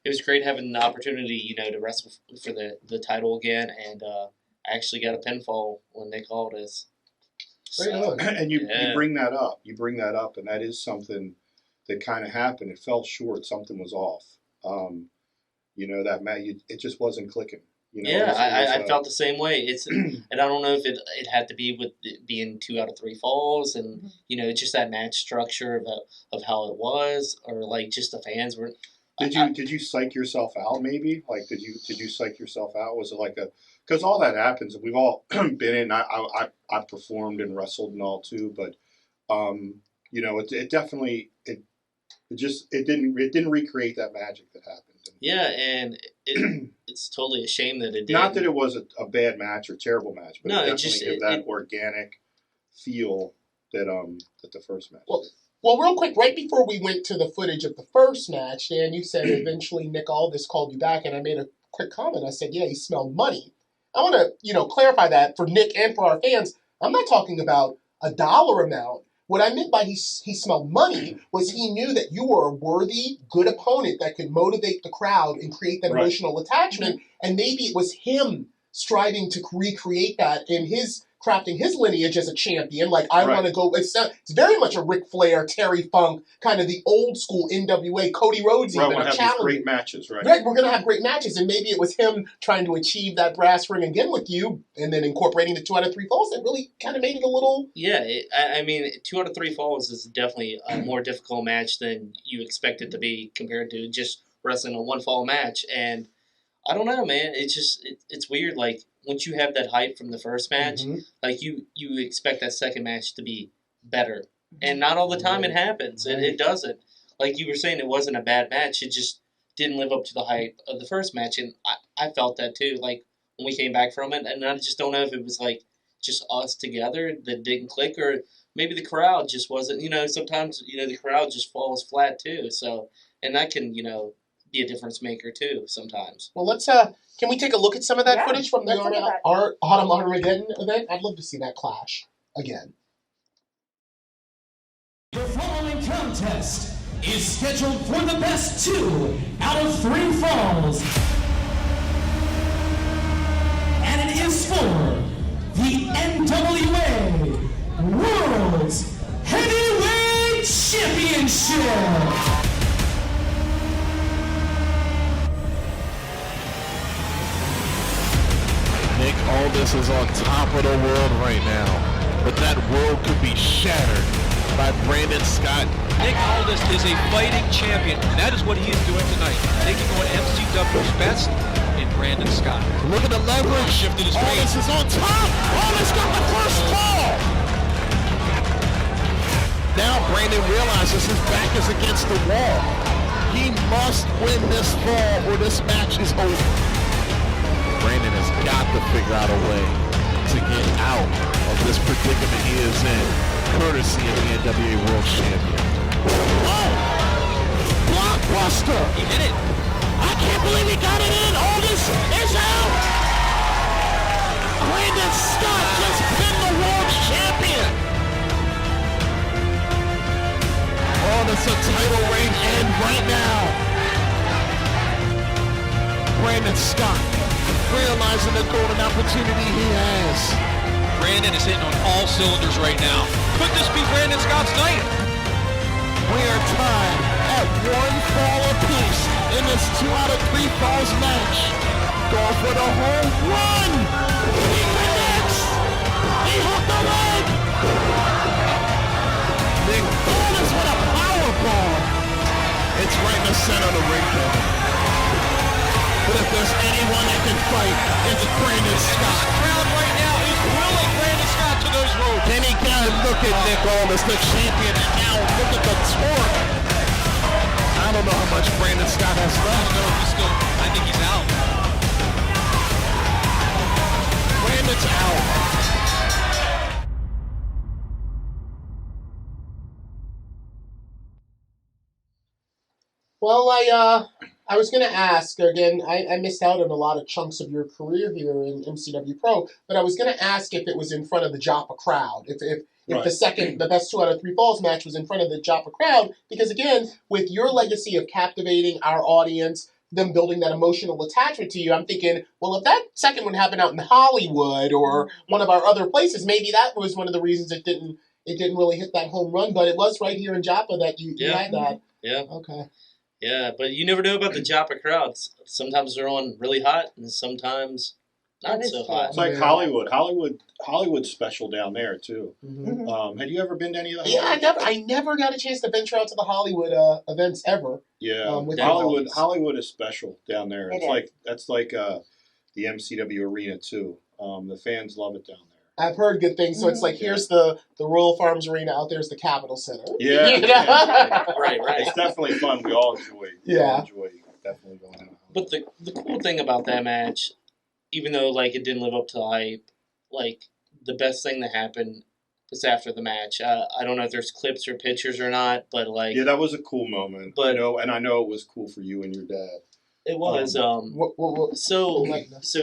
it was great having the opportunity to wrestle for the title again, and I actually got a pinfall when they called us. So, and you bring that up. You bring that up, and that is something that kind of happened. It fell short. Something was off. That match, it just wasn't clicking. I felt the same way. And I don't know if it had to be with it being 2 out of 3 falls, and just that match structure of how it was, or just the fans were. Did you psych yourself out? Maybe did you psych yourself out? Was it because all that happens, and we've all been in. I performed and wrestled and all too, but it definitely it didn't recreate that magic that happened. Yeah, and it's totally a shame that it did. Not that it was a bad match or terrible match, but it definitely gave that organic feel that the first match. Well, Well, real quick, right before we went to the footage of the first match, Dan, you said eventually Nick Aldis called you back, and I made a quick comment. I said, yeah, he smelled money. I want to, clarify that for Nick and for our fans. I'm not talking about a dollar amount. What I meant by he smelled money was he knew that you were a worthy, good opponent that could motivate the crowd and create that emotional attachment, and maybe it was him striving to recreate that in his crafting his lineage as a champion. Like, I want to go. It's very much a Ric Flair, Terry Funk, kind of the old school NWA, Cody Rhodes even. We're going to have these great matches, right? Right, we're going to have great matches, and maybe it was him trying to achieve that brass ring again with you, and then incorporating the 2 out of 3 falls that really kind of made it a little... Yeah, I mean, 2 out of 3 falls is definitely a more difficult match than you expect it to be compared to just wrestling a 1 fall match, and I don't know, man. It's just, it's weird, like, once you have that hype from the first match, like you expect that second match to be better. And not all the time it happens. It doesn't. Like you were saying, it wasn't a bad match. It just didn't live up to the hype of the first match. And I felt that too, like when we came back from it. And I just don't know if it was like just us together that didn't click, or maybe the crowd just wasn't, sometimes, the crowd just falls flat too. So, and that can, be a difference maker too sometimes. Well, let's can we take a look at some of that footage from the Autumn Armageddon event? I'd love to see that clash again. The following contest is scheduled for the best 2 out of 3 falls, and it is for the NWA Worlds Heavyweight Championship. Nick Aldis is on top of the world right now, but that world could be shattered by Brandon Scott. Nick Aldis is a fighting champion, and that is what he is doing tonight, taking on MCW's best in Brandon Scott. Look at the leverage. Shifted his weight. Aldis is on top. Aldis got the first fall. Now Brandon realizes his back is against the wall. He must win this fall or this match is over. Brandon has got to figure out a way to get out of this predicament he is in, courtesy of the NWA World Champion. Oh! Blockbuster! He did it! I can't believe he got it in! Aldis is out! Brandon Scott just pinned the world champion! Oh, that's a title reign end right now. Brandon Scott realizing the golden opportunity he has. Brandon is hitting on all cylinders right now. Could this be Brandon Scott's night? We are tied at 1 fall apiece in this 2 out of 3 falls match. Going for the home run. He connects. He hooked the leg. Nick Aldis with a power bomb. It's right in the center of the ring, Kevin. But if there's anyone that can fight, it's Brandon Scott. The crowd right now is willing Brandon Scott to those ropes. Then he got to look at Nick Aldis, the champion, and now look at the torque. I don't know how much Brandon Scott has left. No, I think he's out. Brandon's out. Well, I was going to ask, again, I missed out on a lot of chunks of your career here in MCW Pro, but I was going to ask if it was in front of the Joppa crowd, if the best 2 out of 3 falls match was in front of the Joppa crowd, because again, with your legacy of captivating our audience, them building that emotional attachment to you, I'm thinking, well, if that second one happened out in Hollywood or one of our other places, maybe that was one of the reasons it didn't really hit that home run, but it was right here in Joppa that you had that. Yeah. Okay. Yeah, but you never know about the Joppa crowds. Sometimes they're on really hot, and sometimes not so hot. It's like Hollywood. Hollywood's special down there too. Mm-hmm. Had you ever been to any of the? Yeah, I never got a chance to venture out to the Hollywood events ever. Yeah, Hollywood is special down there. That's like the MCW arena too. The fans love it down there. I've heard good things. So it's like, here's the Royal Farms Arena, out there's the Capitol Center. Yeah. Right. It's definitely fun. We all enjoy. Definitely going out. But the cool thing about that match, even though like it didn't live up to the hype, like the best thing that happened It's after the match. I don't know if there's clips or pictures or not, but like yeah, that was a cool moment. But and I know it was cool for you and your dad. It was. So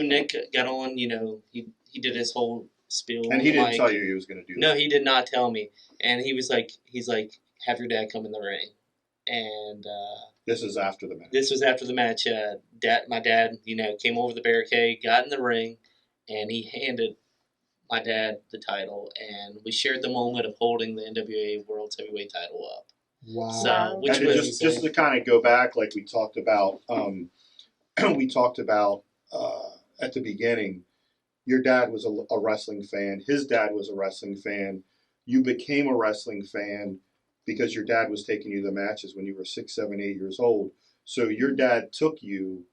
Nick got on. He did his whole spiel. And he didn't tell you he was going to do that. No, he did not tell me. And he's like, have your dad come in the ring. And this is after the match. This was after the match. My dad, came over the barricade, got in the ring, and he handed my dad the title, and we shared the moment of holding the NWA Worlds Heavyweight title up. Wow! So, just to kind of go back, like we talked about, at the beginning. Your dad was a wrestling fan. His dad was a wrestling fan. You became a wrestling fan because your dad was taking you to the matches when you were 6, 7, 8 years old. So your dad took you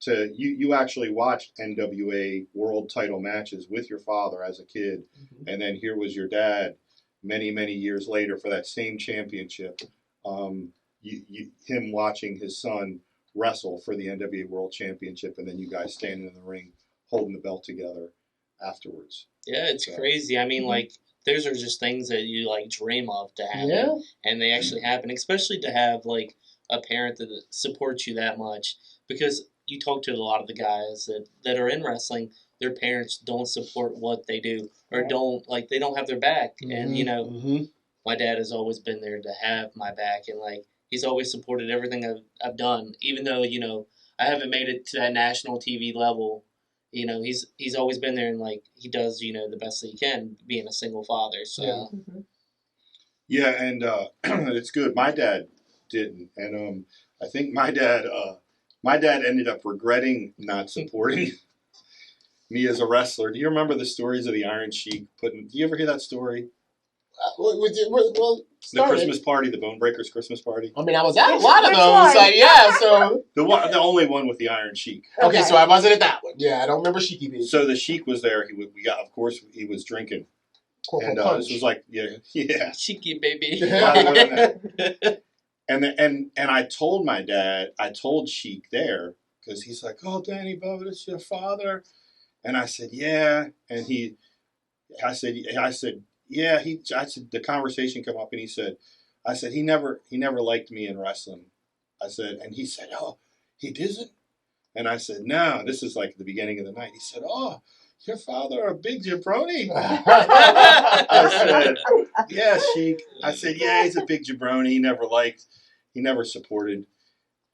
to you actually watched NWA World Title matches with your father as a kid, and then here was your dad many, many years later for that same championship. Him watching his son wrestle for the NWA World Championship, and then you guys standing in the ring holding the belt together afterwards. Yeah, it's crazy. I mean, like, those are just things that you, like, dream of to happen, and they actually happen, especially to have, like, a parent that supports you that much, because you talk to a lot of the guys that are in wrestling, their parents don't support what they do, or they don't have their back, and, my dad has always been there to have my back, and, like, he's always supported everything I've done, even though, I haven't made it to that national TV level. He's always been there, and like he does, the best that he can, being a single father. So yeah, and it's good. My dad didn't, and I think my dad ended up regretting not supporting me as a wrestler. Do you remember the stories of the Iron Sheik putting? Do you ever hear that story? The Christmas party, the Bone Breakers Christmas party. I mean, I was at a lot of those. So the only one with the Iron Sheik. Okay, so I wasn't at that one. Yeah, I don't remember Sheiky being. So the Sheik was there. Of course, he was drinking. Corporal and Punch. This was like, yeah, Sheiky baby. and I told my dad, I told Sheik there because he's like, oh, Danny Bubba, it's your father, and I said, yeah, and I said. Yeah, I said the conversation came up, and he said, he never liked me in wrestling. I said, and he said, oh, he doesn't? And I said, no, this is like the beginning of the night. He said, oh, your father a big jabroni? I said, yeah, Sheik. I said, yeah, he's a big jabroni. He never supported.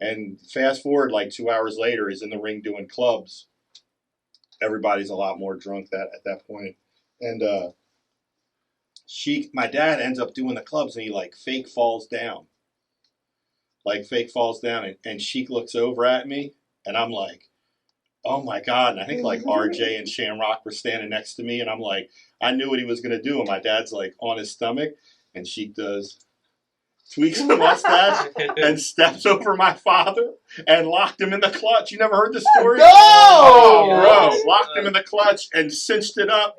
And fast forward like 2 hours later, he's in the ring doing clubs. Everybody's a lot more drunk at that point. And Sheik, my dad ends up doing the clubs, and he like fake falls down. And Sheik looks over at me, and I'm like, oh my God. And I think like RJ and Shamrock were standing next to me, and I'm like, I knew what he was going to do. And my dad's like on his stomach, and Sheik tweaks the mustache and steps over my father and locked him in the clutch. You never heard the story? No! Oh, bro. Locked him in the clutch and cinched it up.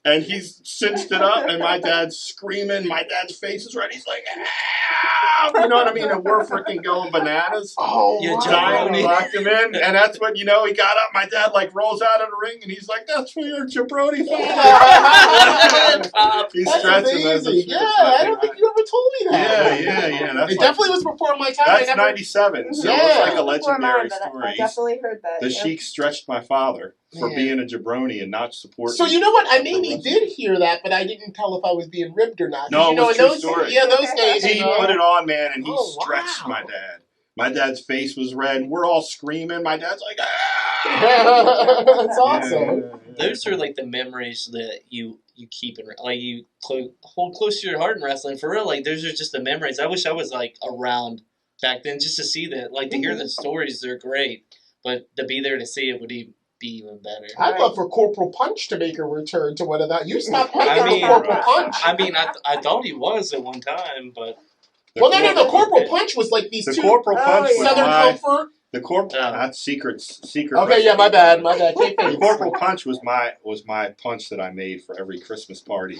And he's cinched it up, and my dad's screaming. My dad's face is red. He's like, ah! You know what I mean? And we're freaking going bananas. Oh, Giant locked him in, and that's when, he got up. My dad, like, rolls out of the ring, and he's like, that's for your jabroni father. He's stretching. I don't think you ever told me that. Yeah. That's it definitely was before my time. That's 97, so it's like a legendary story. I definitely heard that. The Sheik stretched my father for being a jabroni and not supporting. So you know what? I maybe did hear that, but I didn't tell if I was being ribbed or not. No, it was true story. Yeah, those days. He put it on, man, and he stretched my dad. My dad's face was red. We're all screaming. My dad's like, ah! That's awesome. Those are like the memories that you keep in, like you hold close to your heart in wrestling. For real, like those are just the memories. I wish I was like around back then just to see that. Like to hear the stories, they're great, but to be there to see it would be even better. I'd love for Corporal Punch to make a return to one of that. You stopped making Corporal Punch. I mean, I thought he was at one time, but the Corporal Punch was like these two. Corporal Punch was Southern Comfort. The Corporal, that's secret. Okay, yeah, my bad. The Corporal Punch was my punch that I made for every Christmas party,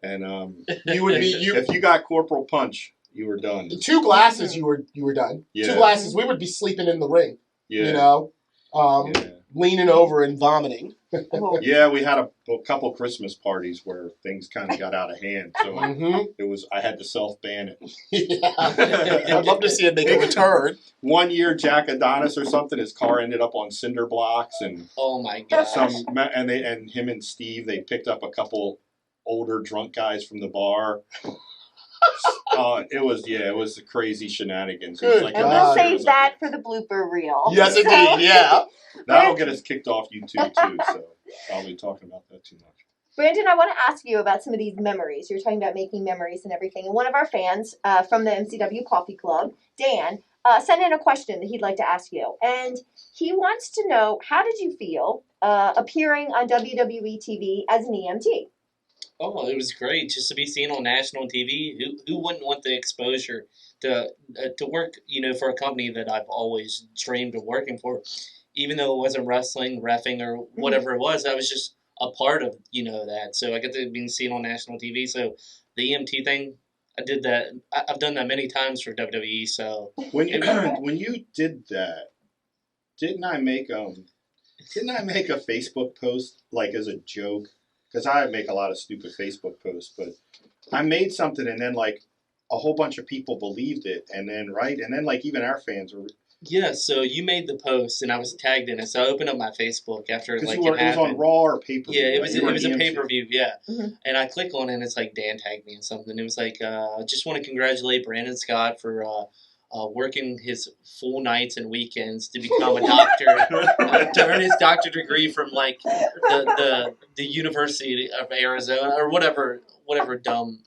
and if you got Corporal Punch, you were done. 2 glasses, you were done. Yeah. 2 glasses, we would be sleeping in the ring. Yeah. Leaning over and vomiting. Yeah, we had a couple Christmas parties where things kind of got out of hand, so I had to self-ban it. Yeah. I'd love to see it make a return. One year, Jack Adonis or something, his car ended up on cinder blocks, and oh my gosh, and him and Steve, they picked up a couple older drunk guys from the bar. It was the crazy shenanigans. And we'll save that for the blooper reel. Yes, indeed. Yeah. That'll get us kicked off YouTube too, so I'll be talking about that too much. Brandon, I want to ask you about some of these memories. You're talking about making memories and everything. And one of our fans from the MCW Coffee Club, Dan, sent in a question that he'd like to ask you. And he wants to know, how did you feel appearing on WWE TV as an EMT? Oh, it was great just to be seen on national TV. Who wouldn't want the exposure to work, for a company that I've always dreamed of working for, even though it wasn't wrestling, reffing, or whatever it was. I was just a part of that. So I got to be seen on national TV. So the EMT thing, I did that. I've done that many times for WWE. So when you did that, didn't I make a Facebook post like as a joke? Because I make a lot of stupid Facebook posts, but I made something and then like a whole bunch of people believed it, and then like even our fans were. Yeah, so you made the post and I was tagged in it. So I opened up my Facebook after like it was on Raw or pay-per-view. Yeah, it was a pay-per-view. Yeah, and I click on it and it's like Dan tagged me in something. It was like, I just want to congratulate Brandon Scott for working his full nights and weekends to become a doctor, to earn his doctorate degree from like the University of Arizona or whatever dumb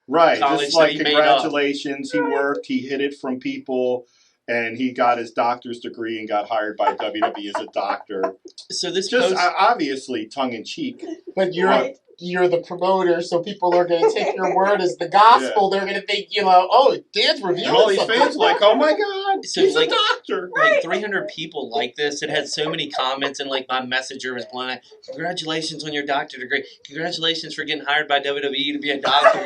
college just like that he congratulations, he worked, he hid it from people, and he got his doctor's degree and got hired by WWE as a doctor. So this just obviously tongue in cheek, but you're the promoter, so people are going to take your word as the gospel. Yeah. They're going to think, oh, Dan's reviewing all these fans like, oh my God, so he's like, a doctor. Like 300 people like this. It had so many comments, and like my messenger was blowing up. Congratulations on your doctorate degree. Congratulations for getting hired by WWE to be a doctor.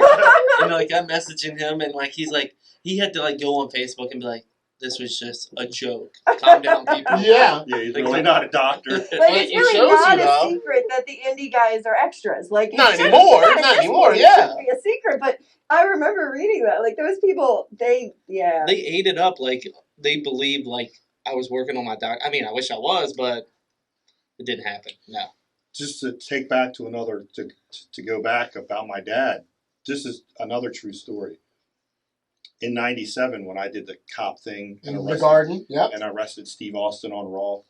And like I'm messaging him, and like he's like, he had to like go on Facebook and be like, this was just a joke. Calm down, people. Yeah, he's really not a doctor. Like, it's really not a secret that the indie guys are extras. Like, not anymore. Not anymore. Yeah, it shouldn't be a secret. But I remember reading that. Like, those people, they ate it up. Like, they believed like I was working on my doc. I mean, I wish I was, but it didn't happen. No. Just to take back to another to go back about my dad. This is another true story. In '97, when I did the cop thing in the garden, and arrested Steve Austin on Raw,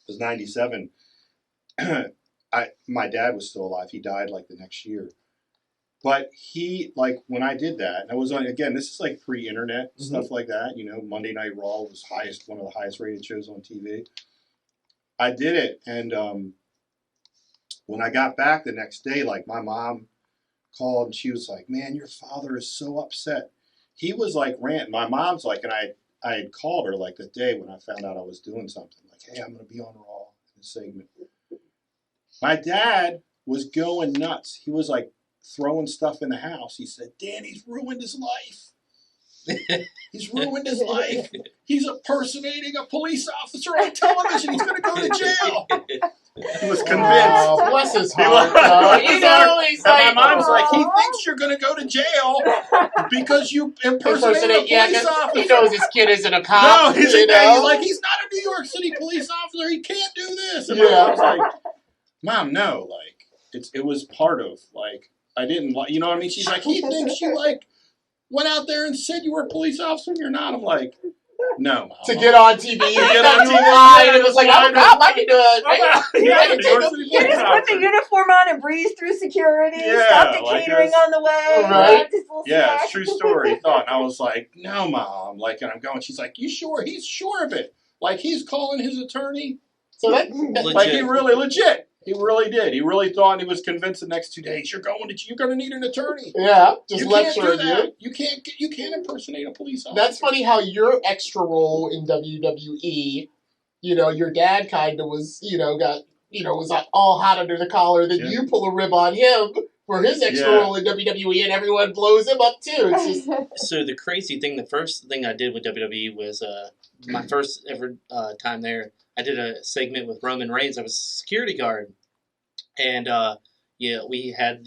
it was '97. My dad was still alive. He died like the next year. But he, like, when I did that, and I was on, again, this is like pre-internet, stuff like that. Monday Night Raw was one of the highest rated shows on TV. I did it, and when I got back the next day, like, my mom called and she was like, man, your father is so upset. He was like ranting. My mom's like, and I had called her like the day when I found out I was doing something. Like, hey, I'm going to be on Raw in a segment. My dad was going nuts. He was like throwing stuff in the house. He said, Dan, he's ruined his life. He's ruined his life. He's impersonating a police officer on television. He's going to go to jail. He was convinced. Oh, bless his heart. He's like, my mom's like, he thinks you're going to go to jail because you impersonate a police officer. He knows his kid isn't a cop. No, he's like, he's not a New York City police officer. He can't do this. And my mom's like, Mom, no. Like, it was part of, like, I didn't like, you know what I mean? She's like, he thinks you, like, went out there and said you were a police officer and you're not. I'm like, no, Mom. To get on TV, you lied, and it was like, I'm a cop, I can do it. You just put the uniform on and breeze through security, stop the catering on the way. Right? Yeah, it's a true story. And I was like, no, Mom. Like, and I'm going, she's like, you sure? He's sure of it. Like, he's calling his attorney. So that, like, he really legit. He really did. He really thought, and he was convinced the next 2 days, you're going to need an attorney. Yeah, just lecturing you. You can't impersonate a police officer. That's funny how your extra role in WWE, your dad kind of was, was like all hot under the collar. Then you pull a rib on him for his extra role in WWE, and everyone blows him up too. It's just so the crazy thing. The first thing I did with WWE was my first ever time there, I did a segment with Roman Reigns. I was a security guard. And, we had,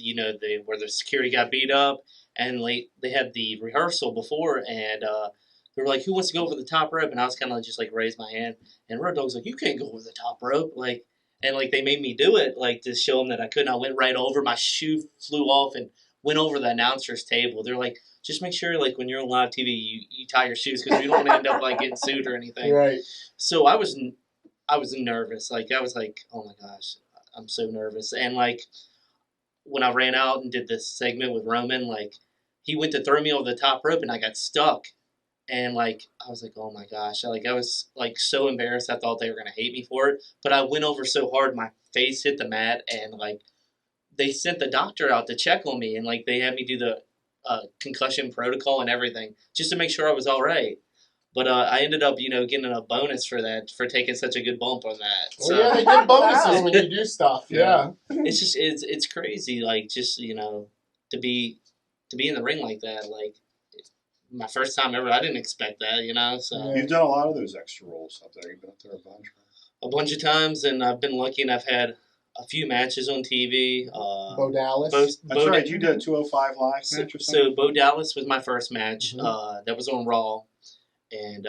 where the security got beat up. And they had the rehearsal before. And they were like, who wants to go over the top rope? And I was kind of just, raised my hand. And Road Dogg's like, you can't go over the top rope. And they made me do it, to show them that I couldn't. I went right over. My shoe flew off and went over the announcer's table. They're like, just make sure, when you're on live TV, you tie your shoes because you don't want to end up, getting sued or anything. Right. So I was nervous. I was like, oh, my gosh, I'm so nervous. And, when I ran out and did this segment with Roman, he went to throw me over the top rope and I got stuck. And, I was like, oh, my gosh. I was, so embarrassed. I thought they were going to hate me for it. But I went over so hard, my face hit the mat. And, they sent the doctor out to check on me. And, they had me do the concussion protocol and everything just to make sure I was all right. But I ended up, getting a bonus for that, for taking such a good bump on that. Well, yeah, they get bonuses when you do stuff. Yeah. It's just, it's crazy. To be in the ring like that, my first time ever, I didn't expect that, so. You've done a lot of those extra roles up there. You've been up there a bunch. A bunch of times, and I've been lucky, and I've had a few matches on TV. Bo Dallas. That's right. You did a 205 Live match or something? So Bo Dallas was my first match. Mm-hmm. That was on Raw. And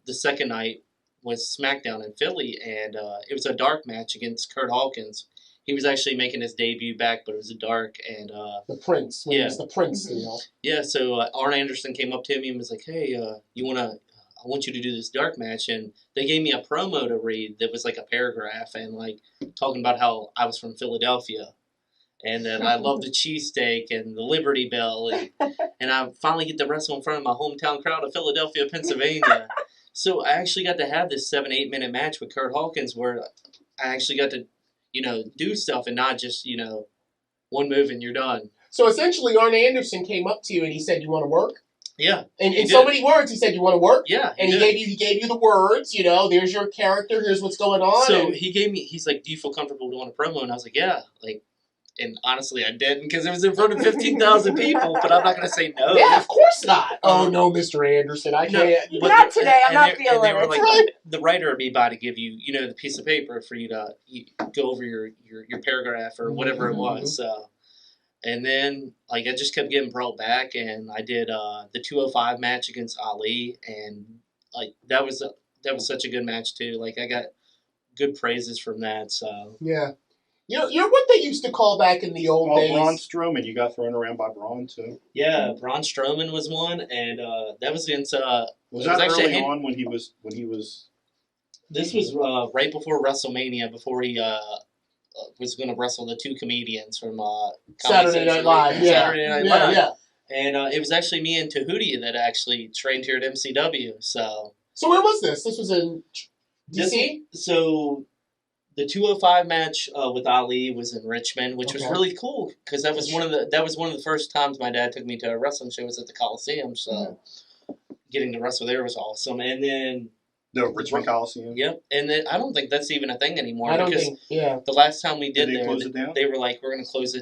the second night was SmackDown in Philly, and it was a dark match against Curt Hawkins. He was actually making his debut back, but it was a dark. And the Prince. It was the Prince deal. Yeah, so Arn Anderson came up to me and was like, hey, I want you to do this dark match. And they gave me a promo to read that was a paragraph and talking about how I was from Philadelphia. And then I love the cheesesteak and the Liberty Bell. And I finally get to wrestle in front of my hometown crowd of Philadelphia, Pennsylvania. So I actually got to have this 7-8 minute match with Curt Hawkins where I actually got to, do stuff and not just, one move and you're done. So essentially Arn Anderson came up to you and he said, you want to work? Yeah. And in so many words, he said, you want to work? Yeah. And he gave you the words, there's your character, here's what's going on. So he's like, do you feel comfortable doing a promo? And I was like, yeah. And honestly, I didn't because it was in front of 15,000 people, but I'm not going to say no. Yeah, of course not. Oh, no, Mr. Anderson, I can't. Not today, I'm not feeling it. The writer would be by to give you, the piece of paper for you to go over your paragraph or whatever it was. So, and then, I just kept getting brought back, and I did the 205 match against Ali, and, that was such a good match, too. I got good praises from that, so. Yeah. You're what they used to call back in the old days. Braun Strowman. You got thrown around by Braun, too. Yeah, Braun Strowman was one, and that was against... was that early on when he was... This was right before WrestleMania, before he was going to wrestle the two comedians from... Saturday Night Live. Yeah. Saturday Night Live. Yeah. And it was actually me and Tahuti that actually trained here at MCW, so... So where was this? This was in DC? So... The 205 match with Ali was in Richmond, which was really cool because that was one of the first times my dad took me to a wrestling show was at the Coliseum. So getting to wrestle there was awesome. And then the Richmond Coliseum. Yep. And then I don't think that's even a thing anymore. I don't think. Yeah. The last time we did they close it down? They were like, "We're going to close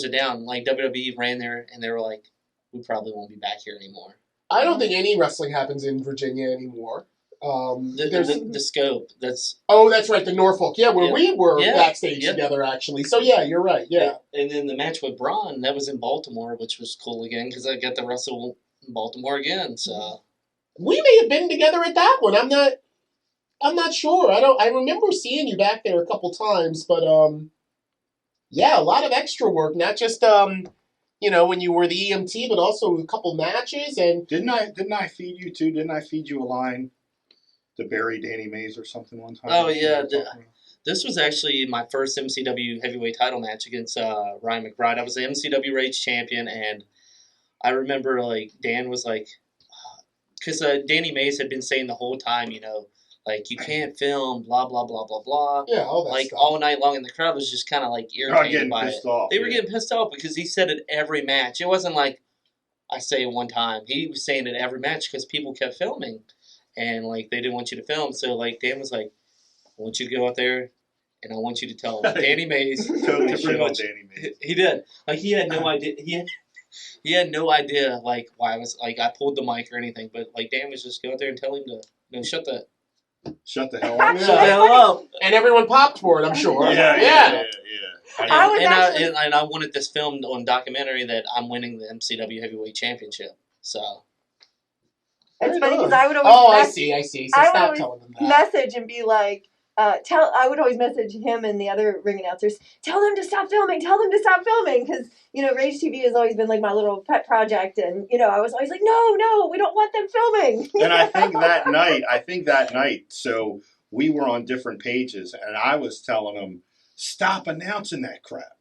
it down." WWE ran there, and they were like, "We probably won't be back here anymore." I don't think any wrestling happens in Virginia anymore. The scope. That's right, the Norfolk. Yeah, where we were backstage together, actually. So yeah, you're right. Yeah. And then the match with Braun, that was in Baltimore, which was cool again because I got to wrestle in Baltimore again. So we may have been together at that one. I'm not sure. I remember seeing you back there a couple times, but yeah, a lot of extra work, not just when you were the EMT, but also a couple matches. And didn't I feed you too? Didn't I feed you a line to bury Danny Mays or something one time? Oh yeah, this was actually my first MCW heavyweight title match against Ryan McBride. I was the MCW Rage champion, and I remember Dan was like, because Danny Mays had been saying the whole time, you can't film, blah blah blah blah blah. Yeah, all that stuff. All night long, and the crowd was just kind of irritated by it. They were getting pissed off because he said it every match. It wasn't like I say it one time. He was saying it every match because people kept filming. And, they didn't want you to film. So, Dan was like, I want you to go out there, and I want you to tell Danny Mays. Totally shit on Danny Mays. He did. He had no idea. He had no idea, why I was, I pulled the mic or anything. But, Dan was just go out there and tell him to No, shut the hell up. Shut the hell up. And everyone popped for it, I'm sure. Yeah. And I wanted this filmed on documentary that I'm winning the MCW Heavyweight Championship. So. It's funny because I would always. I see. So stop telling them that. Message and be like, I would always message him and the other ring announcers, tell them to stop filming, because, Rage TV has always been like my little pet project, and, I was always like, no, we don't want them filming. And I think that night, so we were on different pages, and I was telling them, stop announcing that crap.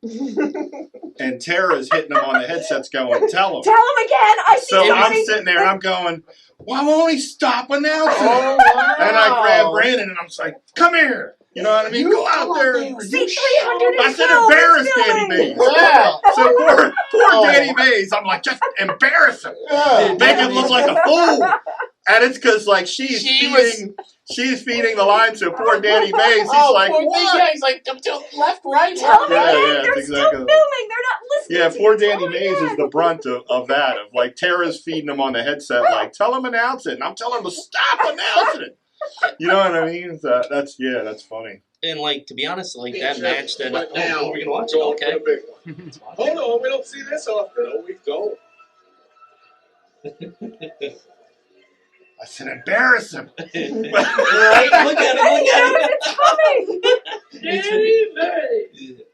And Tara's hitting them on the headsets going, tell them. Tell them again. So I'm sitting there and I'm going, why won't he stop announcing it? Wow. And I grabbed Brandon and I'm just like, come here. You know what I mean? Go out there. I said, embarrass Danny Mays. Wow. So poor Danny Mays, I'm like, just embarrass him. Make him look like a fool. And it's because, like, she's feeding the line, so poor Danny Mays, he's like, what? Yeah, he's like, left, right. Tell them yeah, they're exactly still filming. They're not listening. Yeah, poor Danny Mays is the brunt of that. Of like, Tara's feeding him on the headset, like, tell him announce it. And I'm telling him to stop announcing it. You know what I mean? So that's funny. And, like, to be honest, like, that match that... But now, we're going to watch it, okay. Hold on, we don't see this often. No, we don't. I said, embarrass him. Right? Look at him.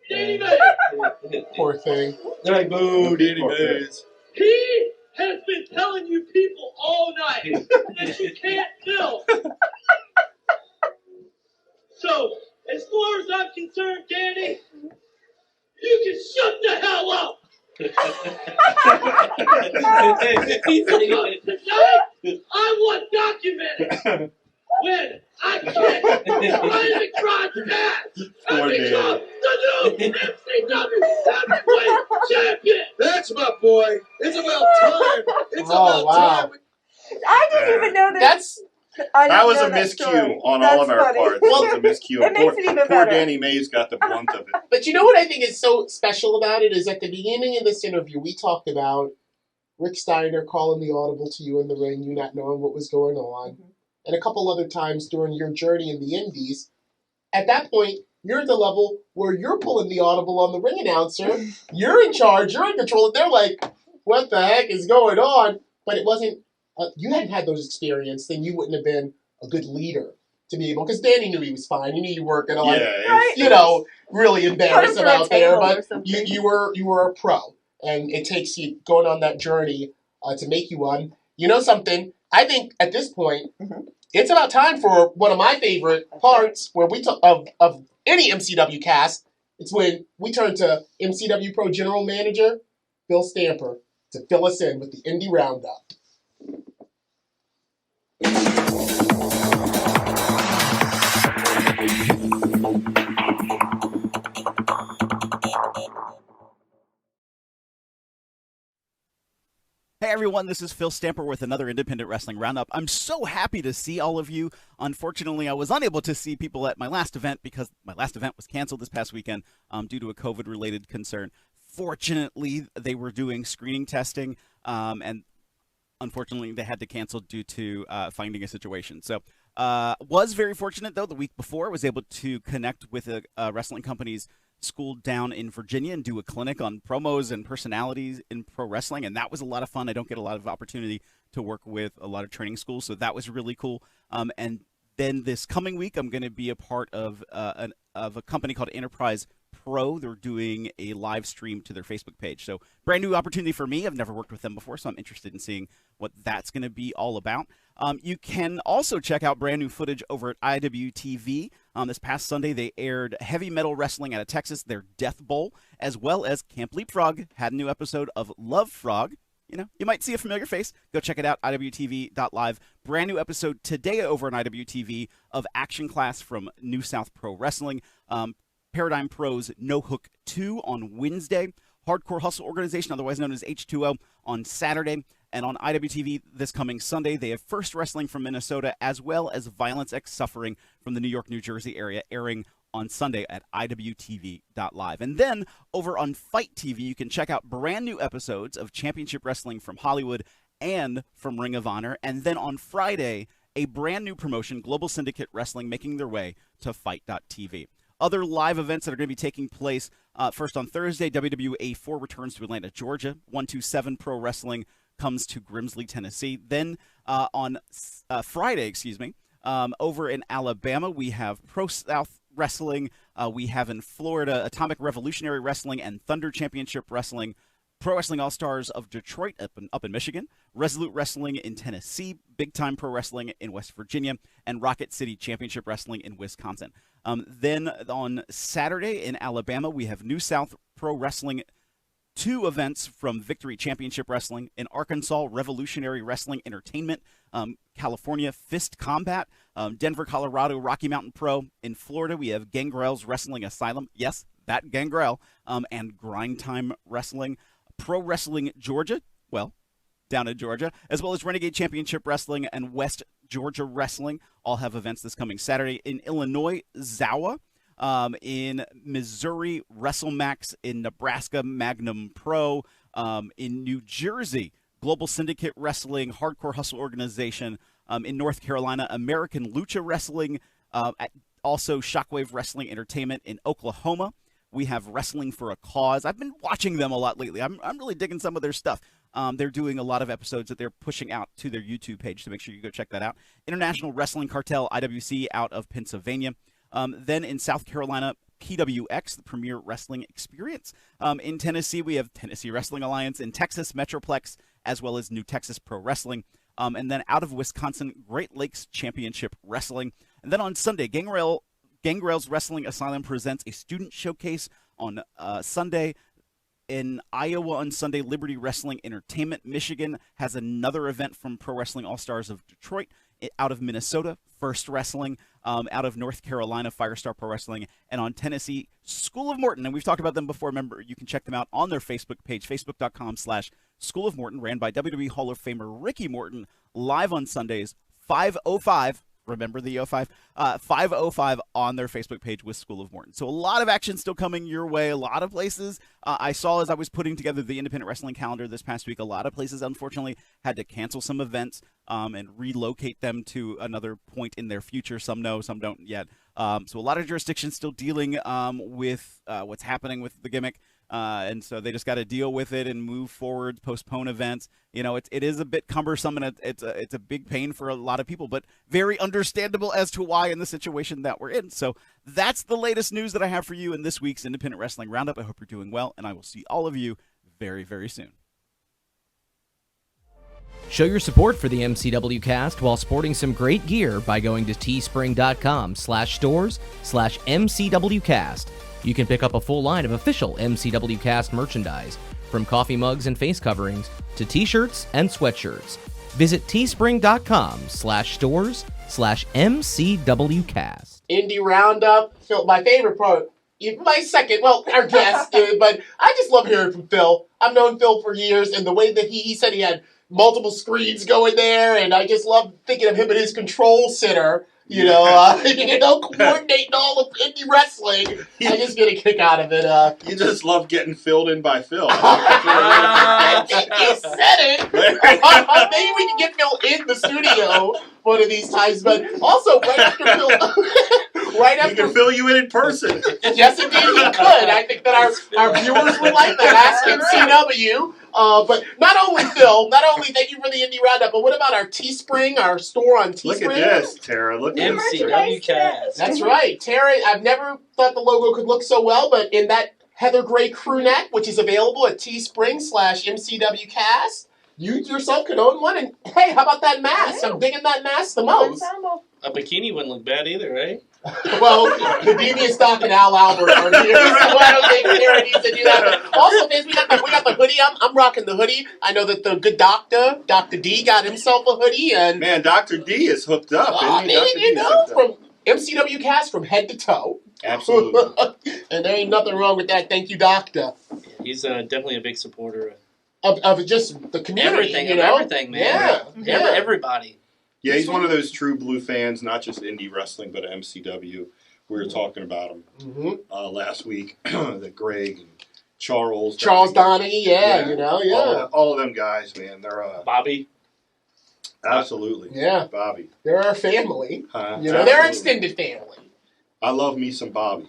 Danny Mays. Poor thing. Like, boo, Danny Mays. He has been telling you people all night that you can't kill. So, as far as I'm concerned, Danny, you can shut the hell up. Tonight, I want documented when I kick Brandon Cross's ass and become the new MCW Heavyweight Champion. That's my boy. It's about time. It's about time. I didn't even know that. That was a miscue on all of our parts. Well, it was a miscue. It makes it even poor better. Danny Mays got the brunt of it. But you know what I think is so special about it is at the beginning of this interview, we talked about Rick Steiner calling the audible to you in the ring, you not knowing what was going on, and a couple other times during your journey in the Indies. At that point, you're at the level where you're pulling the audible on the ring announcer. You're in charge. You're in control. And they're like, what the heck is going on? But it wasn't... you hadn't had those experiences, then you wouldn't have been a good leader to be able, because Danny knew he was fine. You knew you weren't gonna really embarrass him out there, but you were a pro, and it takes you going on that journey to make you one. You know something? I think at this point, it's about time for one of my favorite parts where we talk of any MCW cast. It's when we turn to MCW Pro General Manager Phil Stamper to fill us in with the Indie Roundup. Hey everyone, this is Phil Stamper with another Independent Wrestling Roundup. I'm so happy to see all of you. Unfortunately, I was unable to see people at my last event because my last event was canceled this past weekend due to a COVID-related concern. Fortunately, they were doing screening testing, and unfortunately, they had to cancel due to finding a situation. So, was very fortunate, though, the week before, I was able to connect with a wrestling company's school down in Virginia and do a clinic on promos and personalities in pro wrestling, and that was a lot of fun. I don't get a lot of opportunity to work with a lot of training schools, so that was really cool. And then this coming week, I'm going to be a part of a company called Enterprise Pro. They're doing a live stream to their Facebook page. So brand new opportunity for me. I've never worked with them before, so I'm interested in seeing what that's going to be all about. You can also check out brand new footage over at IWTV. This past Sunday, they aired Heavy Metal Wrestling out of Texas, their Death Bowl, as well as Camp Leapfrog had a new episode of Love Frog. You know, you might see a familiar face. Go check it out, IWTV.live. Brand new episode today over on IWTV of Action Class from New South Pro Wrestling. Paradigm Pro's No Hook 2 on Wednesday. Hardcore Hustle Organization, otherwise known as H2O, on Saturday. And on IWTV this coming Sunday, they have First Wrestling from Minnesota, as well as Violence X Suffering from the New York, New Jersey area, airing on Sunday at IWTV.live. And then over on Fight TV, you can check out brand new episodes of Championship Wrestling from Hollywood and from Ring of Honor. And then on Friday, a brand new promotion, Global Syndicate Wrestling, making their way to Fight.tv. Other live events that are going to be taking place, first on Thursday, WWA 4 returns to Atlanta, Georgia. 127 Pro Wrestling comes to Grimsley, Tennessee. Then on Friday, over in Alabama, we have Pro South Wrestling. We have in Florida Atomic Revolutionary Wrestling and Thunder Championship Wrestling. Pro Wrestling All-Stars of Detroit up in Michigan, Resolute Wrestling in Tennessee, Big Time Pro Wrestling in West Virginia, and Rocket City Championship Wrestling in Wisconsin. Then on Saturday in Alabama, we have New South Pro Wrestling, 2 events from Victory Championship Wrestling. In Arkansas, Revolutionary Wrestling Entertainment, California, Fist Combat, Denver, Colorado, Rocky Mountain Pro. In Florida, we have Gangrel's Wrestling Asylum. Yes, that Gangrel. And Grind Time Wrestling. Pro Wrestling Georgia, down in Georgia, as well as Renegade Championship Wrestling and West Georgia Wrestling all have events this coming Saturday. In Illinois, Zawa. In Missouri, WrestleMax. In Nebraska, Magnum Pro. In New Jersey, Global Syndicate Wrestling, Hardcore Hustle Organization. In North Carolina, American Lucha Wrestling. Also, Shockwave Wrestling Entertainment. In Oklahoma, we have Wrestling for a Cause. I've been watching them a lot lately. I'm really digging some of their stuff. They're doing a lot of episodes that they're pushing out to their YouTube page, so make sure you go check that out. International Wrestling Cartel, IWC, out of Pennsylvania. Then in South Carolina, PWX, the Premier Wrestling Experience. In Tennessee, we have Tennessee Wrestling Alliance. In Texas, Metroplex, as well as New Texas Pro Wrestling. And then out of Wisconsin, Great Lakes Championship Wrestling. And then on Sunday, Gangrel's Wrestling Asylum presents a student showcase on Sunday. In Iowa on Sunday, Liberty Wrestling Entertainment. Michigan has another event from Pro Wrestling All-Stars of Detroit. Out of Minnesota, First Wrestling. Out of North Carolina, Firestar Pro Wrestling. And on Tennessee, School of Morton. And we've talked about them before. Remember, you can check them out on their Facebook page, facebook.com/School of Morton, ran by WWE Hall of Famer Ricky Morton, live on Sundays, 5:05. Remember the 05? 5:05 on their Facebook page with School of Morton. So a lot of action still coming your way. A lot of places. I saw as I was putting together the independent wrestling calendar this past week, a lot of places, unfortunately, had to cancel some events and relocate them to another point in their future. Some know, some don't yet. So a lot of jurisdictions still dealing with what's happening with the gimmick. And so they just got to deal with it and move forward, postpone events. You know, it is a bit cumbersome, and it's a big pain for a lot of people, but very understandable as to why in the situation that we're in. So that's the latest news that I have for you in this week's Independent Wrestling Roundup. I hope you're doing well, and I will see all of you very, very soon. Show your support for the MCW Cast while sporting some great gear by going to teespring.com/stores/MCWcast. You can pick up a full line of official MCW Cast merchandise, from coffee mugs and face coverings to t-shirts and sweatshirts. Visit teespring.com/stores/MCWcast. Indie Roundup, Phil, my favorite part. My second, well, our guest, but I just love hearing from Phil. I've known Phil for years, and the way that he said he had multiple screens going there, and I just love thinking of him in his control center. Coordinating all of indie wrestling. I just get a kick out of it. You just love getting filled in by Phil. I think you said it. Maybe we can get Phil in the studio one of these times. But also, right after Phil, he can fill you in person. Yes, indeed, he could. I think that our viewers would like that. Ask MCW. But not only Phil, thank you for the Indie Roundup, but what about our Teespring, our store on Teespring? Look at this, Tara. Look at MCW Cast. That's right. Tara, I've never thought the logo could look so well, but in that heather gray crew neck, which is available at Teespring/MCW Cast, you yourself could own one. And hey, how about that mask? I'm digging that mask the most. A bikini wouldn't look bad either, right? Well, the Devious Doc and Al Albert are here, so I don't think Tara needs to do that. But also, Vince, we got the hoodie. I'm rocking the hoodie. I know that the good Dr. D, got himself a hoodie. And man, Dr. D is hooked up. From MCW Cast from head to toe. Absolutely. And there ain't nothing wrong with that. Thank you, Doctor. He's definitely a big supporter of just the community. Everything, man. Yeah. Everybody. Yeah, he's one of those true blue fans, not just indie wrestling, but MCW. We were talking about him last week. That Greg and Charles Donaghy, all of them guys, man. They're Bobby. Absolutely. Yeah. Bobby. They're our family. Huh? You know, they're our extended family. I love me some Bobby.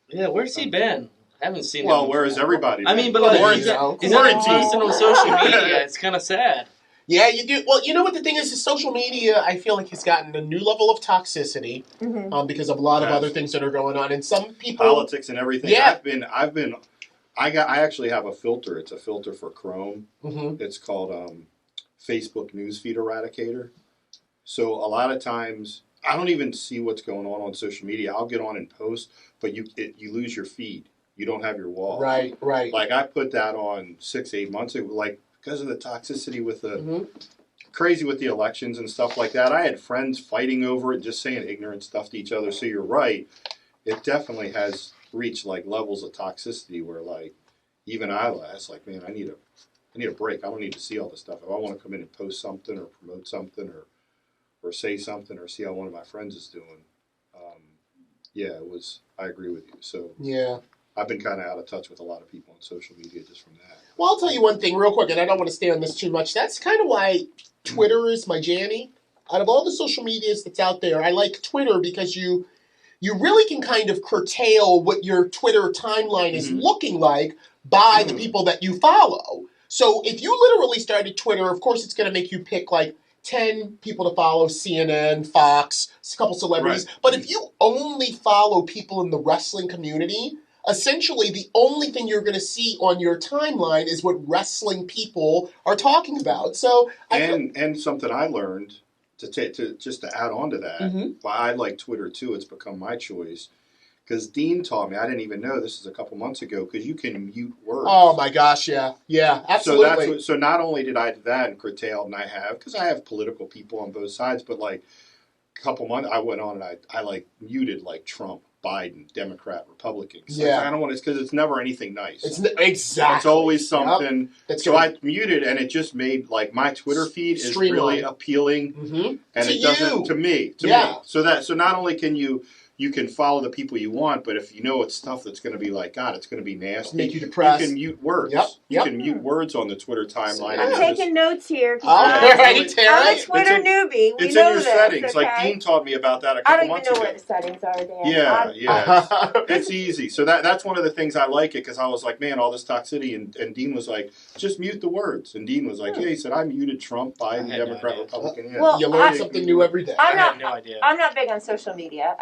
Yeah, where's he been? I haven't seen him. Well, where is everybody? I mean, but like, he's not posting on social media. It's kind of sad. Yeah, you do. Well, you know what the thing is social media, I feel like, has gotten a new level of toxicity because of a lot of other things that are going on. And some people... Politics and everything. Yeah. I actually have a filter. It's a filter for Chrome. It's called Facebook Newsfeed Eradicator. So a lot of times, I don't even see what's going on social media. I'll get on and post, but you lose your feed. You don't have your wall. Right. Like, I put that on 6-8 months ago, like, because of the toxicity with the crazy with the elections and stuff like that. I had friends fighting over it, just saying ignorant stuff to each other. So you're right. It definitely has reached like levels of toxicity where like even I was like, man, I need a break. I don't need to see all this stuff. If I want to come in and post something or promote something or say something or see how one of my friends is doing, I agree with you. So yeah. I've been kind of out of touch with a lot of people on social media just from that. Well, I'll tell you one thing real quick, and I don't want to stay on this too much. That's kind of why Twitter is my jammy. Out of all the social medias that's out there, I like Twitter because you really can kind of curtail what your Twitter timeline is looking like by the people that you follow. So if you literally started Twitter, of course it's going to make you pick like 10 people to follow, CNN, Fox, a couple celebrities. Right. But if you only follow people in the wrestling community, essentially the only thing you're going to see on your timeline is what wrestling people are talking about. So and something I learned to just to add on to that, why I like Twitter too, it's become my choice. Because Dean taught me, I didn't even know, this is a couple months ago, because you can mute words. Oh my gosh, yeah, absolutely. So not only did I do that and curtailed, and I have, because I have political people on both sides, but like a couple months, I went on and I like muted like Trump, Biden, Democrat, Republican. Yeah. I don't want to, because it's never anything nice. Exactly. It's always something. Yep. So I muted, and it just made like my Twitter feed is really appealing, and it doesn't to me. So not only can you can follow the people you want, but if you know it's stuff that's going to be like, God, it's going to be nasty. Make you depressed. You can mute words. You can mute words on the Twitter timeline. I'm taking notes here. I'm a Twitter newbie. It's in your settings. Okay? Like Dean taught me about that a couple months ago. I don't even know where the settings are, Dan. Yeah. It's easy. So that's one of the things I like it, because I was like, man, all this toxicity. And Dean was like, just mute the words. And Dean was like, yeah, he said, I muted Trump, Biden, Democrat, Republican. Yeah. Well, you learn something new every day. I have no idea. I'm not big on social media.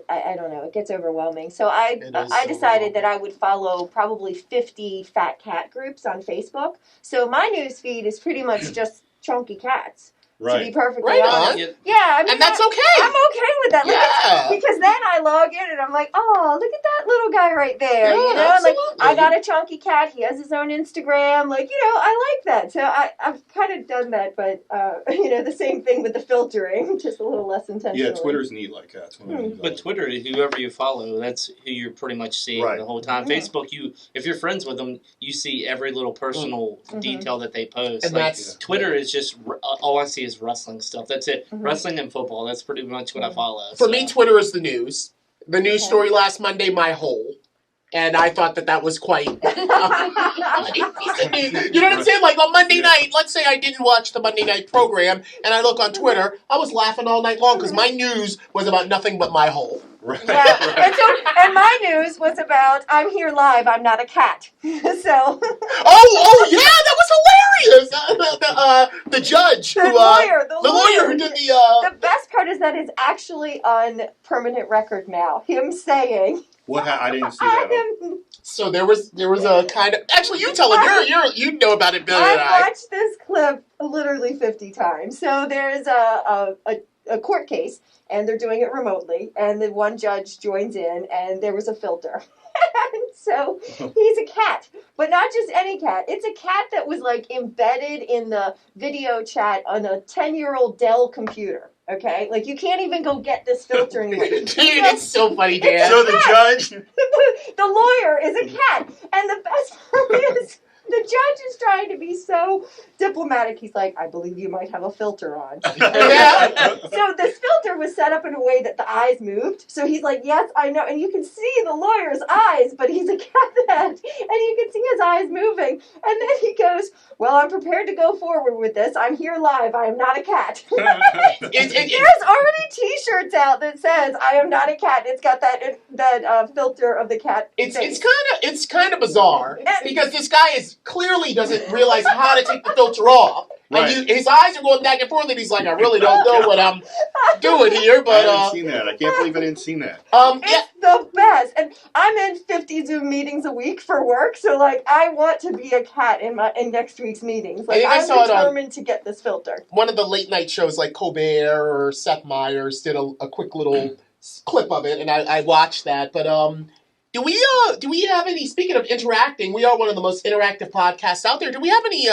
I don't know. It gets overwhelming. So I decided that I would follow probably 50 fat cat groups on Facebook. So my news feed is pretty much just chunky cats. Right. To be perfectly honest. Yeah, I mean, and that's okay. I'm okay with that. Like, because then I log in and I'm like, oh, look at that little guy right there. Yeah, you know, absolutely. like I got a chunky cat. He has his own Instagram. Like, you know, I like that. So I've kind of done that, but you know, the same thing with the filtering, just a little less intentional. Yeah, Twitter's neat like that. But Twitter, whoever you follow, that's who you're pretty much seeing the whole time. Facebook, if you're friends with them, you see every little personal detail that they post. And like, Twitter is just all I see is wrestling stuff. That's it. Wrestling and football. That's pretty much what I follow. For me, Twitter is the news. The news story last Monday, my hole. And I thought that was quite... you know what I'm saying? Like on Monday night, let's say I didn't watch the Monday night program, and I look on Twitter, I was laughing all night long because my news was about nothing but my hole. Right. Yeah. And my news was about, I'm here live, I'm not a cat. So. Oh yeah, that was hilarious. The judge, the lawyer who did the. The best part is that it's actually on permanent record now. Him saying. What? I didn't see that. So there was a kind of. Actually, you tell him. You know about it better than I. I watched this clip literally 50 times. So there's a court case, and they're doing it remotely, and the one judge joins in, and there was a filter. And so he's a cat, but not just any cat. It's a cat that was like embedded in the video chat on a 10-year-old Dell computer. Okay, like you can't even go get this filter anymore. Dude, it's so funny, Dan. So the judge, the lawyer is a cat, and the best part is The judge is trying to be so diplomatic. He's like, I believe you might have a filter on. Yeah. So this filter was set up in a way that the eyes moved. So he's like, yes, I know. And you can see the lawyer's eyes, but he's a cathead. And you can see his eyes moving. And then he goes, well, I'm prepared to go forward with this. I'm here live. I am not a cat. There's already T-shirts out that says, I am not a cat. It's got that filter of the cat. It's kind of bizarre because this guy clearly doesn't realize how to take the filter off. Right. And his eyes are going back and forth, and he's like, I really don't know what I'm doing here. But I haven't seen that. I can't believe I didn't see that. It's the best. And I'm in 50 Zoom meetings a week for work, so like I want to be a cat in next week's meetings. Like I'm determined to get this filter. One of the late night shows like Colbert or Seth Meyers did a quick little clip of it, and I watched that. But do we have any, speaking of interacting, we are one of the most interactive podcasts out there. Do we have any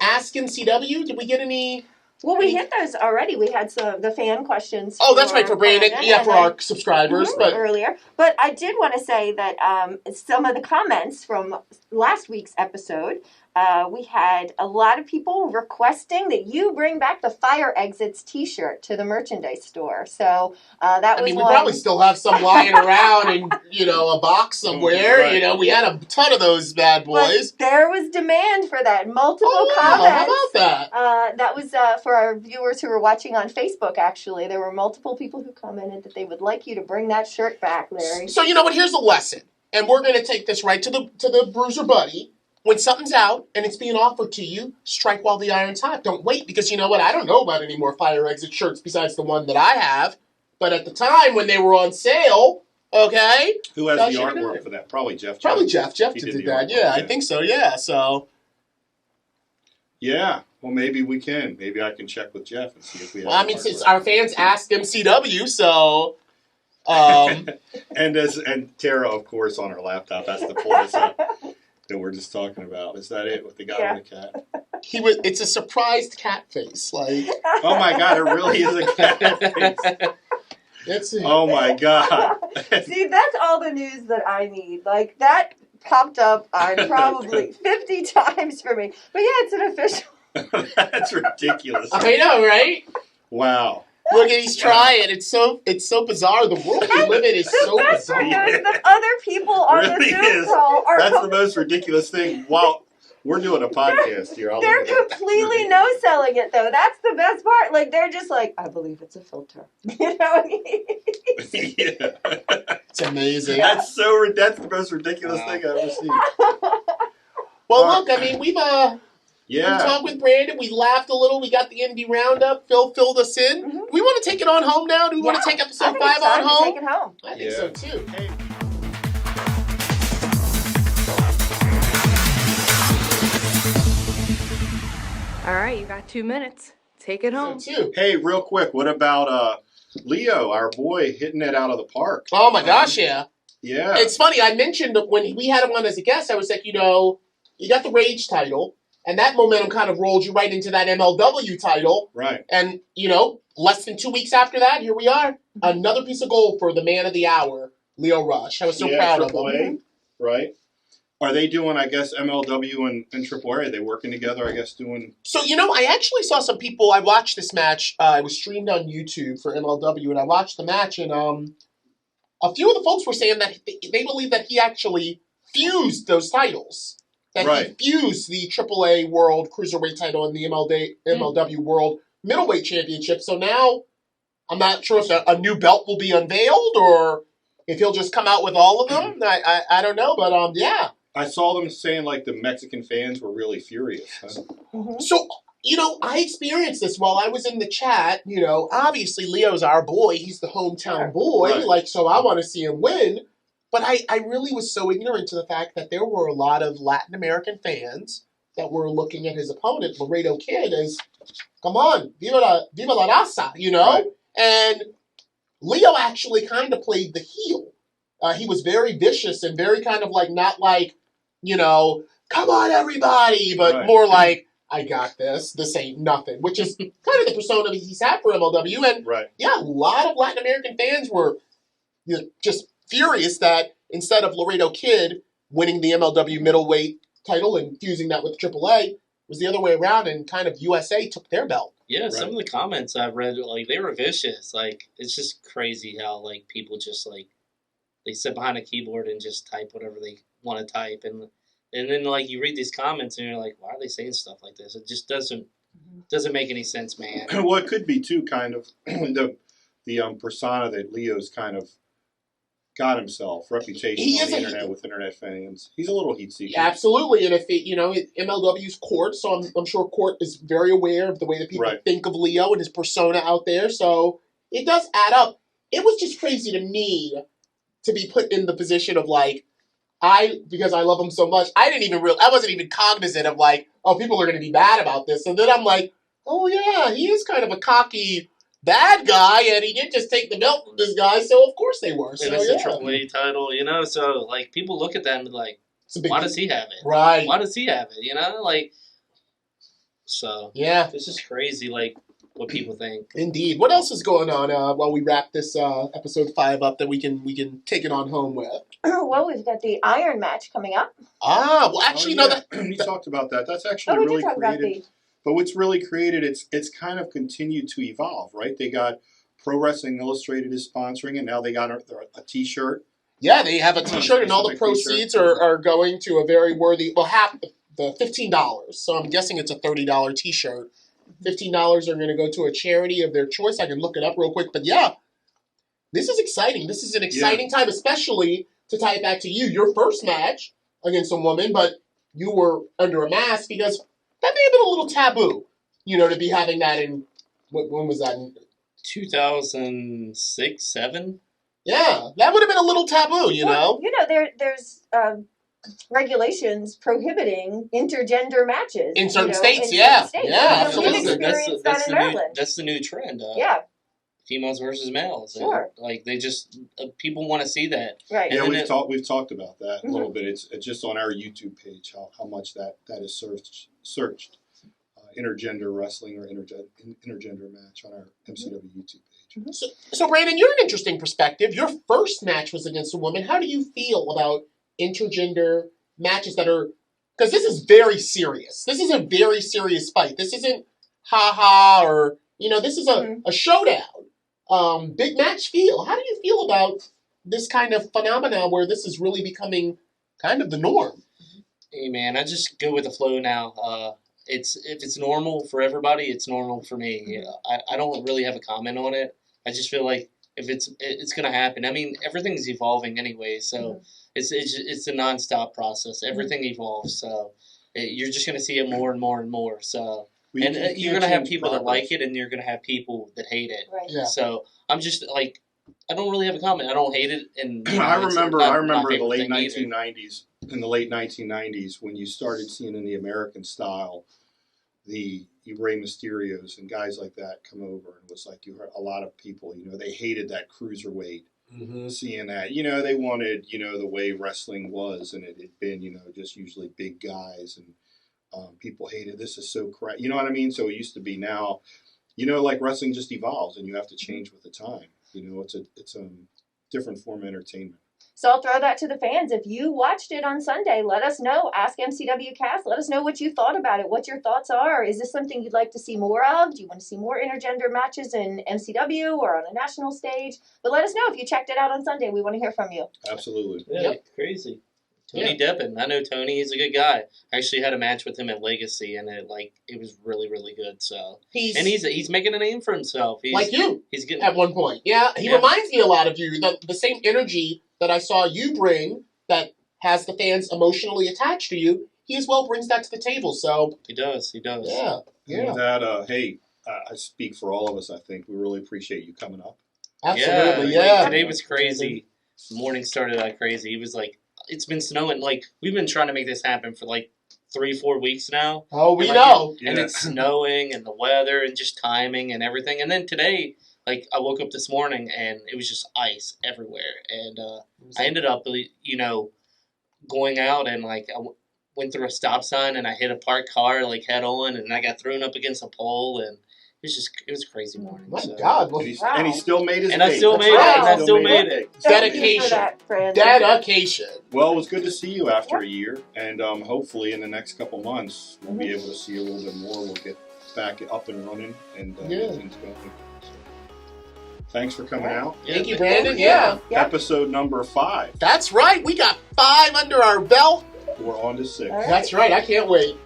Ask MCW? Did we get any? Well, we hit those already. We had the fan questions. Oh, that's right, for Brandon. Yeah, for our subscribers. But earlier. But I did want to say that some of the comments from last week's episode, we had a lot of people requesting that you bring back the Fire Exits T-shirt to the merchandise store. So that was we probably still have some lying around in, a box somewhere. Right. We had a ton of those bad boys. But there was demand for that. Multiple comments. How about that? That was for our viewers who were watching on Facebook, actually. There were multiple people who commented that they would like you to bring that shirt back, Larry. So, you know what? Here's a lesson. And we're going to take this right to the Bruiser Buddy. When something's out and it's being offered to you, strike while the iron's hot. Don't wait, because you know what? I don't know about any more Fire Exit shirts besides the one that I have. But at the time when they were on sale, okay. Who has the artwork for that? Probably Jeff. Probably Jeff. Jeff did that. Yeah, I think so. Yeah, so. Yeah. Well, maybe we can. Maybe I can check with Jeff and see if we have. Well, I mean, since our fans asked MCW, so. And Tara, of course, on her laptop has to pull this up that we're just talking about. Is that it with the guy with the cat? It's a surprised cat face, like. Oh my God! It really is a cat face. That's it. Oh my God! See, that's all the news that I need. Like that popped up on probably 50 times for me. But yeah, it's an official. That's ridiculous. I know, right? Wow. Look at he's trying. It's so bizarre. The world we live in is so bizarre. The other people on really the Zoom call are That's the most ridiculous thing. Wow. We're doing a podcast here. They're completely no-selling it, though. That's the best part. Like, they're just like, I believe it's a filter. You know? Yeah. It's amazing. That's the most ridiculous thing I've ever seen. Well, look, I mean, we talked with Brandon. We laughed a little. We got the indie roundup. Phil filled us in. Mm-hmm. We want to take it on home now. Do we want to take episode 5 on home? Take it home. I think so, too. Hey. All right, you got 2 minutes. Take it home. Hey, real quick, what about Leo, our boy, hitting it out of the park? Oh, my gosh, yeah. Yeah. It's funny. I mentioned that when we had him on as a guest, I was like, you got the Rage title, and that momentum kind of rolled you right into that MLW title. Right. And, less than 2 weeks after that, here we are. Another piece of gold for the man of the hour, Leo Rush. I was so proud of him. Right. Are they doing, I guess, MLW and AAA? Are they working together, I guess, doing... So, I actually saw some people... I watched this match. It was streamed on YouTube for MLW, and I watched the match, and a few of the folks were saying that they believe that he actually fused those titles. That he fused the AAA World Cruiserweight title and the MLW World Middleweight Championship. So now, I'm not sure if a new belt will be unveiled, or if he'll just come out with all of them. I don't know, but yeah. I saw them saying, like, the Mexican fans were really furious. Huh? Mm-hmm. So, I experienced this while I was in the chat. Obviously Leo's our boy. He's the hometown boy. Right. So I want to see him win. But I really was so ignorant to the fact that there were a lot of Latin American fans that were looking at his opponent, Laredo Kid, as, come on, viva la raza, Right. And Leo actually kind of played the heel. He was very vicious and very kind of like, not like, come on, everybody, but more like, I got this. This ain't nothing, which is kind of the persona he's had for MLW. And yeah, a lot of Latin American fans were just furious that instead of Laredo Kid winning the MLW middleweight title and fusing that with AAA. It was the other way around, and kind of USA took their belt. Yeah, some of the comments I've read, like, they were vicious. Like, it's just crazy how, like, people just, like, they sit behind a keyboard and just type whatever they want to type. And then, like, you read these comments and you're like, why are they saying stuff like this? It just doesn't make any sense, man. Well, it could be, too, kind of the persona that Leo's kind of got himself, reputation on the internet with internet fans. He's a little heat seeker. Yeah, absolutely, and if MLW's Curt, so I'm sure Curt is very aware of the way that people think of Leo and his persona out there. So it does add up. It was just crazy to me to be put in the position of like, because I love him so much, I wasn't even cognizant of like, oh, people are going to be mad about this. And then I'm like, oh yeah, he is kind of a cocky bad guy, and he did just take the belt from this guy, so of course they were. So, and it's a AAA title, you know, so, like, people look at that and be like, why does he have it? Right. Why does he have it, you know? Like, so. Yeah. It's just crazy, like, what people think. Indeed. What else is going on while we wrap this episode 5 up that we can take it on home with? Well, we've got the Iron match coming up. Well, actually, we talked about that. That's actually we really did talk creative. about the... But what's really created, it's kind of continued to evolve, right? They got Pro Wrestling Illustrated is sponsoring it. Now they got a T-shirt. Yeah, they have a T-shirt, and all the proceeds are going to a very worthy, well, half the $15. So I'm guessing it's a $30 T-shirt. $15 are going to go to a charity of their choice. I can look it up real quick. But yeah, this is exciting. This is an exciting time, especially to tie it back to you. Your first match against a woman, but you were under a mask because that may have been a little taboo, to be having that in, when was that? 2006, 7? Yeah, that would have been a little taboo, know. There's regulations prohibiting intergender matches. In certain states, yeah. Yeah, absolutely. That's the new trend. Yeah. Females versus males. Sure. Like, they just, people want to see that. Right. Yeah, we've talked about that a little bit. It's just on our YouTube page how much that is searched. Intergender wrestling or intergender match on our MCW YouTube page. So Brandon, you're an interesting perspective. Your first match was against a woman. How do you feel about intergender matches that are, because this is very serious. This is a very serious fight. This isn't ha-ha or, this is a showdown. Big match feel. How do you feel about this kind of phenomena where this is really becoming kind of the norm? Hey man, I just go with the flow now. If it's normal for everybody, it's normal for me. I don't really have a comment on it. I just feel like if it's gonna happen. I mean, everything's evolving anyway, so it's a nonstop process. Everything evolves, so you're just gonna see it more and more and more. So you're gonna have people that like it, and you're gonna have people that hate it. Right. Yeah. So I'm just like, I don't really have a comment. I don't hate it, and I remember in the late 1990s. In the late 1990s, when you started seeing in the American style, the Rey Mysterios and guys like that come over, and it was like you heard a lot of people, they hated that cruiserweight. Seeing that, they wanted, the way wrestling was, and it had been, just usually big guys, and people hated, this is so crap. You know what I mean? So it used to be. Now, like wrestling just evolves, and you have to change with the time. It's a different form of entertainment. So I'll throw that to the fans. If you watched it on Sunday, let us know. Ask MCW Cast. Let us know what you thought about it, what your thoughts are. Is this something you'd like to see more of? Do you want to see more intergender matches in MCW or on a national stage? But let us know if you checked it out on Sunday. We want to hear from you. Absolutely. Yeah, Crazy. Tony Deppen. I know Tony. He's a good guy. I actually had a match with him at Legacy, and it was really, really good. So he's making a name for himself. Like you. He's getting at one point. Yeah, he reminds me a lot of you. The same energy that I saw you bring that has the fans emotionally attached to you, he as well brings that to the table. So he does. Yeah. And with that, hey, I speak for all of us. I think we really appreciate you coming up. Absolutely. Yeah. Today was crazy. The morning started out crazy. It was like, it's been snowing. Like, we've been trying to make this happen for like 3-4 weeks now. Oh, we know. And it's snowing and the weather and just timing and everything. And then today, like, I woke up this morning and it was just ice everywhere. And I ended up, going out and, like, I went through a stop sign and I hit a parked car, like, head on. And I got thrown up against a pole. And It was a crazy morning. My God. And he still made his And I date. still made it. And I still made it. Dedication. Dedication. Well, it was good to see you after a year. And hopefully in the next couple months, we'll be able to see a little bit more. We'll get back up and running and get things going. So, thanks for coming out. Thank you, Brandon. Yeah. Episode number 5. That's right. We got 5 under our belt. We're on to 6. That's right. I can't wait.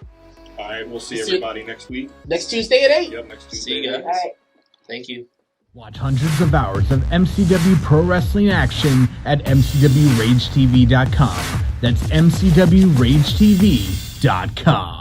All right. We'll see everybody next week. Next Tuesday at 8. Yep, next Tuesday. See you guys. All right. Thank you. Watch hundreds of hours of MCW Pro Wrestling action at MCWRageTV.com. That's MCWRageTV.com.